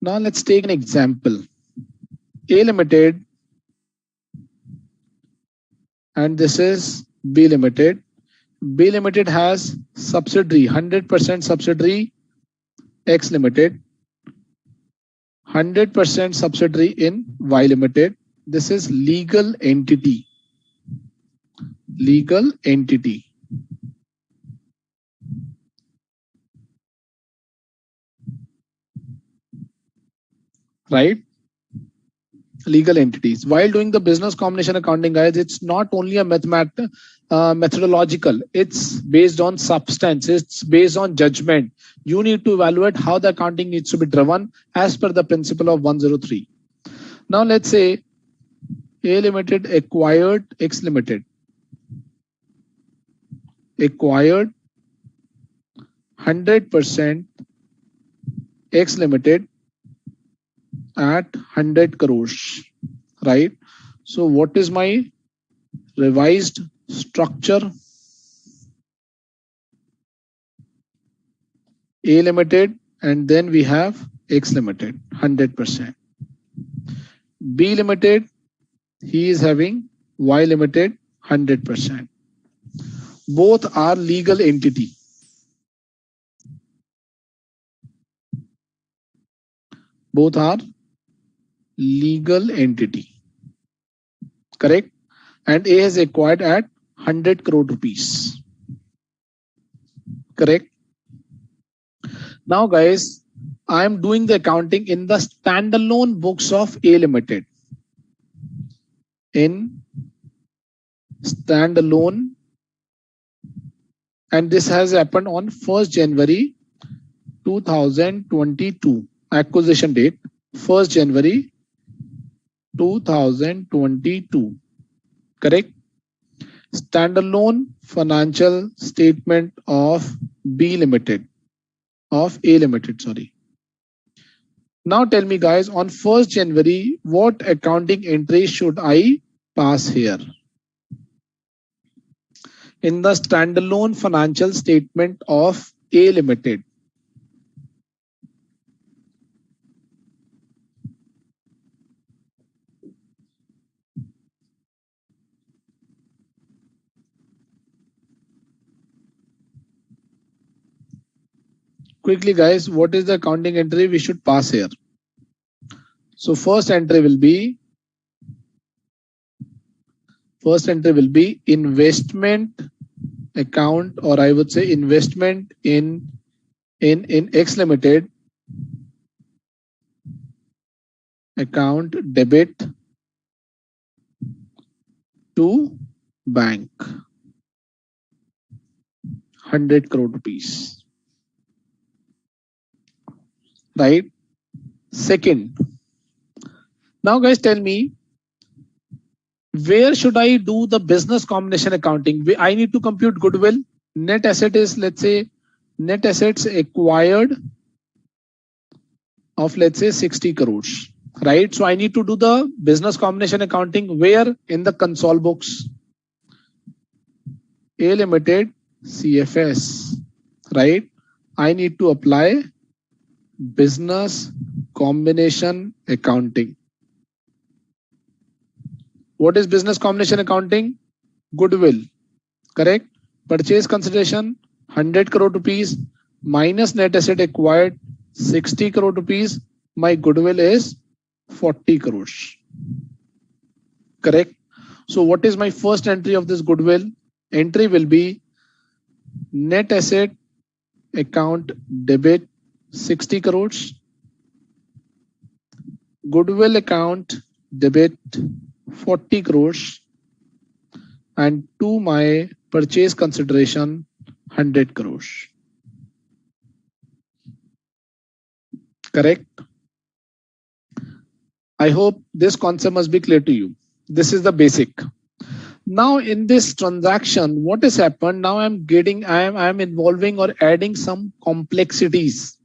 Now let's take an example. A Limited, and this is B Limited. B Limited has subsidiary, 100% subsidiary X Limited, 100% subsidiary in Y Limited. This is legal entity. Legal entity. Right? Legal entities. While doing the business combination accounting, guys, it's not only a methodological. It's based on substance. It's based on judgment. You need to evaluate how the accounting needs to be driven as per the principle of 103. Now let's say A Limited acquired X Limited. Acquired 100% X Limited at 100 crores, right? So what is my revised structure? A Limited, and then we have X Limited, 100%. B Limited, he is having Y Limited, 100%. Both are legal entity. Both are legal entity. Correct? And A has acquired at 100 crore rupees. Correct? Now, guys, I am doing the accounting in the standalone books of A Limited. In standalone, and this has happened on 1st January 2022. Acquisition date 1st January 2022. Correct? Standalone financial statement of B Limited, of A Limited, sorry. Now tell me guys, on 1st January, what accounting entry should I pass here? In the standalone financial statement of A Limited. Quickly guys, what is the accounting entry we should pass here? So first entry will be investment account, or I would say investment in X Limited account debit to bank 100 crore rupees. Right? Second, now guys tell me, where should I do the business combination accounting? I need to compute goodwill. Net asset is, let's say, net assets acquired of, let's say, 60 crores. Right? So I need to do the business combination accounting where? In the consol books. A Limited CFS. Right? I need to apply business combination accounting. What is business combination accounting? Goodwill, correct? Purchase consideration 100 crore rupees minus net asset acquired 60 crore rupees. My goodwill is 40 crores. Correct? So what is my first entry of this goodwill? Entry will be net asset account debit 60 crores. Goodwill account debit 40 crores, and to my purchase consideration 100 crores. Correct? I hope this concept must be clear to you. This is the basic. Now in this transaction, what has happened? Now I am involving or adding some complexities.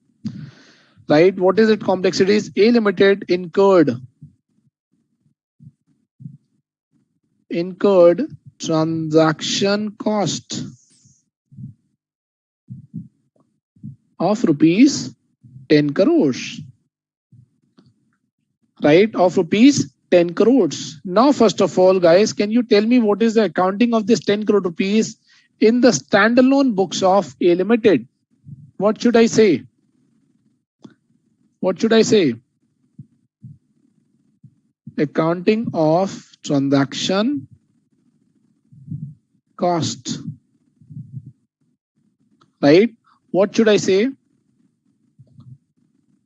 Right? What is it? Complexities. A Limited incurred transaction cost of rupees 10 crores. Right? Of rupees 10 crores. Now, first of all, guys, can you tell me what is the accounting of this 10 crore rupees in the standalone books of A Limited? What should I say? What should I say? Accounting of transaction cost. Right? What should I say?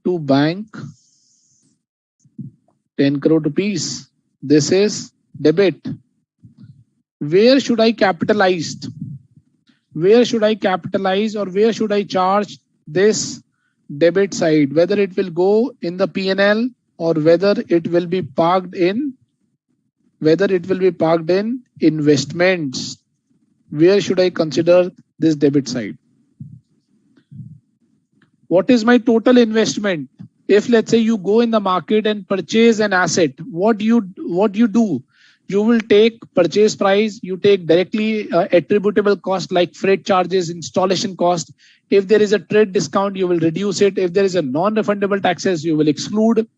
To bank 10 crore rupees. This is debit. Where should I capitalize? Where should I capitalize, or where should I charge this debit side? Whether it will go in the P&L or whether it will be parked in investments. Where should I consider this debit side? What is my total investment? If let's say you go in the market and purchase an asset, what you do? You will take purchase price, you take directly attributable cost like freight charges, installation cost. If there is a trade discount, you will reduce it. If there is a non-refundable taxes, you will exclude.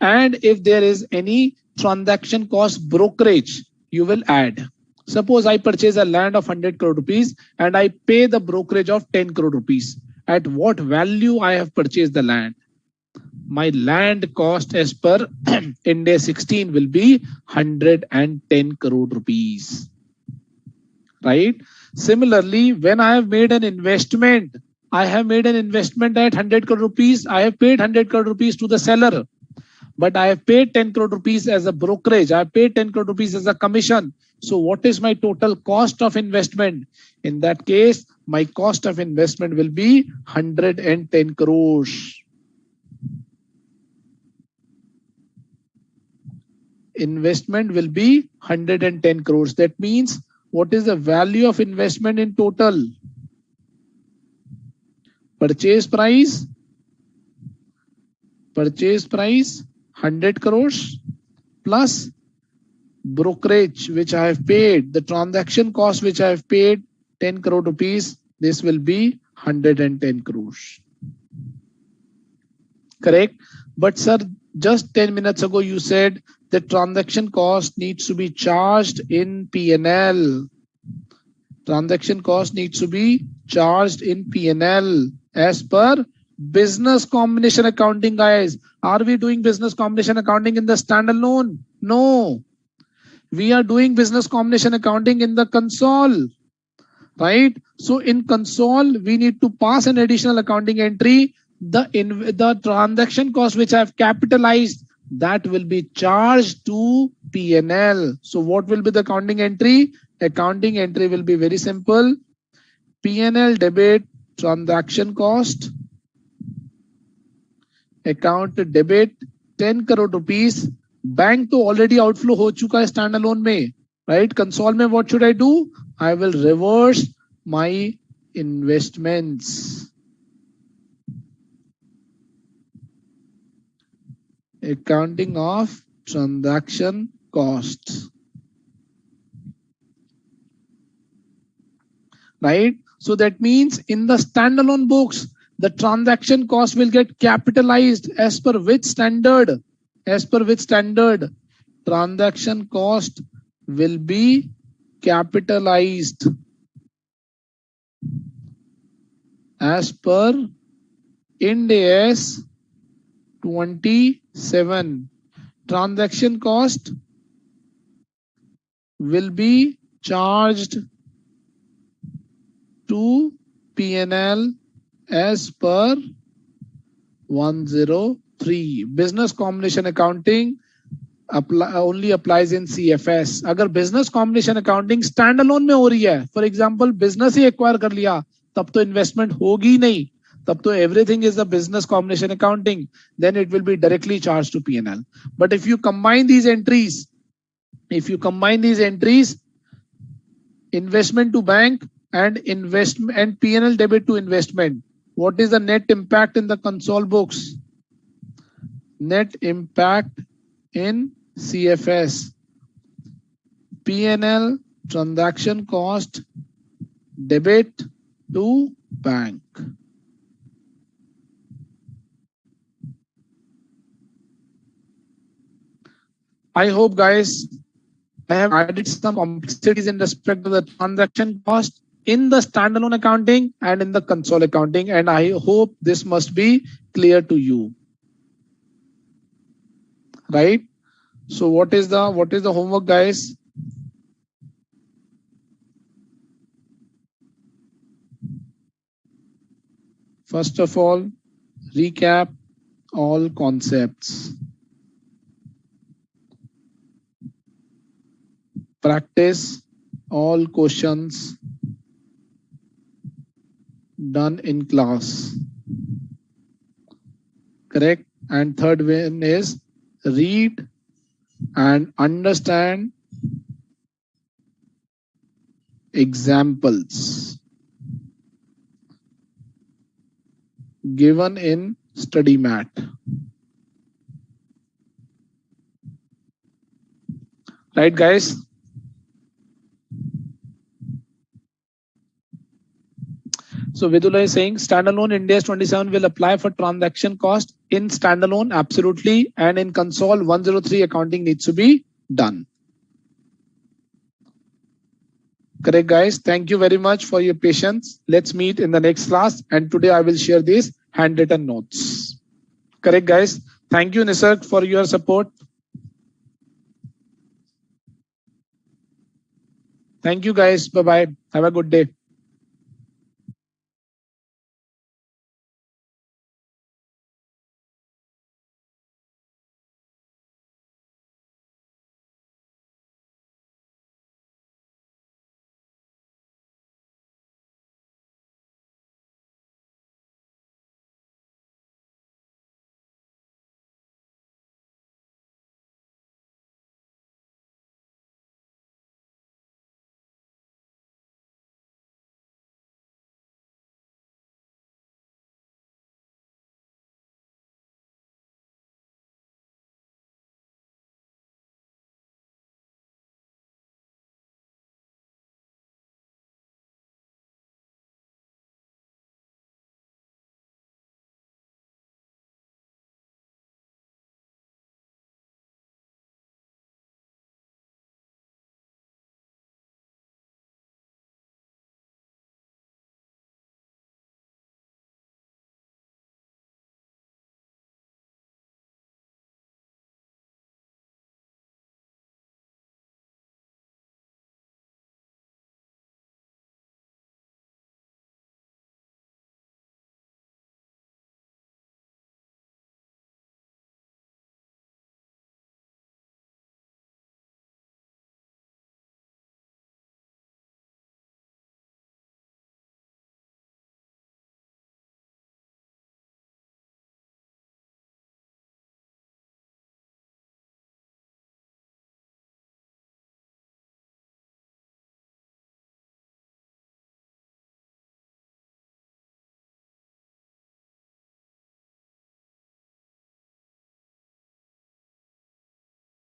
And if there is any transaction cost brokerage, you will add. Suppose I purchase a land of 100 crore rupees and I pay the brokerage of 10 crore rupees. At what value I have purchased the land? My land cost as per Ind AS 16 will be 110 crore rupees. Right? Similarly, when I have made an investment, at 100 crore rupees. I have paid 100 crore rupees to the seller, but I have paid 10 crore rupees as a brokerage. I have paid 10 crore rupees as a commission. So what is my total cost of investment? In that case, my cost of investment will be 110 crores. Investment will be 110 crores. That means what is the value of investment in total? Purchase price purchase price 100 crores plus brokerage which I have paid, the transaction cost which I have paid 10 crore rupees, this will be 110 crores. Correct? But sir, just 10 minutes ago you said the transaction cost needs to be charged in P&L. Transaction cost needs to be charged in P&L as per business combination accounting, guys. Are we doing business combination accounting in the standalone? No. We are doing business combination accounting in the console, right? So in console, we need to pass an additional accounting entry. The transaction cost which I have capitalized, that will be charged to P&L. So what will be the accounting entry? Accounting entry will be very simple. P&L debit transaction cost, account debit 10 crore rupees. Bank तो already outflow हो चुका है standalone में, right? Console में what should I do? I will reverse my investments. Accounting of transaction costs, right? So that means in the standalone books, the transaction cost will get capitalized as per which standard? As per which standard? Transaction cost will be capitalized as per Ind AS 27. Transaction cost will be charged to P&L as per 103. Business combination accounting only applies in CFS. अगर business combination accounting standalone में हो रही है, for example business he acquire कर लिया, तब तो investment होगी नहीं, तब तो everything is the business combination accounting, then it will be directly charged to P&L. But if you combine these entries, investment to bank and investment and P&L debit to investment, what is the net impact in the console books? Net impact in CFS, P&L transaction cost debit to bank. I hope guys I have added some complexities in respect to the transaction cost in the standalone accounting and in the console accounting, and I hope this must be clear to you, right? So what is the homework, guys? First of all, recap all concepts. Practice all questions done in class. Correct? And third one is read and understand examples given in study mat. Right, guys? So Vidula is saying standalone Ind AS 27 will apply for transaction cost in standalone, absolutely, and in console 103 accounting needs to be done. Correct, guys? Thank you very much for your patience. Let's meet in the next class, and today I will share these handwritten notes. Correct, guys? Thank you, Nisarg, for your support. Thank you, guys. Bye-bye. Have a good day.